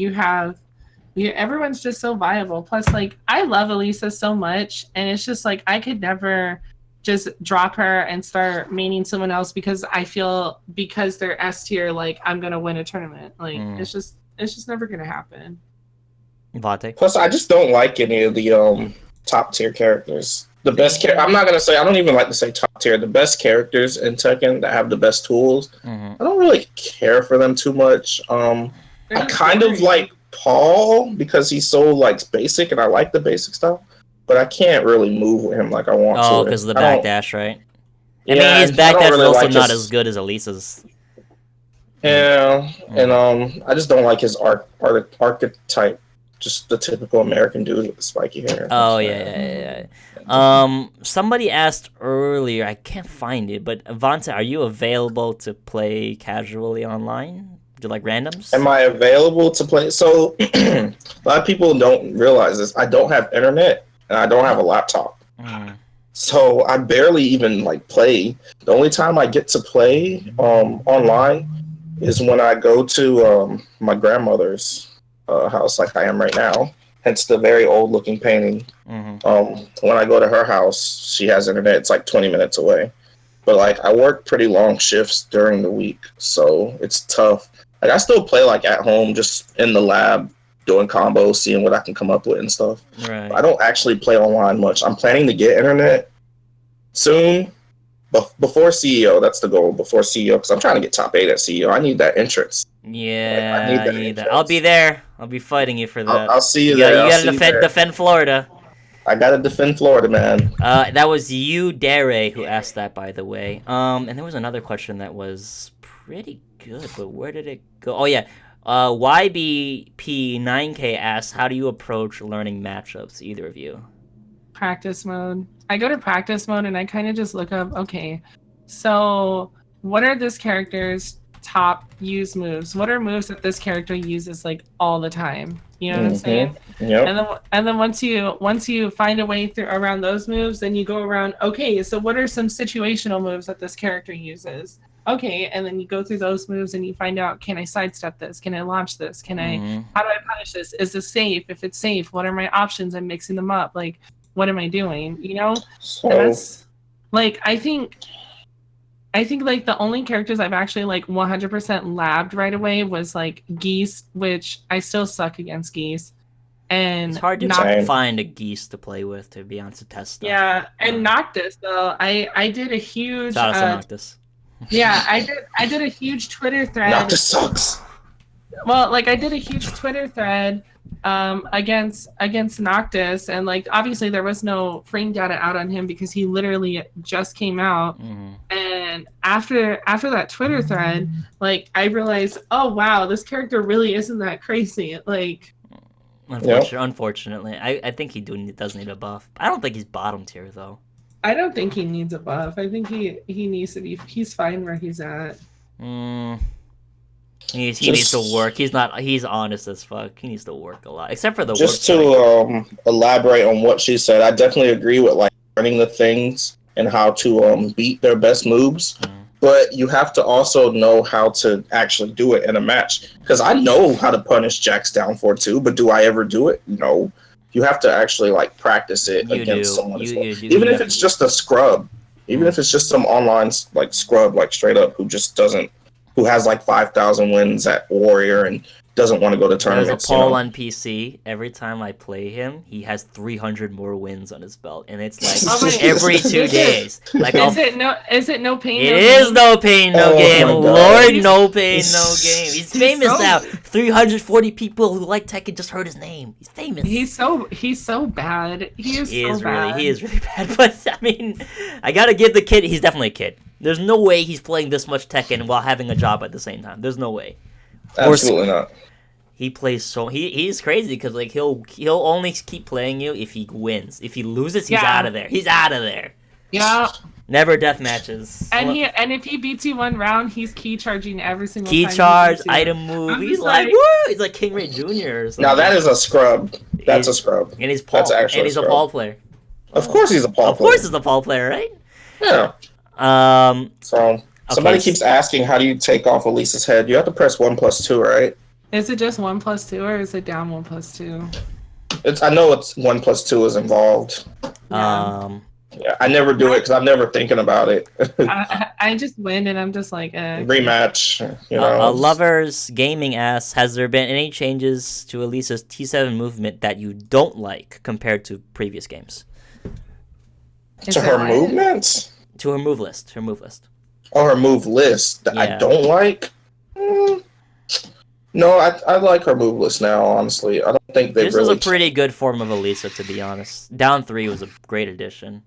everyone's just so viable. Plus, like, I love Alisa so much, and it's just like I could never just drop her and start maining someone else because I feel because they're S tier, like I'm gonna win a tournament. Like it's just never gonna happen. Vontae. Plus, I just don't like any of the top tier characters. The best I'm not gonna say. I don't even like to say top tier. The best characters in Tekken that have the best tools. I don't really care for them too much. I kind of like Paul because he's so like basic, and I like the basic stuff. But I can't really move with him like I want to. Oh, because of the backdash, right? Yeah, I mean, his backdash really is also like not his... as good as Elisa's. Yeah, and I just don't like his archetype. Just the typical American dude with the spiky hair. Oh, yeah. Somebody asked earlier, I can't find it, but Vontae, are you available to play casually online? Do like randoms? Am I available to play? So, a lot of people don't realize this. I don't have internet, and I don't have a laptop. So, I barely even, like, play. The only time I get to play online is when I go to my grandmother's house like I am right now, hence the very old looking painting. When I go to her house, she has internet. It's like 20 minutes away, but like I work pretty long shifts during the week, so it's tough. Like I still play like at home, just in the lab doing combos, seeing what I can come up with and stuff. Right. I don't actually play online much. I'm planning to get internet soon, but before CEO. That's the goal, before CEO, because I'm trying to get top 8 at CEO. I need that entrance. Yeah, I I need that. I'll be there. I'll be fighting you for that. I'll see you there. You gotta defend Florida. I gotta defend Florida, man. That was you, Dare, who asked that, by the way. And there was another question that was pretty good, but where did it go? Oh yeah, YBP9K asks, how do you approach learning matchups? Either of you? Practice mode. I go to practice mode and I kind of just look up. Okay, so what are this character's top use moves? What are moves that this character uses like all the time? You know what I'm saying? Yep. And then once you find a way through around those moves, then you go around. Okay, so what are some situational moves that this character uses? Okay, and then you go through those moves and you find out: can I sidestep this? Can I launch this? How do I punish this? Is this safe? If it's safe, what are my options? I'm mixing them up. Like, what am I doing? You know? So, and that's like I think like the only characters I've actually like 100% labbed right away was like Geese, which I still suck against Geese. And it's hard to find a Geese to play with, to be honest, to test stuff. Yeah, and Noctis though, I did a huge shout out to Noctis. Yeah, I did a huge Twitter thread. Noctis sucks. Well, like I did a huge Twitter thread against Noctis, and like obviously there was no frame data out on him because he literally just came out. And after that Twitter thread, like I realized, oh wow, this character really isn't that crazy. Like unfortunately, I think he does need a buff. I don't think he's bottom tier though. I don't think he needs a buff. I think he needs to be. He's fine where he's at. He needs to work. He's honest as fuck. He needs to work a lot, except for the just work to elaborate on what she said. I definitely agree with like learning the things and how to beat their best moves. but you have to also know how to actually do it in a match. Because I know how to punish Jack's down 4-2, but do I ever do it? No. You have to actually like practice it You against do. someone as well. You do. Even You if it's just a scrub, even if it's just some online like scrub, like straight up, who just doesn't, who has like 5,000 wins at Warrior and doesn't want to go to There's tournaments. a poll on PC. Every time I play him, he has 300 more wins on his belt, and it's like Oh, every 2 days. Like Is it no pain? It no is gain? no pain, no Oh game. my God. Lord, no pain, no game. He's famous so- now. 340 people who like Tekken just heard his name. He's famous. He's so bad. He is He so is bad. really bad. But I mean, I gotta give the kid. He's definitely a kid. There's no way he's playing this much Tekken while having a job at the same time. There's no way. Absolutely not. He plays so he's crazy because like he'll only keep playing you if he wins. If he loses, he's Yeah. out of there. He's out of there. Yeah. Never death matches. And if he beats you one round, he's key charging every single Key time. he charge, beats you. item move. I'm He's just like, like- woo! He's like King Ray Jr. or something. Now that is a scrub. That's a scrub. And he's Paul. That's actually And he's a scrub. Paul player. Of course he's a Paul Of course, player. he's a Paul player, right? Yeah. So somebody Okay. keeps asking, how do you take off Elisa's head? You have to press 1+2, right? Is it just 1+2 or is it down 1+2? I know it's 1+2 is involved. Yeah. Yeah, I never do it because I'm never thinking about it. I just win and I'm just like, Rematch, you know. Lovers Gaming asks, has there been any changes to Elisa's T7 movement that you don't like compared to previous games? Is To it her what? movements? To her move list. Her move list. Oh, her move list that Yeah. I don't like? No, I like her move list now, honestly. I don't think they This really... was a pretty good form of Elisa, to be honest. Down 3 was a great addition.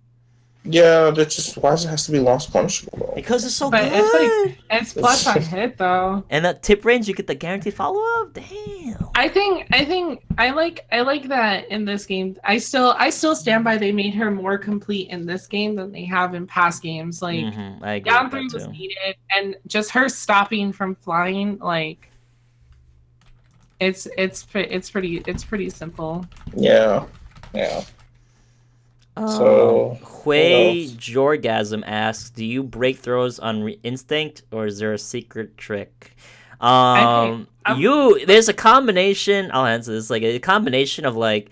Yeah, that's just... Why does it have to be lost punishable, though? Because it's so But good. it's like it's plus on hit though. And that tip range, you get the guaranteed follow up. Damn. I think I like that in this game. I still stand by they made her more complete in this game than they have in past games. Like I agree down with 3 that was too. needed, and just her stopping from flying, like it's pretty simple. Yeah. So, Hui what else? Jorgasm asks, do you break throws on instinct or is there a secret trick? There's a combination. I'll answer this. Like a combination of like,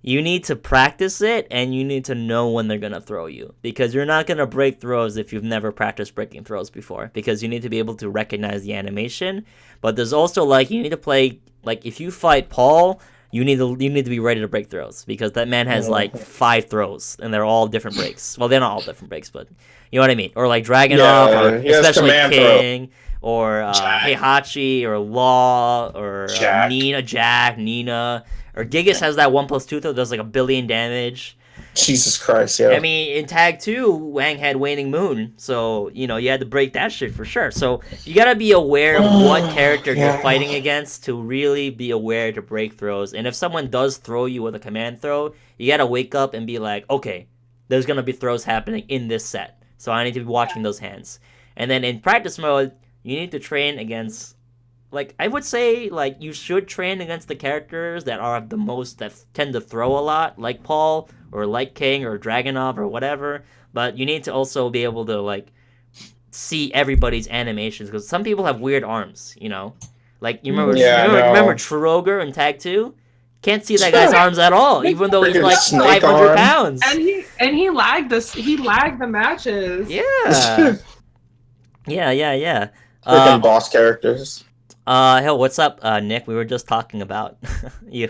you need to practice it and you need to know when they're gonna throw you, because you're not gonna break throws if you've never practiced breaking throws before, because you need to be able to recognize the animation. But there's also like, you need to play, like if you fight Paul, you need to be ready to break throws, because that man has like 5 throws and they're all different breaks. Well, they're not all different breaks, but you know what I mean. Or like Dragunov, or he has especially command King, or Heihachi, or Law, or Jack. Nina, or Gigas has that 1+2 throw, does like 1 billion damage. Jesus Christ, yeah. I mean, in Tag 2, Wang had Waning Moon, so, you know, you had to break that shit for sure. So, you gotta be aware of what character you're fighting against to really be aware to break throws. And if someone does throw you with a command throw, you gotta wake up and be like, okay, there's gonna be throws happening in this set, so I need to be watching those hands. And then in practice mode, you need to train against... Like, I would say, like, you should train against the characters that are the most, that tend to throw a lot, like Paul, or like King, or Dragunov, or whatever. But you need to also be able to, like, see everybody's animations, because some people have weird arms, you know? Like, you remember Troger in Tag 2? Can't see that guy's arms at all, even though he's, Freaking like, snake 500 arm. pounds. And he lagged the matches. Yeah. Yeah. Freaking boss characters. Hell, what's up, Nick? We were just talking about you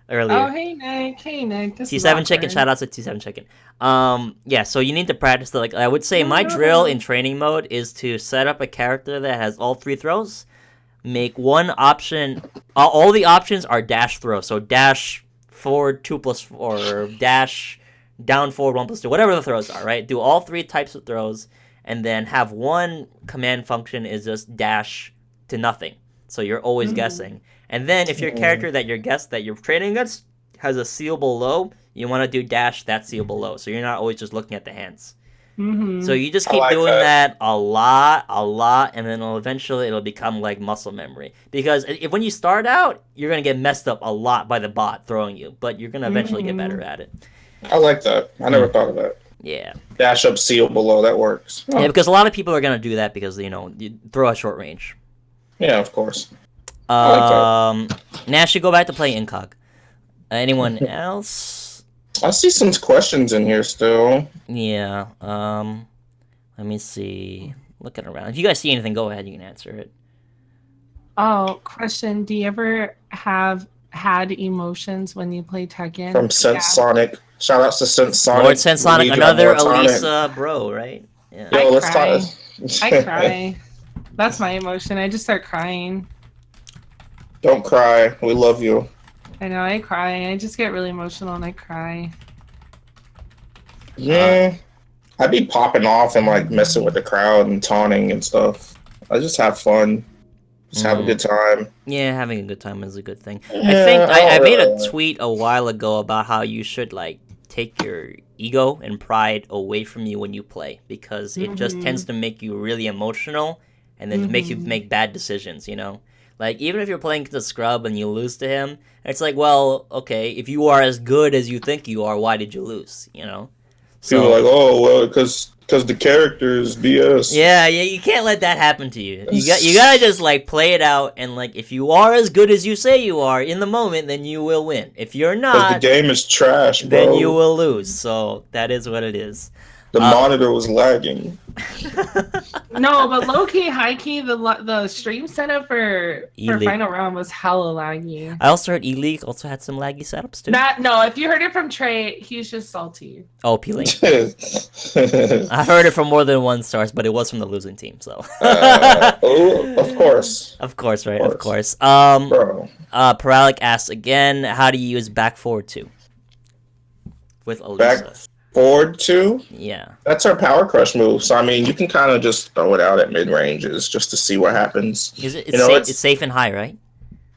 earlier. Oh, hey Nick. This is T7 Chicken, awkward. shout out to T7 Chicken. Yeah, so you need to practice the, like, I would say my drill in training mode is to set up a character that has all 3 throws. Make one option, all the options are dash throw, so dash forward 2+4, or dash down forward 1+2, whatever the throws are, right? Do all 3 types of throws, and then have one command function is just dash to nothing. So you're always guessing. And then if your character that you're training against has a seeable low, you want to do dash that seeable low. So you're not always just looking at the hands. So you just keep doing that a lot, and then eventually it'll become like muscle memory. Because when you start out, you're going to get messed up a lot by the bot throwing you, but you're going to eventually get better at it. I like that. I never thought of that. Yeah. Dash up, seal below. That works. Yeah, because a lot of people are gonna do that because you throw at short range. Yeah, of course. I Nash should go back to play Incog. Anyone else? I see some questions in here still. Yeah. Let me see. Looking around. If you guys see anything, go ahead. You can answer it. Oh, question. Do you ever have had emotions when you play Tekken? From Sense Sonic. Shout outs to Sense Sonic. Lord Sense Sonic, another Alisa bro, right? Yeah. Yo, let's cry. talk. I cry. That's my emotion. I just start crying. Don't cry. We love you. I know, I cry. I just get really emotional and I cry. Yeah. I'd be popping off and like messing with the crowd and taunting and stuff. I just have fun. Just have a good time. Yeah, having a good time is a good thing. Yeah, I think I made a tweet a while ago about how you should like take your ego and pride away from you when you play, because it just tends to make you really emotional and then make you make bad decisions, you know? Like, even if you're playing the scrub and you lose to him, it's like, well, okay, if you are as good as you think you are, why did you lose, you know? People are like, oh, well, because the character is BS. Yeah, you can't let that happen to you. You gotta just like play it out, and like if you are as good as you say you are in the moment, then you will win. If you're not, because the game is trash, bro, then you will lose. So that is what it is. The monitor was lagging. No, but low key, high key, the stream setup for final round was hella laggy. I also heard E-League also had some laggy setups too. No, if you heard it from Trey, he's just salty. Oh, P-Link. I heard it from more than one source, but it was from the losing team, so. Of course. Of course, right? Of course. Bro. Paralic asks again, how do you use back forward 2 with Alisa? Back forward 2? Yeah. That's our power crush move. So I mean, you can kind of just throw it out at mid ranges just to see what happens. It's safe and high, right?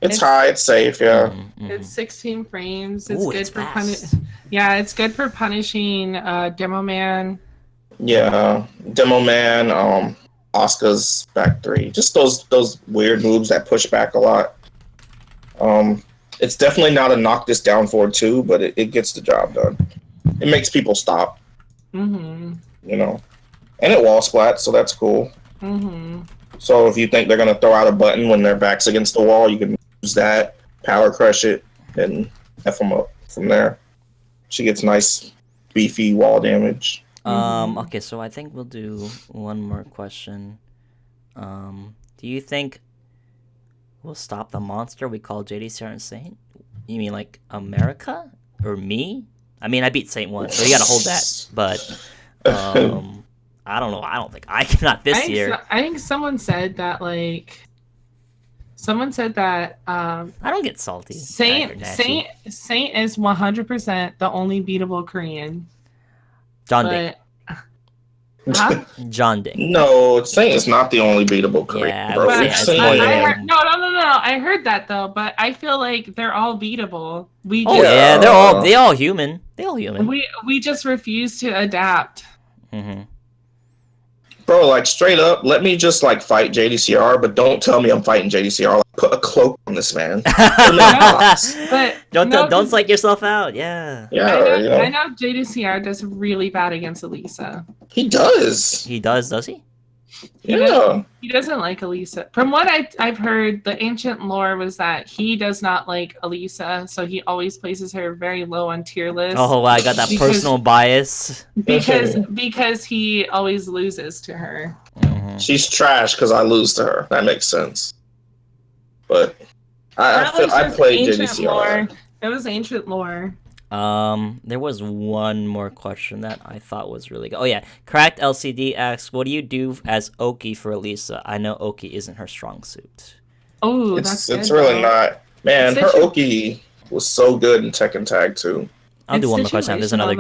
It's high. It's safe. Yeah. It's 16 frames. It's Ooh, good it's for fast. it's good for punishing Demo Man. Yeah, Demo Man, Asuka's back 3. Just those weird moves that push back a lot. It's definitely not a knock this down forward 2, but it gets the job done. It makes people stop. You know, and it wall splats, so that's cool. So if you think they're gonna throw out a button when their back's against the wall, you can use that, power crush it, and F them up from there. She gets nice, beefy wall damage. Okay, so I think we'll do one more question. Do you think we'll stop the monster we call JDCR and Saint? You mean like America? Or me? I mean, I beat Saint once, so you gotta hold that. But, I don't know. I don't think I cannot this year. I think someone said that, like... Someone said that... I don't get salty. Saint is 100% the only beatable Korean. John Ding. Huh? John Ding. No, Saint is not the only beatable Korean. Yeah, bro. I would say it's more than no. I heard that though, but I feel like they're all beatable. Yeah, they all human. They all human. We just refuse to adapt. Bro, like straight up, let me just like fight JDCR, but don't tell me I'm fighting JDCR. Like, put a cloak on this man. But don't psych yourself out. Yeah. I know JDCR does really bad against Alisa. He does. He does he? Yeah. He doesn't like Alisa. From what I've heard, the ancient lore was that he does not like Alisa, so he always places her very low on tier list. Oh, wow, I got that personal bias. Because he always loses to her. She's trash because I lose to her. That makes sense. But I played JDCR. It was ancient lore. There was one more question that I thought was really good. Oh yeah, Cracked LCD asks, "What do you do as Oki for Alisa? I know Oki isn't her strong suit." Oh, it's really not. Man, her Oki was so good in Tekken Tag too. I'll do one more question. There's another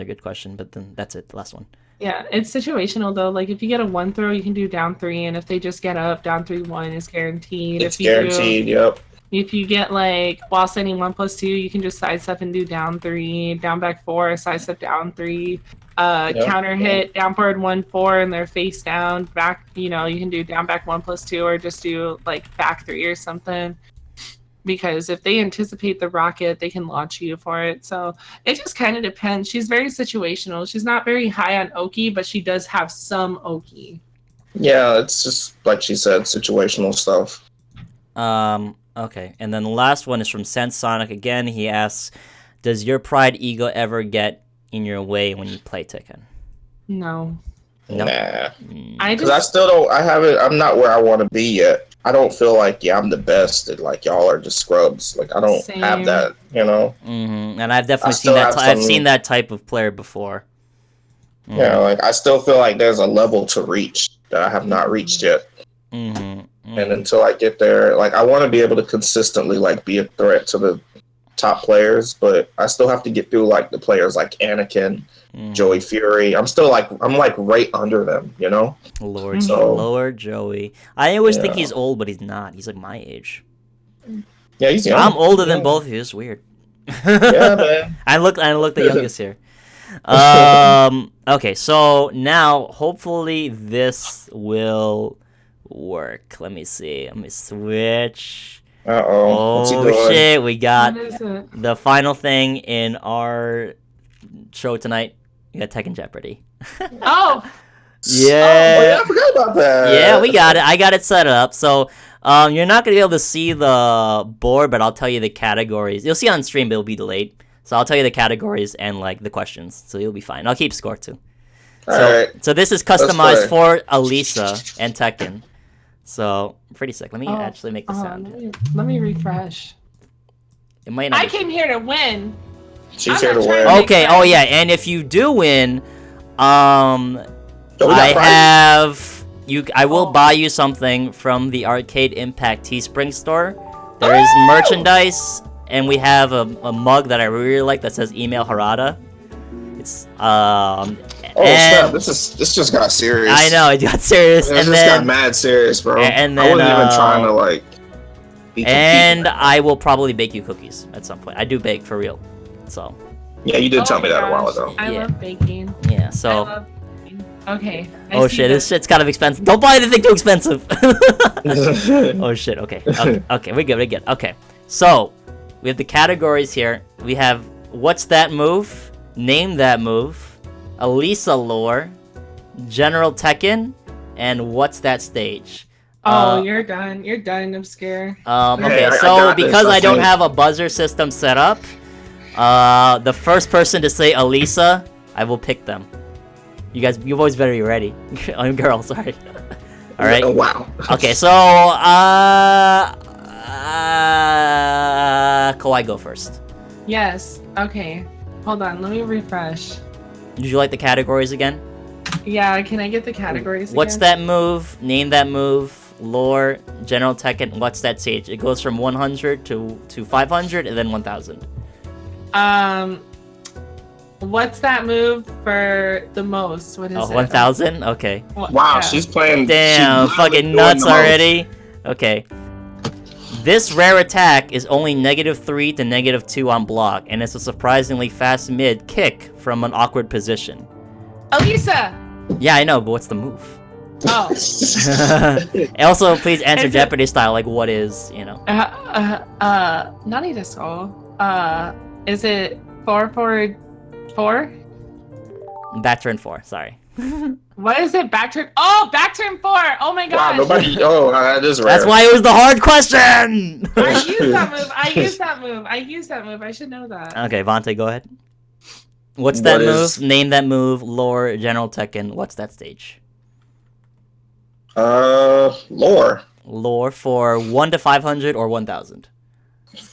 good question, but then that's it. The last one. Yeah, it's situational though. Like if you get a 1 throw, you can do down 3, and if they just get up, down 3-1 is guaranteed. It's guaranteed. Yep. If you get like while sending 1+2, you can just sidestep and do down 3, down back 4, sidestep down 3, counter hit down forward 1-4, and they're face down back. You know, you can do down back 1+2, or just do like back 3 or something. because if they anticipate the rocket, they can launch you for it. So it just kind of depends. She's very situational. She's not very high on Oki, but she does have some Oki. Yeah, it's just like she said, situational stuff. Okay, and then the last one is from Sense Sonic again. He asks, "Does your pride ego ever get in your way when you play Tekken?" No. Nope. Nah, I because I just still don't. I haven't. I'm not where I want to be yet. I don't feel like I'm the best, and like y'all are just scrubs. Like I don't Same. have that, you know. Mm-hmm. And I've definitely seen still that. have I've some- seen that type of player before. Mhm. Yeah, like I still feel like there's a level to reach that I have not reached yet. Mhm. And until I get there, like I want to be able to consistently like be a threat to the top players, but I still have to get through like the players like Anakin, Mhm. Joey Fury. I'm like right under them, you know? Lord, So- Lord Joey. I always think Yeah. he's old, but he's not. He's like my age. Yeah, he's young. I'm older than Yeah. both of you. It's weird. Yeah, man. I look the youngest here. Okay, so now hopefully this will work. Let me see. Let me switch. Uh-oh. What's he Oh doing? shit, we got what is it? the final thing in our show tonight. We got Tekken Jeopardy. Oh, Yeah. Oh, yeah, I forgot about that. Yeah, we got it. I got it set up. So, you're not gonna be able to see the board, but I'll tell you the categories. You'll see it on stream, but it'll be delayed. So I'll tell you the categories and like the questions. So you'll be fine. I'll keep score too. Alright. So this is play. customized for Alisa and Tekken. So pretty sick. Let me Oh, actually make the sound. let me refresh. It might not. I be- came here to win. She's I'm here to not win. trying to- Okay. Oh yeah. And if you do win, Yo, we got I prizes. have you. I will Oh. buy you something from the Arcade Impact Teespring store. There is Woo! merchandise, and we have a mug that I really like that says "Email Harada." It's Oh and snap! This just got serious. I know it got serious, It and just then got mad serious, bro. and I wasn't then, even trying to like. Be and competing. I will probably bake you cookies at some point. I do bake for real, so Yeah, you did Oh tell me my that a while gosh, ago. I Yeah. love baking. yeah. I So love baking. Okay. I oh see shit, this that. shit's kind of expensive. Don't buy anything too expensive. Oh shit, okay. Okay, we're good. Okay. So, we have the categories here. We have what's that move? Name that move. Alisa lore. General Tekken. And what's that stage? Oh, you're done. You're done, Obscure. Okay, I so got this, because I I don't think. have a buzzer system set up, the first person to say Alisa, I will pick them. You always better be ready. I'm girl, sorry. All right. Oh, wow. Okay, so Kawaii, go first. Yes. Okay. Hold on. Let me refresh. Did you like the categories again? Yeah. Can I get the categories? What's again? that move? Name that move. Lore, General Tekken. What's that stage? It goes from 100 to 500 and then 1000. What's that move for the most? What is Oh, it? 1000. Okay. Wow. Wow, she's playing. Damn, she's literally fucking doing nuts the most. already. Okay. This rare attack is only -3 to -2 on block, and it's a surprisingly fast mid kick from an awkward position. Elisa. Yeah, I know, but what's the move? Oh. And also, please answer Is it- Jeopardy style, like what is, Nani desu? Is it 444? back turn 4, sorry. What is it? Back turn? Oh, back turn 4. Oh my Wow, gosh. nobody. Oh, that is rare. That's why it was the hard question! I use that move. I use that move. I should know that. Okay, Vontae, go ahead. What's that What move? is- Name that move. Lore, General Tekken. What's that stage? Lore Lore for 1 to 500 or 1000?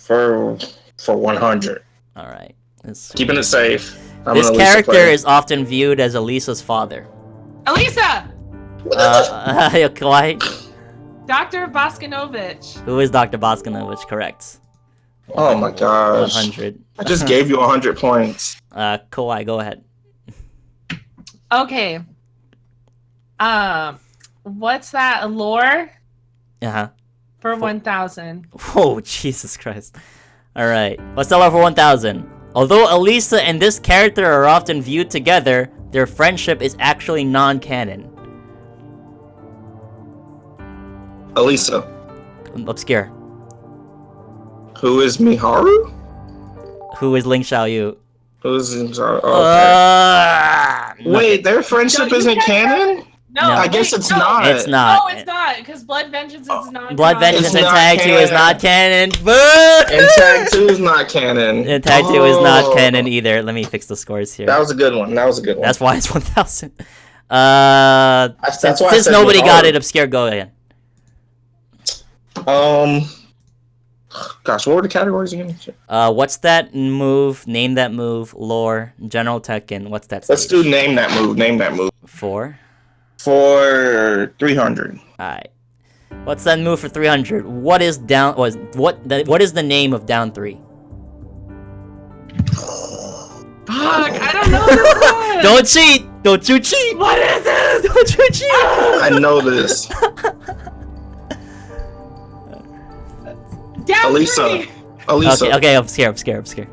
for 100. Alright. Keeping it safe. I'm This an Alisa character player. is often viewed as Elisa's father. Elisa. Kawaii? Dr. Bosconovitch. Who is Dr. Bosconovitch? Correct. Oh my gosh. 100. I just gave you 100 points. Kawaii, go ahead. Okay. What's that lore Uh-huh. for 1000? Oh, Jesus Christ. Alright. What's the lore for 1000? Although Alisa and this character are often viewed together, their friendship is actually non-canon. Alisa. Obscure. Who is Miharu? Who is Ling Xiaoyu? Who is Miharu? Oh, okay. Wait, their friendship isn't canon? No, I guess it's no. not. It's not. No, it's not, because Blood Vengeance is not. Blood Vengeance It's in not Tag 2 is canon. not canon. Boo! And Tag 2 is not canon. And Tag 2 is not canon either. Let me fix the scores here. That was a good one. That's why it's 1,000. That's why I Since said nobody got Miharu. it, Obscure, go again. Gosh, what were the categories again? What's that move? Name that move. Lore. General Tekken. What's that Let's stage? do name that move. Name that move. 4. For 300. Alright. What's that move for 300? What is down? What is the name of down 3? Fuck, I don't know this one. Don't cheat! Don't you cheat! What is this? Don't you cheat! I know this. Down Alisa. three. Alisa. Okay, Obscure.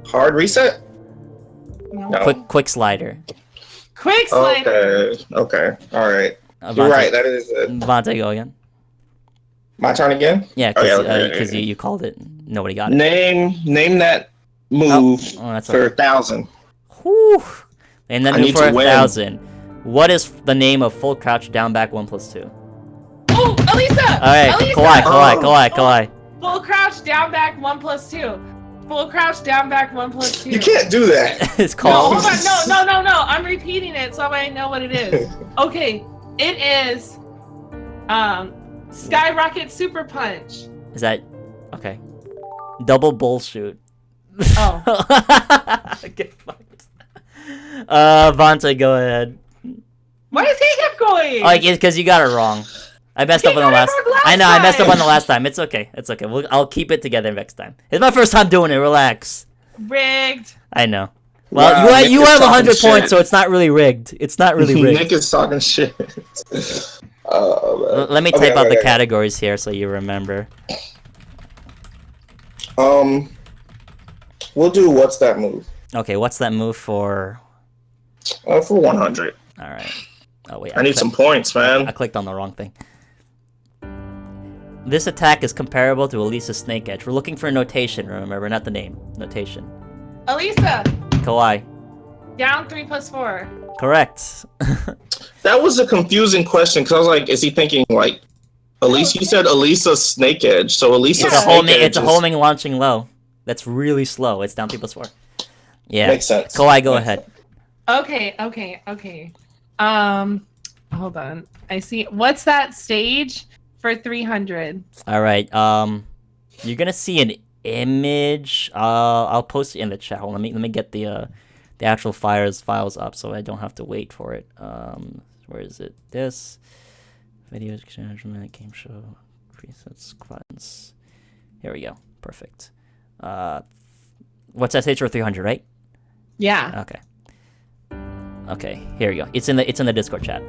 Hard reset? No. Quick slider. Quick slider. Okay. All right. You're Vontae- right. That is it. Vontae, go again. My turn again? Yeah, Okay, because you called it. Nobody got it. Name that move that's for okay. 1,000. Whew. And then I move need for to win. 1,000. What is the name of full crouch down back 1+2? Oh, Alisa. Alright, Alisa. Kawai. Full crouch down back 1+2. Full crouch down back 1+2. You can't do that. It's No, called. hold on. No. I'm repeating it so I know what it is. Okay, it is Skyrocket Super Punch. Is that okay? Double bull shoot. Oh. Get fucked. Vontae, go ahead. Why is he kept going? Like, it's because you got it wrong. I messed up on the last. I know I messed up on the last time. It's okay. I'll keep it together next time. It's my first time doing it. Relax. Rigged. I know. Well, Wow, you Nick is have 100 talking points, shit. so it's not really rigged. It's not really rigged. Nick is talking shit. Let me type out the categories here so you remember. We'll do what's that move? Okay, what's that move for? For 100. All right. Oh wait. I need some points, I man. clicked on the wrong thing. This attack is comparable to Alisa's Snake Edge. We're looking for a notation, remember, not the name. Notation. Alisa. Kawai. Down 3+4. Correct. That was a confusing question because I was like, is he thinking like Elisa? You said Alisa's Snake Edge, so Alisa's It's a Snake Edge it's a is- homing launching low. That's really slow. It's down 3+4. Yeah. Makes sense. Kawai, go ahead. Okay. Hold on. I see. What's that stage for 300? All right. You're gonna see an image. I'll post it in the chat. Hold on, let me get the actual files up so I don't have to wait for it. Where is it? This videos, management, game show, presets, buttons. Here we go. Perfect. What's that stage for 300? Right? Yeah. Okay. Here we go. It's in the Discord chat.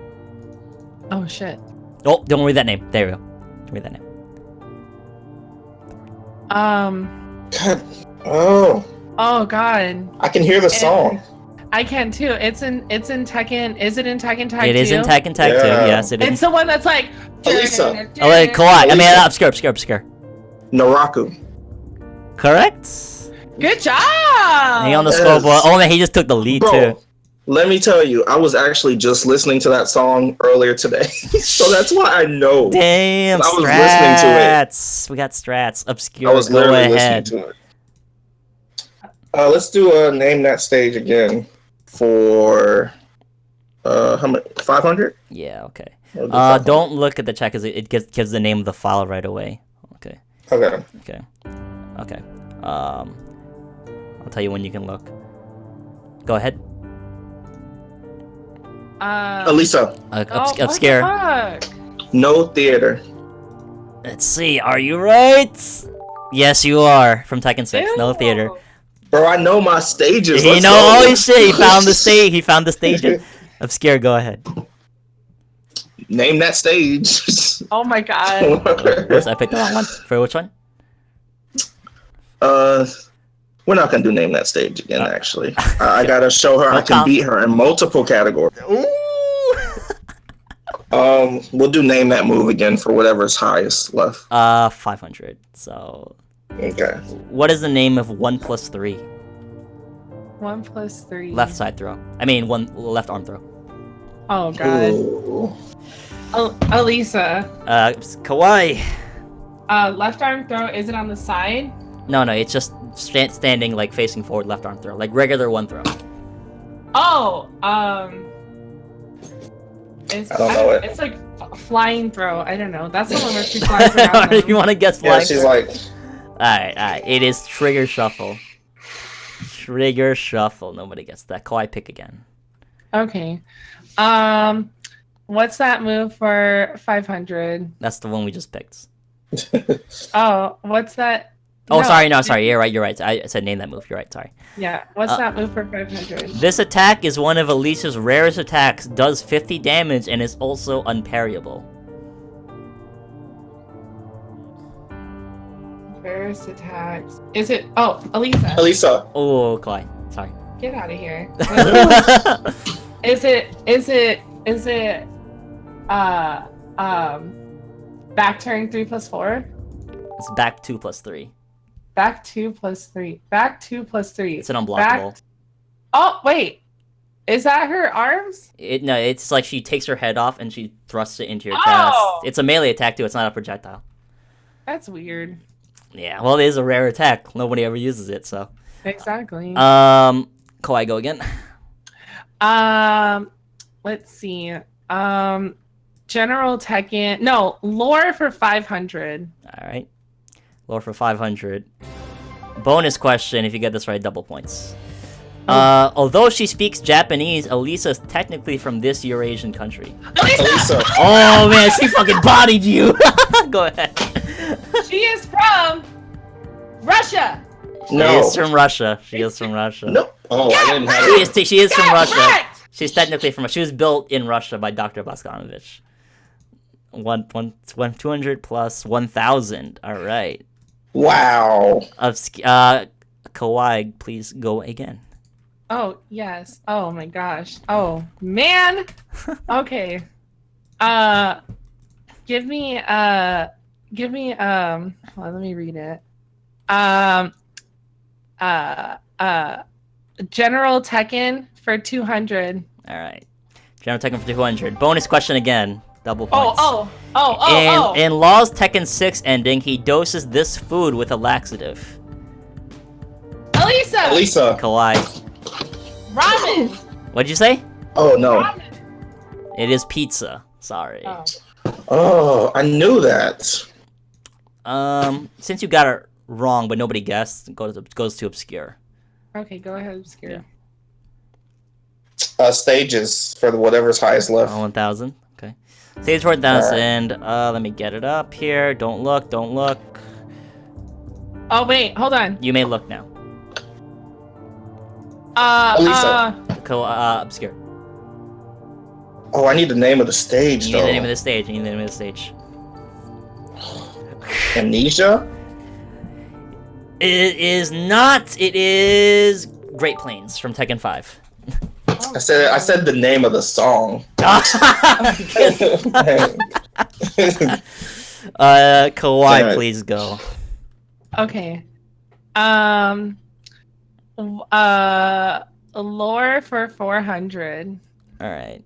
Oh shit. Oh, don't read that name. There we go. Don't read that name. God. Oh, Oh god. I can hear the song. I can too. It's in Tekken. Is it in Tekken Tag 2? It is in Tekken Tag 2. Yeah. Yes, it is. It's the one that's like. Alisa. Oh wait, Kawai. I mean, Alisa. obscure. Naraku. Correct. Good job. He on the Yes. scoreboard. Oh man, he just took the lead Bro, too. let me tell you, I was actually just listening to that song earlier today, so that's why I know. Damn, I was strats. We got strats. Obscure. I was Go literally ahead. listening to it. Let's do name that stage again for how much? 500. Yeah. Okay. Or do 500? Don't look at the chat because it gives the name of the file right away. Okay. Okay. I'll tell you when you can look. Go ahead. Alisa, what the Obscure. fuck? no theater. Let's see. Are you right? Yes, you are. From Tekken 6. No Ew. theater. Bro, I know my stages. You Let's know, go. holy shit, he found the stage. He found the stage. Obscure, go ahead. Name that stage. Oh my god. Whoops, I picked the wrong one. For which one? We're not gonna do name that stage again. Actually, I gotta show her I can count. beat her in multiple categories. Ooh! We'll do name that move again for whatever's highest left. 500. So, Okay. what is the name of 1 plus 3? 1 plus 3. Left side throw. I mean, one left arm throw. Oh god. Ooh. Alisa. Kawaii. Left arm throw. Is it on the side? No, it's just standing like facing forward, left arm throw, like regular one throw. Oh. I don't know it. It's like a flying throw. I don't know. That's the one where she flies around. You want to guess Yeah, flying? she's like. All right. It is trigger shuffle. Trigger shuffle. Nobody gets that. Kawaii, pick again. Okay. What's that move for 500? That's the one we just picked. Oh, what's that? Oh, sorry. You're right. I said name that move. You're right. Sorry. Yeah. What's that move for 500? This attack is one of Elisa's rarest attacks, does 50 damage, and is also unparryable. Rarest attacks. Is it? Oh, Alisa. Alisa. Oh, Kawaii. Sorry. Get out of here. Is it? Back turn 3 plus 4? It's back 2 plus 3. Back 2 plus 3. Back 2 plus 3. It's an unblockable. Oh, wait. Is that her arms? No, it's like she takes her head off and she thrusts it into your Oh! chest. It's a melee attack too. It's not a projectile. That's weird. Yeah, well, it is a rare attack. Nobody ever uses it, so. Exactly. Kawaii, go again. Let's see. General Tekken. No, lore for 500. All right. Lore for 500. Bonus question, if you get this right, double points. Although she speaks Japanese, Alisa is technically from this Eurasian country. Alisa. Oh, man, she fucking bodied you. Go ahead. She is from Russia. No. She is from Russia. No. Oh, I didn't have it. She is from Yeah, Russia. correct! She's technically from. She was built in Russia by Dr. Bosconovitch. 200 plus 1,000. All right. Wow. Kawaii, please go again. Oh, yes. Oh my gosh. Oh, man. Okay. Give me well, let me read it. General Tekken for 200. All right. General Tekken for 200. Bonus question again. Double points. In Law's Tekken 6 ending, he doses this food with a laxative. Alisa. Kawaii. Ramen. What'd you say? Oh, no. Ramen. It is pizza. Sorry. Oh. Oh, I knew that. Since you got it wrong, but nobody guessed, it goes to obscure. Okay, go ahead, Obscure. Yeah. Stages for whatever's highest left. 1,000. Okay. Stage for 1,000. Let me get it up here. Don't look. Oh wait, hold on. You may look now. Alisa. Obscure. Oh, I need the name of the stage, You though. need the name of the stage. Amnesia? It is not. It is Great Plains from Tekken 5. I said the name of the song. Kawaii, please go. Okay. Lore for 400. All right.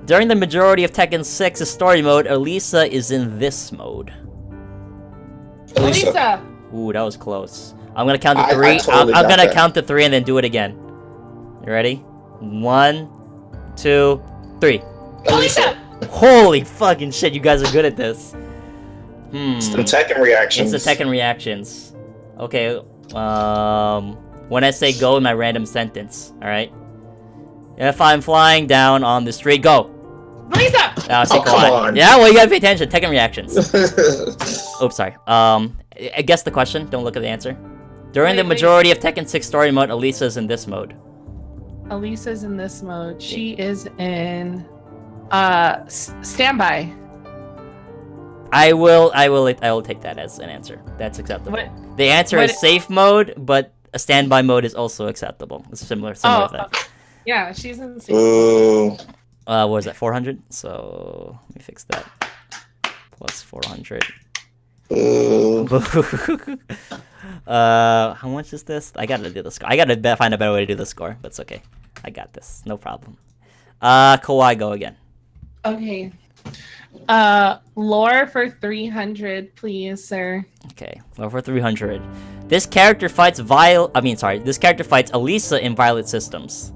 During the majority of Tekken 6's story mode, Alisa is in this mode. Alisa. Ooh, that was close. I'm gonna count to I 3. totally I'm got gonna that. count to 3 and then do it again. You ready? 1, 2, 3. Alisa. Holy fucking shit! You guys are good at this. It's the Tekken reactions. It's the Tekken reactions. Okay. When I say go in my random sentence, all right. If I'm flying down on the street, go. Alisa. Oh, come on. Yeah, well, you gotta pay attention. Tekken reactions. Oops, sorry. I guess the question. Don't look at the answer. During the Wait. majority of Tekken 6 story mode, Alisa's in this mode. Alisa's in this mode. She is in standby. I will take that as an answer. That's acceptable. What? The answer what- is safe mode, but a standby mode is also acceptable. It's similar Oh, thing. yeah, she's in. Ooh. What was that? 400. So let me fix that. Plus 400. How much is this? I gotta do the score. I gotta find a better way to do the score, but it's okay. I got this. No problem. Kawaii, go again. Okay. Lore for 300, please, sir. Okay, lore for 300. This character fights This character fights Alisa in Violet Systems.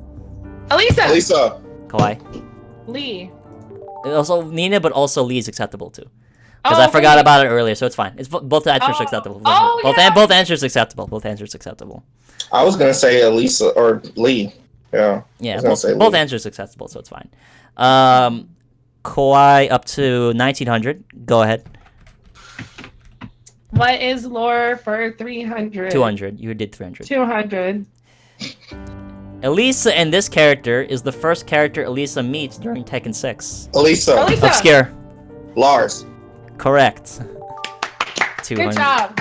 Alisa. Kawaii. Lee. Also Nina, but also Lee is acceptable too. Because Oh, I forgot okay. about it earlier, so it's fine. It's both answers are acceptable. Both answers acceptable. Both answers acceptable. I was gonna say Alisa or Lee. Yeah. Yeah, both both answers acceptable, so it's fine. Kawaii up to 1900. Go ahead. What is lore for 300? 200. You did 300. 200. Elisa and this character is the first character Elisa meets during Tekken 6. Alisa. Obscure. Lars. Correct. 200. Good job.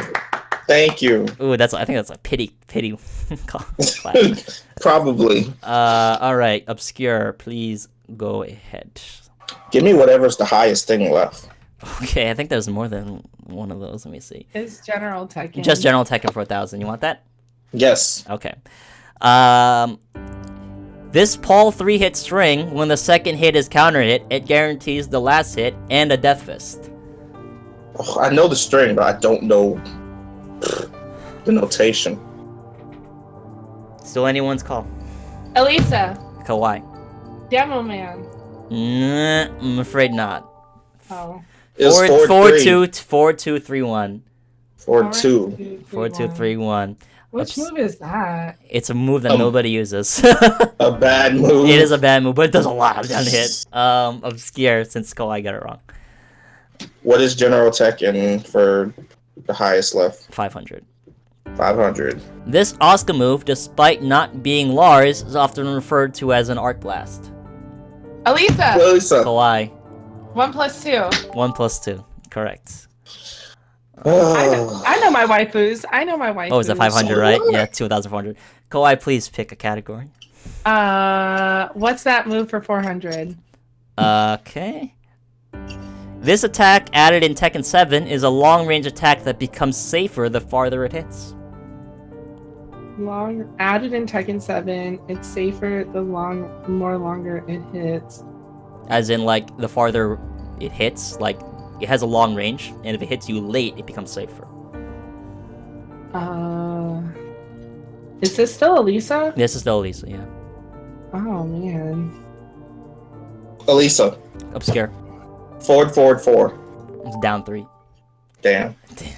Thank you. Ooh, I think that's a pity class. Probably. All right, Obscure, please go ahead. Give me whatever's the highest thing left. Okay, I think there's more than one of those. Let me see. It's General Tekken. Just General Tekken for 1,000. You want that? Yes. Okay. This Paul 3-hit string, when the second hit is counter hit, it guarantees the last hit and a death fist. Oh, I know the string, but I don't know the notation. Still anyone's call. Elisa. Kawaii. Demo Man. Nah, I'm afraid not. Oh. It was 4-2-3-1. 4-2. 4-2-3-1. Which move is that? It's a move that nobody uses. A bad move. It is a bad move, but it does a lot of down hit. Obscure, since Kawaii got it wrong. What is General Tekken for the highest left? 500. 500. This Asuka move, despite not being Lars, is often referred to as an Arc Blast. Alisa. Alisa. Kawaii. 1 + 2. 1 + 2. Correct. I know my waifus. Oh, is that 500, right? Yeah, 2,400. Kawaii, please pick a category. What's that move for 400? Okay. This attack, added in Tekken 7, is a long-range attack that becomes safer the farther it hits. Added in Tekken 7, it's safer the more longer it hits. As in, like, the farther it hits, like, it has a long range, and if it hits you late, it becomes safer. Is this still Alisa? This is still Alisa, yeah. Oh man. Alisa. Obscure. Forward. It's down 3. Damn.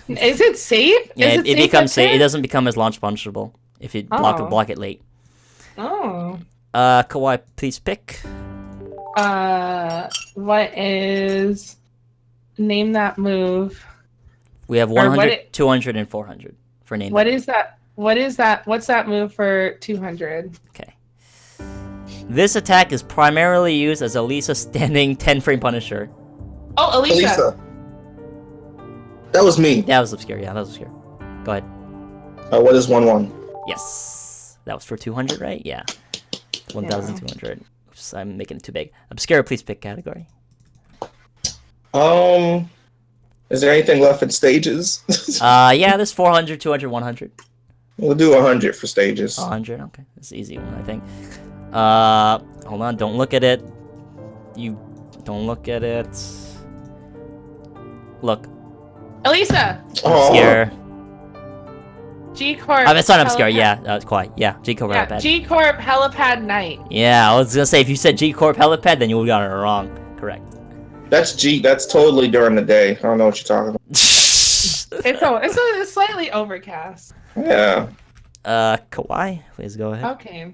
Is it safe? Yeah, Is it becomes safe. It doesn't become as launch punishable if you block it late. Oh. Kawaii, please pick. What is... Name that move. We have 100, 200, and 400 for name. What is that? What's that move for 200? Okay. This attack is primarily used as Alisa standing 10-frame Punisher. Oh, Alisa. That was me. That was Obscure, yeah, that was Obscure. Go ahead. What is 1-1? Yes. That was for 200, right? Yeah. 1,200. Oops, I'm making it too big. Obscure, please pick category. Is there anything left in stages? Yeah, there's 400, 200, 100. We'll do 100 for stages. 100, okay. That's an easy one, I think. Hold on, don't look at it. You don't look at it. Look. Alisa. Obscure. G-Corp. I mean, it's not Obscure, Helipad. yeah. It's Kawaii. Yeah, G-Corp Yeah, Helipad. G-Corp Helipad Knight. Yeah, I was gonna say, if you said G-Corp Helipad, then you would have got it wrong. Correct. That's totally during the day. I don't know what you're talking about. It's slightly overcast. Yeah. Kawaii, please go ahead. Okay.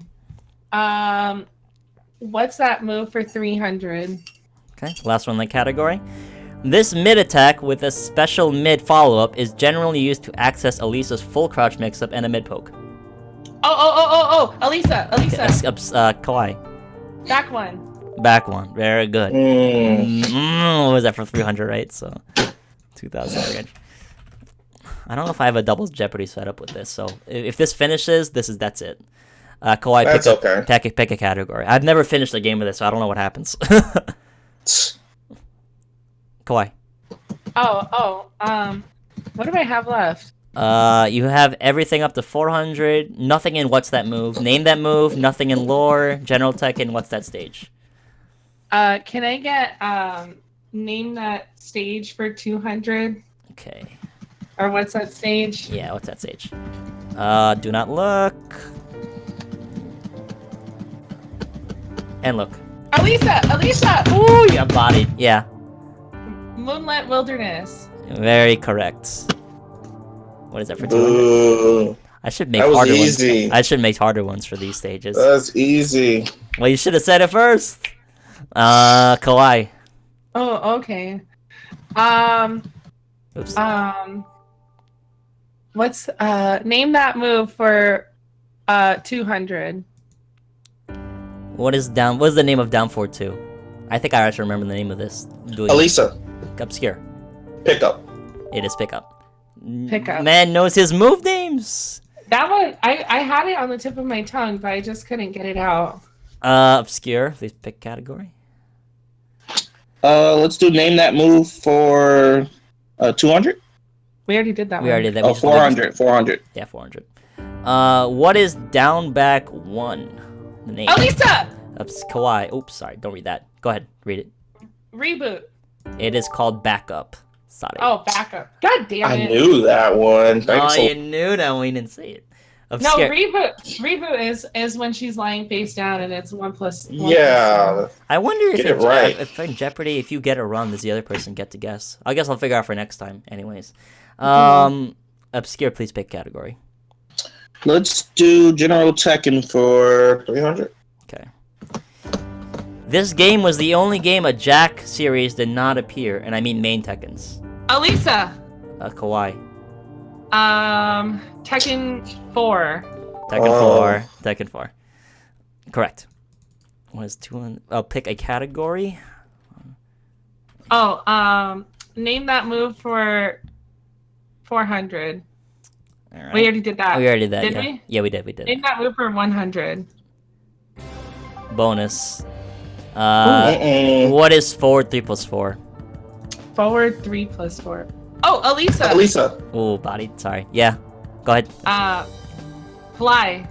What's that move for 300? Okay, last one in the category. This mid attack with a special mid follow-up is generally used to access Alisa's full crouch mix-up and a mid poke. Oh, Alisa. Kawaii. Back one. Back one. Very good. What was that for 300, right? So 2,300. I don't know if I have a double Jeopardy set up with this. So if this finishes, that's it. Kawhi, That's okay. pick a category. I've never finished a game of this, so I don't know what happens. Kawhi. What do I have left? You have everything up to 400. Nothing in what's that move. Name that move. Nothing in lore. General Tekken. What's that stage? Can I get name that stage for 200? Okay. Or what's that stage? Yeah, what's that stage? Do not look. And look. Alisa! Ooh, you got bodied. Yeah. Moonlit Wilderness. Very correct. What is that for 200? Ooh, I should make that was harder easy. ones. I should make harder ones for these stages. That's easy. Well, you should have said it first. Kawhi. Oh, okay. Oops. What's name that move for 200? What is the name of down 4-2? I think I actually remember the name of this. Alisa, Obscure. pickup. It is pickup. Pickup. Man knows his move names. That one, I had it on the tip of my tongue, but I just couldn't get it out. Obscure. Please pick category. Let's do name that move for 200. We already did that We one. already did. Oh, 400. 400. Yeah, 400. What is down back 1? The name. Alisa! Kawhi. Oops, sorry. Don't read that. Go ahead. Read it. Reboot. It is called backup. Sorry. Oh, backup. God damn I it. knew that one. Oh, you knew that when we didn't say it. No, Obscure. reboot is when she's lying face down and it's 1 plus. 1 Yeah. I wonder Get it right. if in Jeopardy, if you get it wrong, does the other person get to guess? I guess I'll figure out for next time. Anyways. Obscure, please pick category. Let's do General Tekken for 300. Okay. This game was the only game a Jack series did not appear, and I mean main Tekkens. Alisa. Kawhi. Tekken 4. Tekken 4. Correct. What is 200? I'll pick a category. Name that move for 400. All right. We already did that. We already did that. Did Yeah. we? Yeah, we did. Name that move for 100. Bonus. Mm-mm. What is forward 3 plus 4? Forward 3 plus 4. Oh, Alisa. Alisa, Oh, body. Sorry. Yeah. Go ahead. Fly.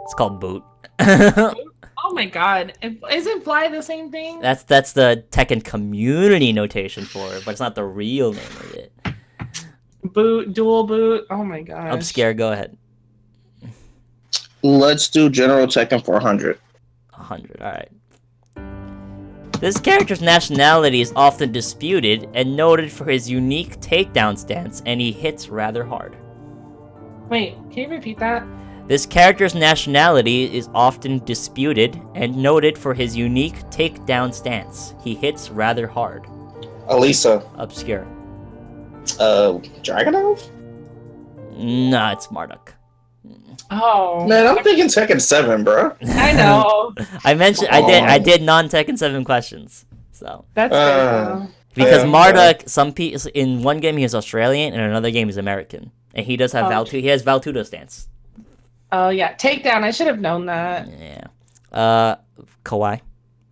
It's called boot. Oh my god. Isn't fly the same thing? That's the Tekken community notation for it, but it's not the real name of it. Boot, dual boot. Oh my god. Obscure, go ahead. let's do General Tekken 400. 100, alright. This character's nationality is often disputed and noted for his unique takedown stance, and he hits rather hard. Wait, can you repeat that? This character's nationality is often disputed and noted for his unique takedown stance. He hits rather hard. Alisa, Obscure. Dragunov? Nah, it's Marduk. Oh. Man, I'm thinking Tekken 7, bro. I know. I did non-Tekken 7 questions. So That's fair. because Yeah, Marduk, some people in one game he's Australian and in another game he's American. And he does have he has Valtudo stance. Oh yeah, takedown. I should have known that. Yeah. Kawhi.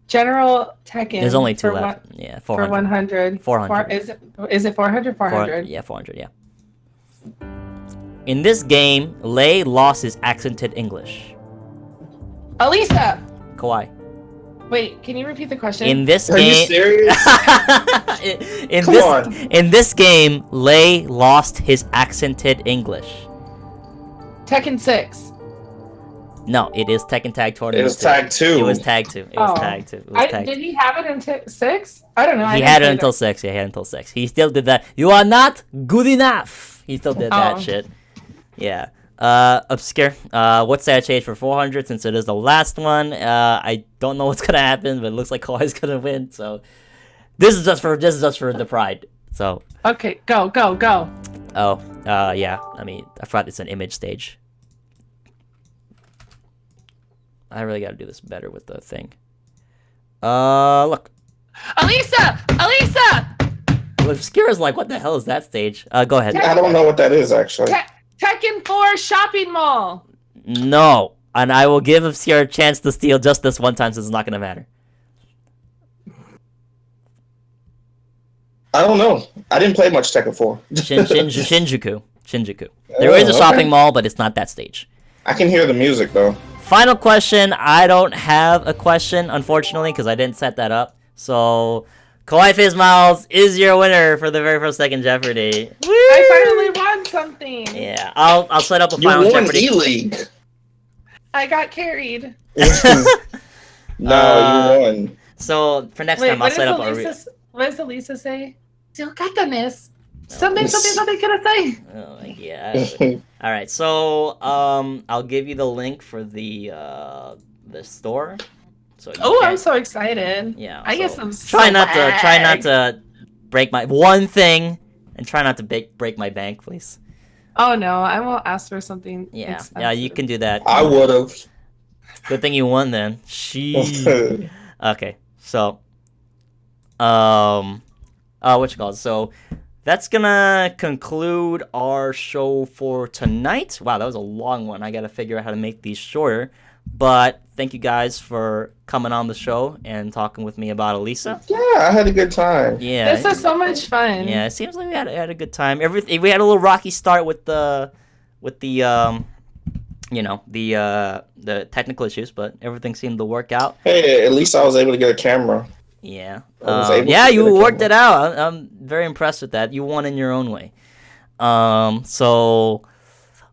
General Tekken. There's only 2 for left. One, Yeah, for 400. 100. 400. Is it 400? 400. Yeah, 400, yeah. In this game, Lei lost his accented English. Alisa. Kawhi. Wait, can you repeat the question? In this Are you game serious? Come on. In this game, Lei lost his accented English. Tekken 6. No, it is Tekken Tag Tournament. It was Tag 2. It was Tag 2. It was Tag 2. It was Tag 2. Did he have it in 6? I don't know. He had it until 6. Yeah, he had it until 6. He still did that. You are not good enough. He still did that shit. Yeah. Obscure. What's that change for 400 since it is the last one? I don't know what's gonna happen, but it looks like Kawhi's gonna win. So this is just for the pride. So Okay, go. oh, yeah. I mean, I forgot it's an image stage. I really gotta do this better with the thing. Look. Alisa. Obscure is like, what the hell is that stage? Go ahead. I don't know what that is, actually. Tekken 4 shopping mall. No. And I will give Obscure a chance to steal just this one time, since it's not gonna matter. I don't know. I didn't play much Tekken 4. Shinjuku. There is a shopping mall, but it's not that stage. I can hear the music though. Final question. I don't have a question, unfortunately, because I didn't set that up. So, KawaiiFaceMiles is your winner for the very first Tekken Jeopardy. Woo! I finally won something. Yeah, I'll set up a You final won Jeopardy. E-League. I got carried. No, you won. So for next time, I'll set up a. What does Alisa say? Still got this. Something can I say? Oh yeah. All right. So I'll give you the link for the store. So I'm so excited. Yeah. I guess I'm so try not to break my one thing, and try not to break my bank, please. Oh no, I won't ask for something. Yeah. expensive. Yeah, you can do that. I would have. Good thing you won then. Okay. So what you call it? So that's gonna conclude our show for tonight. Wow, that was a long one. I gotta figure out how to make these shorter. But thank you guys for coming on the show and talking with me about Alisa. Yeah, I had a good time. Yeah, This was so much fun. yeah. It seems like we had a good time. We had a little rocky start with the the technical issues, but everything seemed to work out. Hey, at least I was able to get a camera. Yeah. I was able to Yeah, get you a worked camera. it out. I'm very impressed with that. You won in your own way. So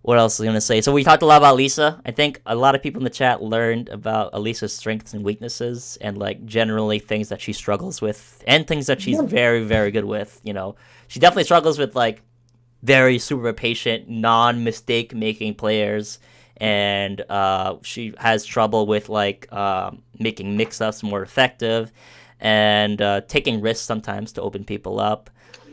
what else was I gonna say? So we talked a lot about Lisa. I think a lot of people in the chat learned about Alisa's strengths and weaknesses, and like generally things that she struggles with, and things that she's very, very good with. You know, she definitely struggles with like very super patient, non-mistake making players, and she has trouble with like making mix-ups more effective, and taking risks sometimes to open people up.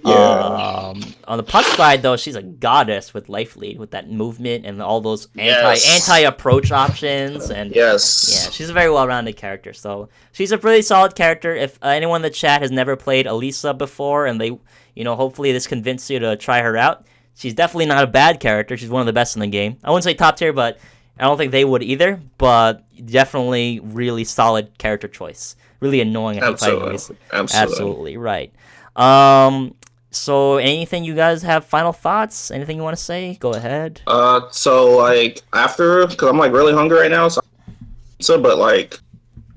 Yeah. On the plus side, though, she's a goddess with life lead, with that movement and all those Yes. anti-approach options, and Yes. yeah, she's a very well-rounded character. So she's a pretty solid character. If anyone in the chat has never played Alisa before, and they, hopefully this convinced you to try her out, she's definitely not a bad character. She's one of the best in the game. I wouldn't say top tier, but I don't think they would either. But definitely really solid character choice. Really annoying if you fight Alisa. Absolutely right. So anything you guys have final thoughts? Anything you want to say? Go ahead. So like after, because I'm like really hungry right now, but like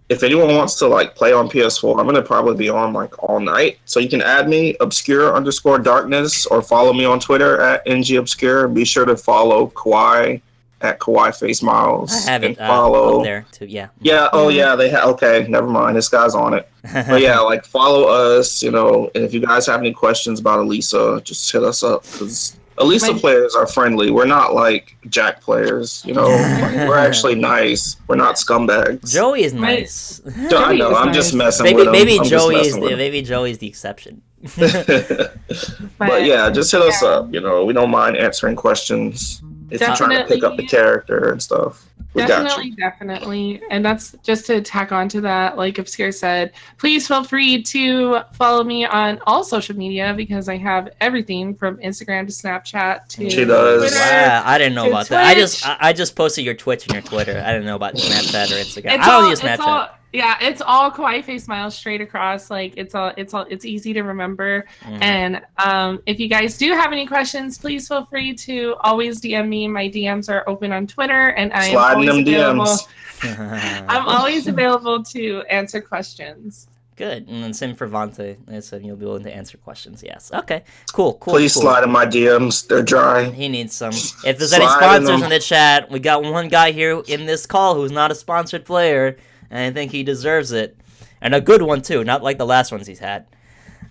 if anyone wants to like play on PS4, I'm gonna probably be on like all night. So you can add me obscure_darkness or follow me on Twitter at NgObscure. Be sure to follow Kawhi at KawaiiFaceMiles. I have it follow up there too. Yeah. Yeah. Oh yeah. Okay. Never mind. This guy's on it. But yeah, like follow us. And if you guys have any questions about Alisa, just hit us up, because Alisa players are friendly. We're not like Jack players. Like, we're actually nice. We're not scumbags. Joey is nice. I know. I'm just messing with him. Maybe Joey's the exception. But yeah, just hit us up. We don't mind answering questions. If you're trying to pick up the character and stuff, we got you. Definitely. And that's just to tack on to that, like Obscure said, please feel free to follow me on all social media, because I have everything from Instagram to Snapchat to She does. Twitter. Wow, I didn't know to about that. Twitch. I just posted your Twitch and your Twitter. I didn't know about Snapchat or Instagram. I don't use Snapchat. It's all KawaiiFaceMiles straight across. Like it's easy to remember. And if you guys do have any questions, please feel free to always DM me. My DMs are open on Twitter, and I am always available. I'm always available to answer questions. Good. And then same for Vante. I said you'll be willing to answer questions. Yes. Okay. Cool. Please slide in my DMs. They're dry. He needs some. If there's any sponsors in the chat, we got one guy here in this call who's not a sponsored player, and I think he deserves it, and a good one too, not like the last ones he's had.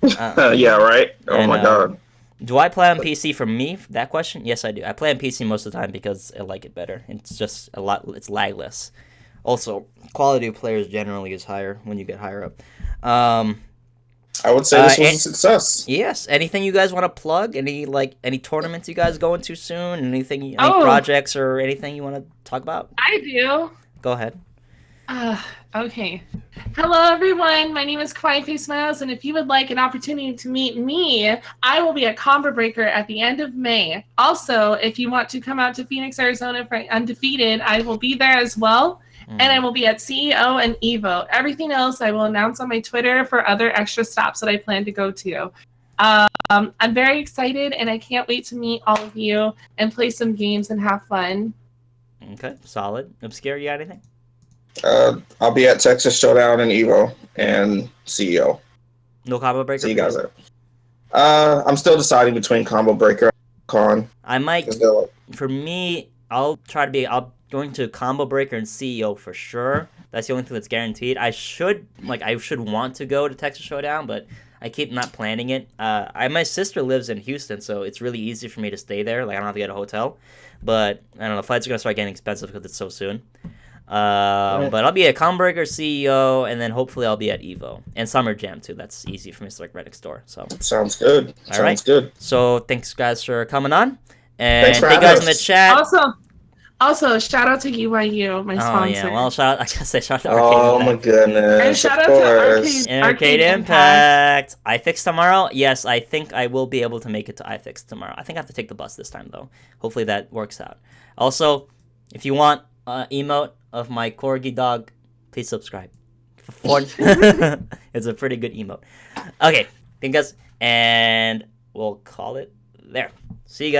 Yeah, right. Oh my god. Do I play on PC for me? That question? Yes, I do. I play on PC most of the time because I like it better. It's just it's lagless. Also, quality of players generally is higher when you get higher up. I would say this was a success. Yes. Anything you guys want to plug? Any tournaments you guys going to soon? Any projects or anything you want to talk about? I do. Go ahead. Okay. Hello, everyone. My name is KawaiiFaceMiles, and if you would like an opportunity to meet me, I will be at Combo Breaker at the end of May. Also, if you want to come out to Phoenix, Arizona for Undefeated, I will be there as well. And I will be at CEO and Evo. Everything else I will announce on my Twitter for other extra stops that I plan to go to. I'm very excited, and I can't wait to meet all of you and play some games and have fun. Okay, solid. Obscure, you got anything? I'll be at Texas Showdown and Evo and CEO. No combo breaker? See you guys there. I'm still deciding between Combo Breaker and Con. I might, 'cause they're like- for me, I'll going to combo breaker and CEO for sure. That's the only thing that's guaranteed. I should want to go to Texas Showdown, but I keep not planning it. My sister lives in Houston, so it's really easy for me to stay there. Like, I don't have to get a hotel. But I don't know, flights are gonna start getting expensive because it's so soon. But I'll be at combo breaker, CEO, and then hopefully I'll be at Evo and Summer Jam too. That's easy for me to like Reddick store. So Sounds good. All right. Sounds good. so thanks guys for coming on, and Thanks for thank having guys in the us. chat. Also, shout out to UYU, my Oh sponsor. yeah, well shout out to Arcade Oh my Impact. goodness. And shout of out to course. Arcade Impact. iFix tomorrow? Yes, I think I will be able to make it to iFix tomorrow. I think I have to take the bus this time though. Hopefully that works out. Also, if you want emote of my corgi dog, please subscribe. It's a pretty good emote. Okay, thank you guys, and we'll call it there. See you guys.